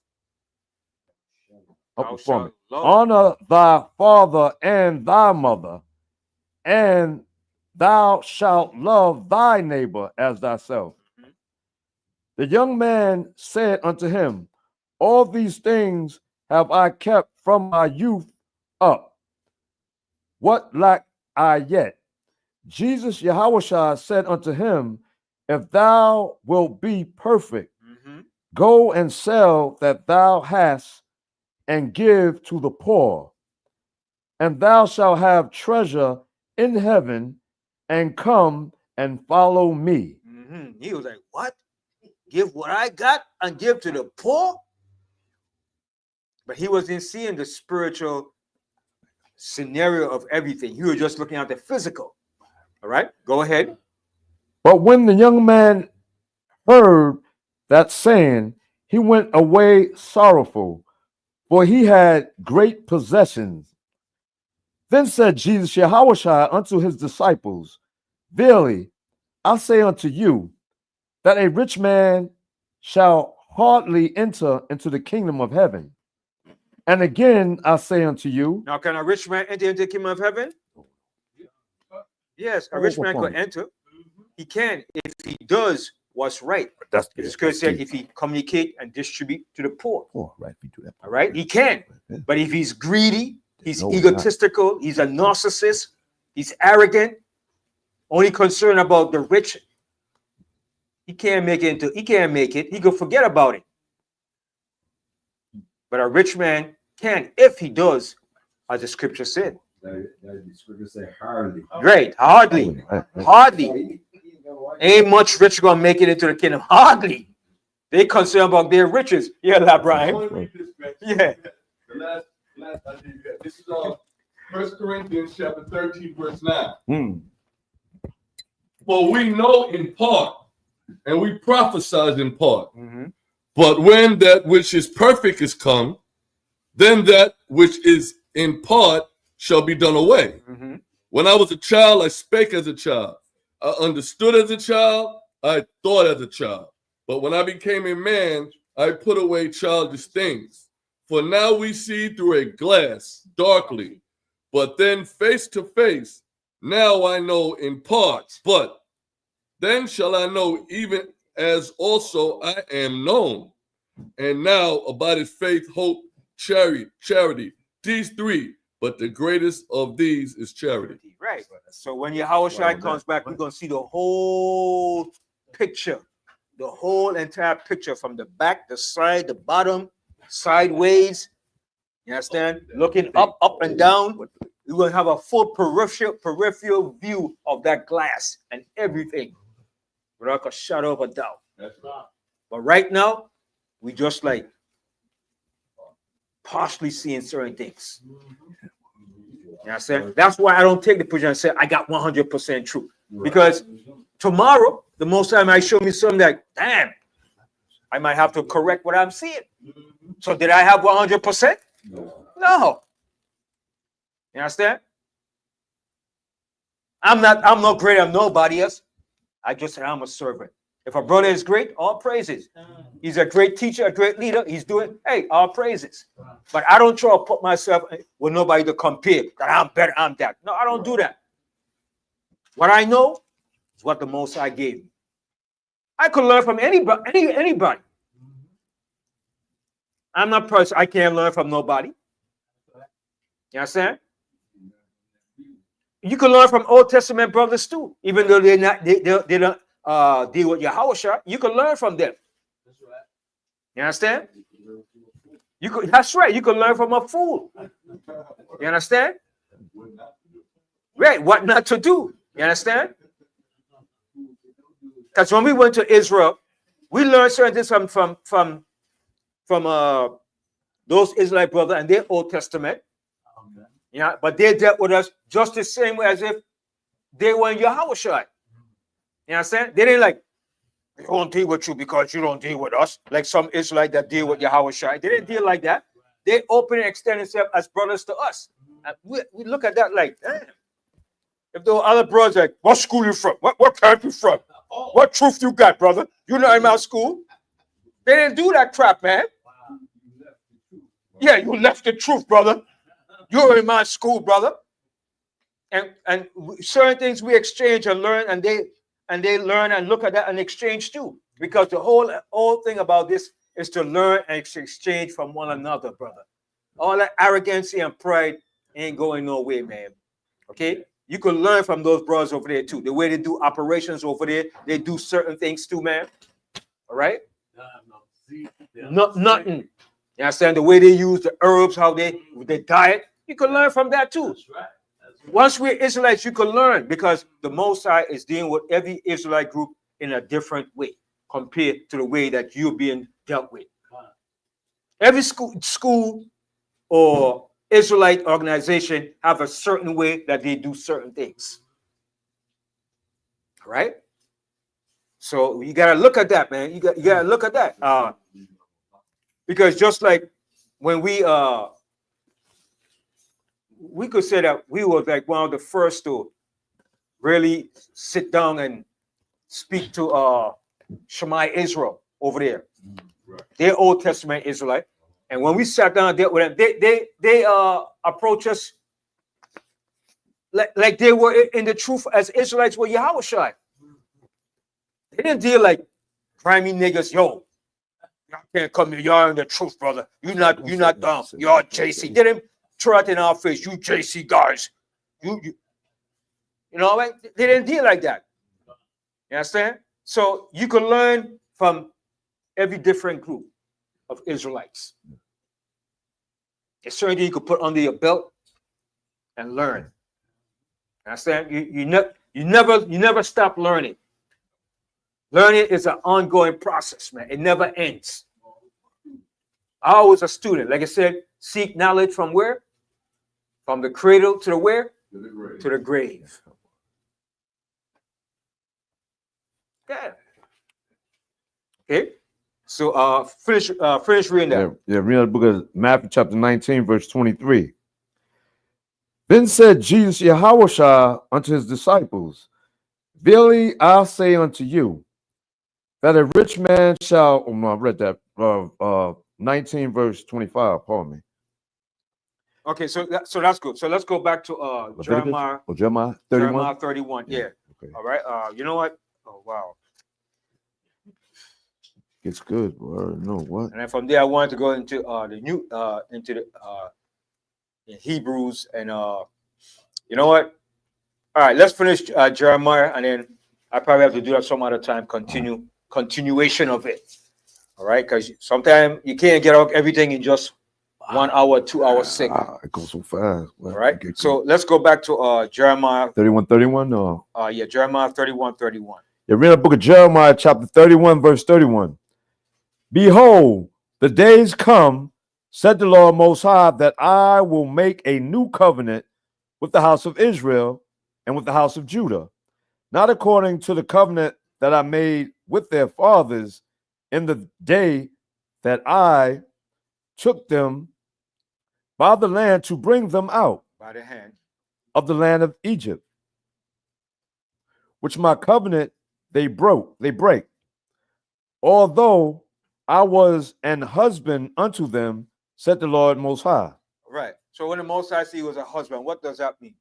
Speaker 2: Up
Speaker 1: Thou
Speaker 2: before me.
Speaker 1: shalt love.
Speaker 2: Honor thy father and thy mother, and thou shalt love thy neighbor as thyself.
Speaker 1: Mhm.
Speaker 2: The young man said unto him, all these things have I kept from my youth up. What lack I yet? Jesus Yahushua said unto him, if thou wilt be perfect,
Speaker 1: Mhm.
Speaker 2: go and sell that thou hast, and give to the poor, and thou shalt have treasure in heaven, and come and follow me.
Speaker 1: Mhm. He was like, what? Give what I got and give to the poor? But he wasn't seeing the spiritual scenario of everything. He was just looking at the physical. All right, go ahead.
Speaker 2: But when the young man heard that saying, he went away sorrowful, for he had great possessions. Then said Jesus Yahushua unto his disciples, verily, I say unto you, that a rich man shall hardly enter into the kingdom of heaven. And again, I say unto you,
Speaker 1: Now, can a rich man enter into the kingdom of heaven? Yes, a rich man could enter. He can if he does what's right.
Speaker 2: that's
Speaker 1: It's because said if he communicate and distribute to the poor.
Speaker 2: oh, right, we do that.
Speaker 1: All right, he can. But if he's greedy, he's
Speaker 2: No, we're not.
Speaker 1: egotistical, he's a narcissist, he's arrogant, only concerned about the rich, he can't make it into, he can't make it. He could forget about it. But a rich man can if he does, as the scripture said.
Speaker 8: That the scripture say hardly.
Speaker 1: Great, hardly, hardly. Ain't much rich gonna make it into the kingdom. Hardly. They concerned about their riches. Yeah, La Brian. Yeah.
Speaker 3: The last I did that. This is 1 Corinthians chapter 13, verse 9. For we know in part, and we prophesy in part.
Speaker 1: Mhm.
Speaker 3: But when that which is perfect is come, then that which is in part shall be done away.
Speaker 1: Mhm.
Speaker 3: When I was a child, I spake as a child. I understood as a child. I thought as a child. But when I became a man, I put away childish things. For now we see through a glass, darkly, but then face to face. Now I know in part, but then shall I know even as also I am known. And now abideth faith, hope, charity. These three, but the greatest of these is charity.
Speaker 1: Right. So when Yahushua comes back, we're gonna see the whole picture, the whole entire picture from the back, the side, the bottom, sideways. You understand? Looking up and down. We're gonna have a full peripheral view of that glass and everything, without a shadow of a doubt.
Speaker 3: That's right.
Speaker 1: But right now, we just like partially seeing certain things. You understand? That's why I don't take the position and say I got 100% truth. Because tomorrow, the most time might show me something that, damn, I might have to correct what I'm seeing. So did I have 100%? No. You understand? I'm not greater than nobody else. I just said I'm a servant. If a brother is great, all praises. He's a great teacher, a great leader. He's doing, hey, all praises. But I don't try to put myself with nobody to compare that I'm better, I'm that. No, I don't do that. What I know is what the Most High gave me. I could learn from anybody. I'm not person. I can't learn from nobody. You understand? You can learn from Old Testament brothers too, even though they don't deal with Yahushua. You can learn from them.
Speaker 5: That's right.
Speaker 1: You understand? That's right. You can learn from a fool. You understand? Right. What not to do. You understand? Because when we went to Israel, we learned certain things from those Israelite brothers and their Old Testament.
Speaker 5: Okay.
Speaker 1: Yeah, but they dealt with us just the same way as if they were in Yahushua. You understand? They didn't like, we won't deal with you because you don't deal with us. Like some Israelites that deal with Yahushua. They didn't deal like that. They open and extend themselves as brothers to us. And we look at that like, damn. If there were other brothers like, what school you from? What camp you from? What truth you got, brother? You not in my school. They didn't do that crap, man. Yeah, you left the truth, brother. You're in my school, brother. And certain things we exchange and learn, and they learn and look at that and exchange too. Because the whole thing about this is to learn and exchange from one another, brother. All that arrogancy and pride ain't going nowhere, man. Okay? You can learn from those brothers over there too. The way they do operations over there, they do certain things too, man. All right? Nothing. You understand the way they use the herbs, how they diet? You can learn from that too.
Speaker 5: That's right.
Speaker 1: Once we're Israelites, you can learn because the Most High is dealing with every Israelite group in a different way compared to the way that you're being dealt with. Every school or Israelite organization have a certain way that they do certain things. All right? So you got to look at that, man. You got to look at that. Because just like when we could say that we were like one of the first to really sit down and speak to Shema Israel over there.
Speaker 7: Right.
Speaker 1: They're Old Testament Israelite. And when we sat down and dealt with them, they approached us like they were in the truth as Israelites were Yahushua. They didn't deal like grimy niggas, yo. Y'all can't come here, y'all in the truth, brother. You're not down. You're JC. They didn't throw it in our face, you JC guys. You know what? They didn't deal like that. You understand? So you can learn from every different group of Israelites. It's certain things you could put under your belt and learn. Understand? You never stop learning. Learning is an ongoing process, man. It never ends. I was a student. Like I said, seek knowledge from where? From the cradle to the where?
Speaker 7: To the grave.
Speaker 1: To the grave. Yeah. Okay. So finish reading that.
Speaker 2: Yeah, read the book of Matthew chapter 19, verse 23. Then said Jesus Yahushua unto his disciples, verily I say unto you, that a rich man shall, oh no, I read that, 19 verse 25, pardon me.
Speaker 1: Okay, so that's good. So let's go back to Jeremiah.
Speaker 2: Oh, Jeremiah 31?
Speaker 1: Jeremiah 31, yeah.
Speaker 2: Okay.
Speaker 1: All right. You know what? Oh, wow.
Speaker 2: It's good. Or no, what?
Speaker 1: And then from there, I wanted to go into in Hebrews, and you know what? All right, let's finish Jeremiah, and then I probably have to do that some other time. Continuation of it. All right, because sometimes you can't get out everything in just 1 hour, 2 hour segment.
Speaker 2: It goes so fast.
Speaker 1: All right. So let's go back to Jeremiah
Speaker 2: 31. No.
Speaker 1: Yeah, Jeremiah 31:31.
Speaker 2: Yeah, read the book of Jeremiah, chapter 31, verse 31. Behold, the days come, said the Lord Most High, that I will make a new covenant with the house of Israel and with the house of Judah, not according to the covenant that I made with their fathers in the day that I took them by the land to bring them out
Speaker 1: By the hand
Speaker 2: of the land of Egypt, which my covenant they break, although I was an husband unto them, said the Lord Most High.
Speaker 1: Right. So when the Most High said he was a husband, what does that mean?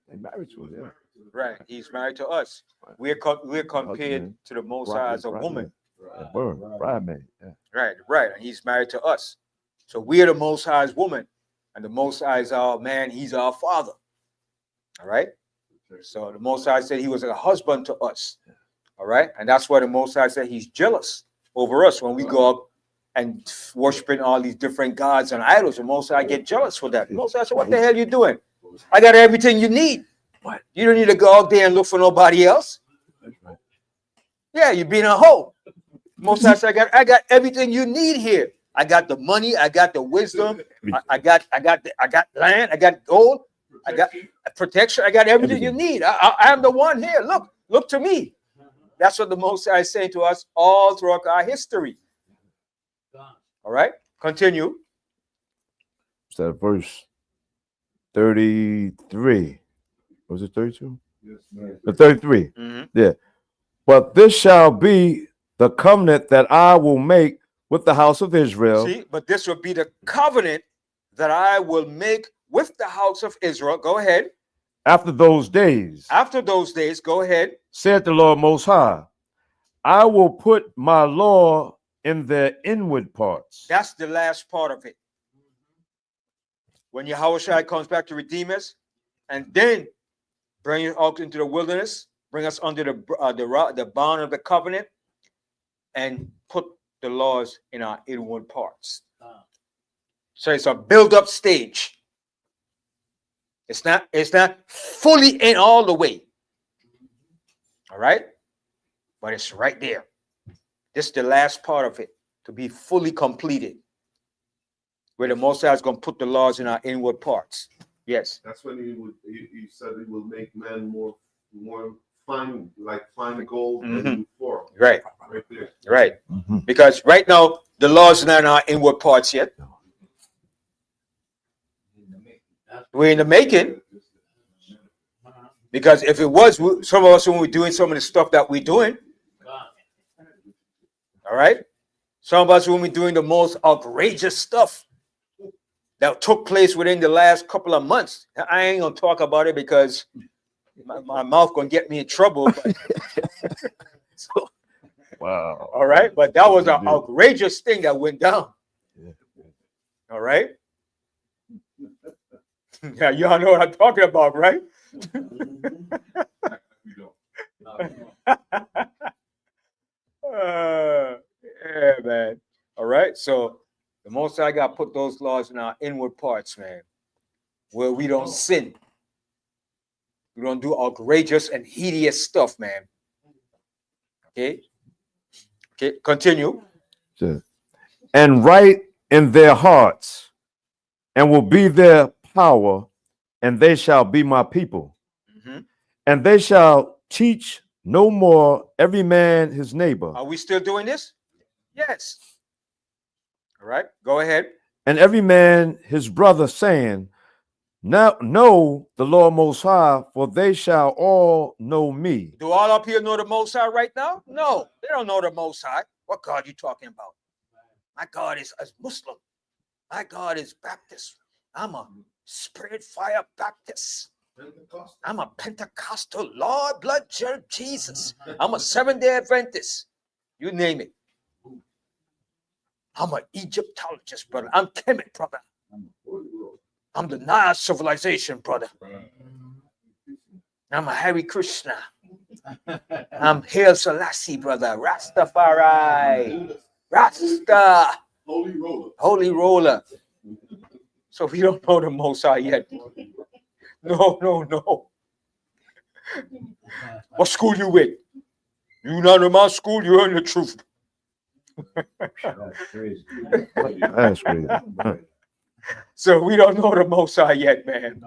Speaker 2: They married to her, yeah.
Speaker 1: Right. He's married to us. We're compared to the Most High as a woman.
Speaker 2: Bridemaid. Yeah.
Speaker 1: Right. Right. And he's married to us. So we are the Most High's woman. And the Most High is our man. He's our father. All right. So the Most High said he was a husband to us. All right. And that's why the Most High said he's jealous over us when we go up and worshiping all these different gods and idols. The Most High get jealous for that. The Most High said, what the hell you doing? I got everything you need. What? You don't need to go out there and look for nobody else. Yeah, you're being a hoe. Most High said, I got everything you need here. I got the money, I got the wisdom, I got land, I got gold, I got protection, I got everything you need. I am the one here. Look to me. That's what the Most High is saying to us all throughout our history. All right, continue.
Speaker 2: So verse 33. Was it 32?
Speaker 7: Yes.
Speaker 2: 33.
Speaker 1: Mm-hmm.
Speaker 2: Yeah. But this shall be the covenant that I will make with the house of Israel.
Speaker 1: See, but this will be the covenant that I will make with the house of Israel. Go ahead.
Speaker 2: After those days,
Speaker 1: After those days, go ahead.
Speaker 2: said the Lord Most High, I will put my law in their inward parts.
Speaker 1: That's the last part of it. When Yahushua comes back to redeem us, and then bring us out into the wilderness, bring us under the bond of the covenant, and put the laws in our inward parts. So it's a build-up stage. It's not fully in all the way. All right? But it's right there. This is the last part of it to be fully completed. Where the Most High is going to put the laws in our inward parts. Yes.
Speaker 7: That's when he said he will make man more fine, like fine gold than before.
Speaker 1: Right.
Speaker 7: Right there.
Speaker 1: Right. Because right now, the laws are not in our inward parts yet. We're in the making. Because if it was, some of us, when we're doing some of the stuff that we're doing, all right? Some of us, when we're doing the most outrageous stuff that took place within the last couple of months. I ain't going to talk about it because my mouth going to get me in trouble. But so,
Speaker 2: Wow.
Speaker 1: all right? But that was an outrageous thing that went down. All right? Yeah, y'all know what I'm talking about, right? Yeah, man. All right. So the Most High got put those laws in our inward parts, man, where we don't sin. We don't do outrageous and hideous stuff, man. Okay. Okay. Continue.
Speaker 2: And write in their hearts, and will be their power, and they shall be my people. And they shall teach no more every man his neighbor.
Speaker 1: Are we still doing this? Yes. All right. Go ahead.
Speaker 2: And every man his brother, saying, now know the Lord Most High, for they shall all know me.
Speaker 1: Do all up here know the Most High right now? No, they don't know the Most High. What God you talking about? My God is Muslim. My God is Baptist. I'm a Spirit Fire Baptist. I'm a Pentecostal, Lord, blood, Jesus. I'm a Seventh-day Adventist. You name it. I'm an Egyptologist, brother. I'm Kemet, brother. I'm the Nile civilization, brother. I'm a Hare Krishna. I'm Haile Selassie, brother. Rastafari. Rasta. Holy roller. So we don't know the Most High yet. No. What school you with? You not in my school, you're in the truth.
Speaker 8: That's crazy.
Speaker 2: That's crazy.
Speaker 1: So we don't know the Most High yet, man.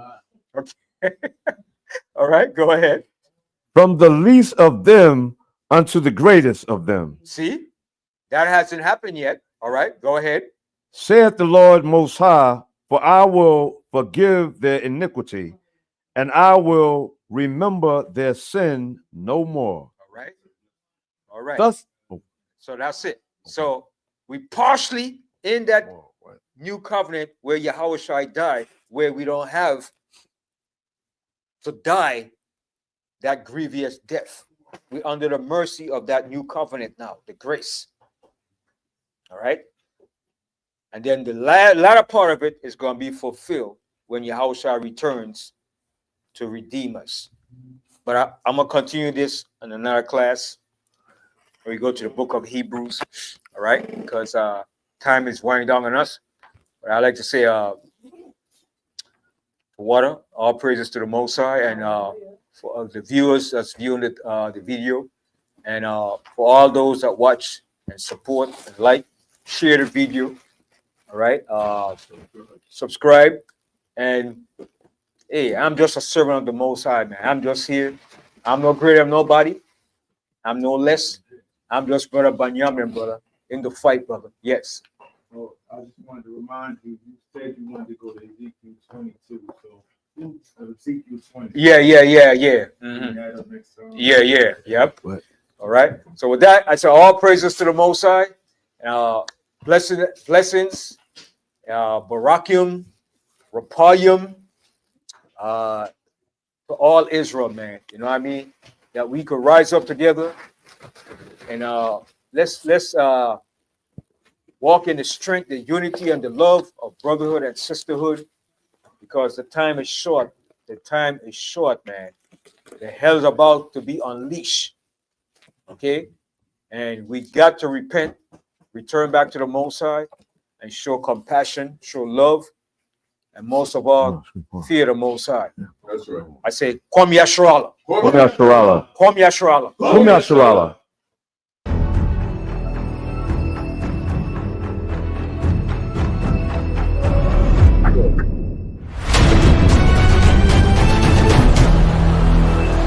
Speaker 1: Okay. All right, go ahead.
Speaker 2: From the least of them unto the greatest of them.
Speaker 1: See, that hasn't happened yet. All right, go ahead.
Speaker 2: Saith the Lord Most High, for I will forgive their iniquity, and I will remember their sin no more.
Speaker 1: All right.
Speaker 2: Thus,
Speaker 1: So that's it. So we partially in that new covenant where Yahushua died, where we don't have to die that grievous death. We're under the mercy of that new covenant now, the grace. All right. And then the latter part of it is going to be fulfilled when Yahushua returns to redeem us. But I'm going to continue this in another class. We go to the book of Hebrews, all right? Because time is winding down on us. But I like to say, water, all praises to the Most High, and for the viewers that's viewing the video, and for all those that watch and support and like, share the video, all right? Subscribe, and hey, I'm just a servant of the Most High, man. I'm just here. I'm no greater than nobody. I'm no less. I'm just Brother Banyamin, brother, in the fight, brother. Yes.
Speaker 5: Oh, I just wanted to remind you, you said you wanted to go to Ezekiel 22, so Ezekiel 20.
Speaker 1: Yeah.
Speaker 5: Bring that up next time.
Speaker 1: Yep.
Speaker 2: What?
Speaker 1: All right. So with that, I say all praises to the Most High. Blessings, Barakium, Rapayum, to all Israel, man. You know what I mean? That we could rise up together and let's walk in the strength, the unity, and the love of brotherhood and sisterhood, because the time is short. The time is short, man. The hell is about to be unleashed. Okay? And we got to repent, return back to the Most High, and show compassion, show love, and most of all, fear the Most High.
Speaker 3: That's right.
Speaker 1: I say, Kwam Yasharala.
Speaker 2: Kwam Yasharala.
Speaker 1: Kwam Yasharala.
Speaker 2: Kwam Yasharala.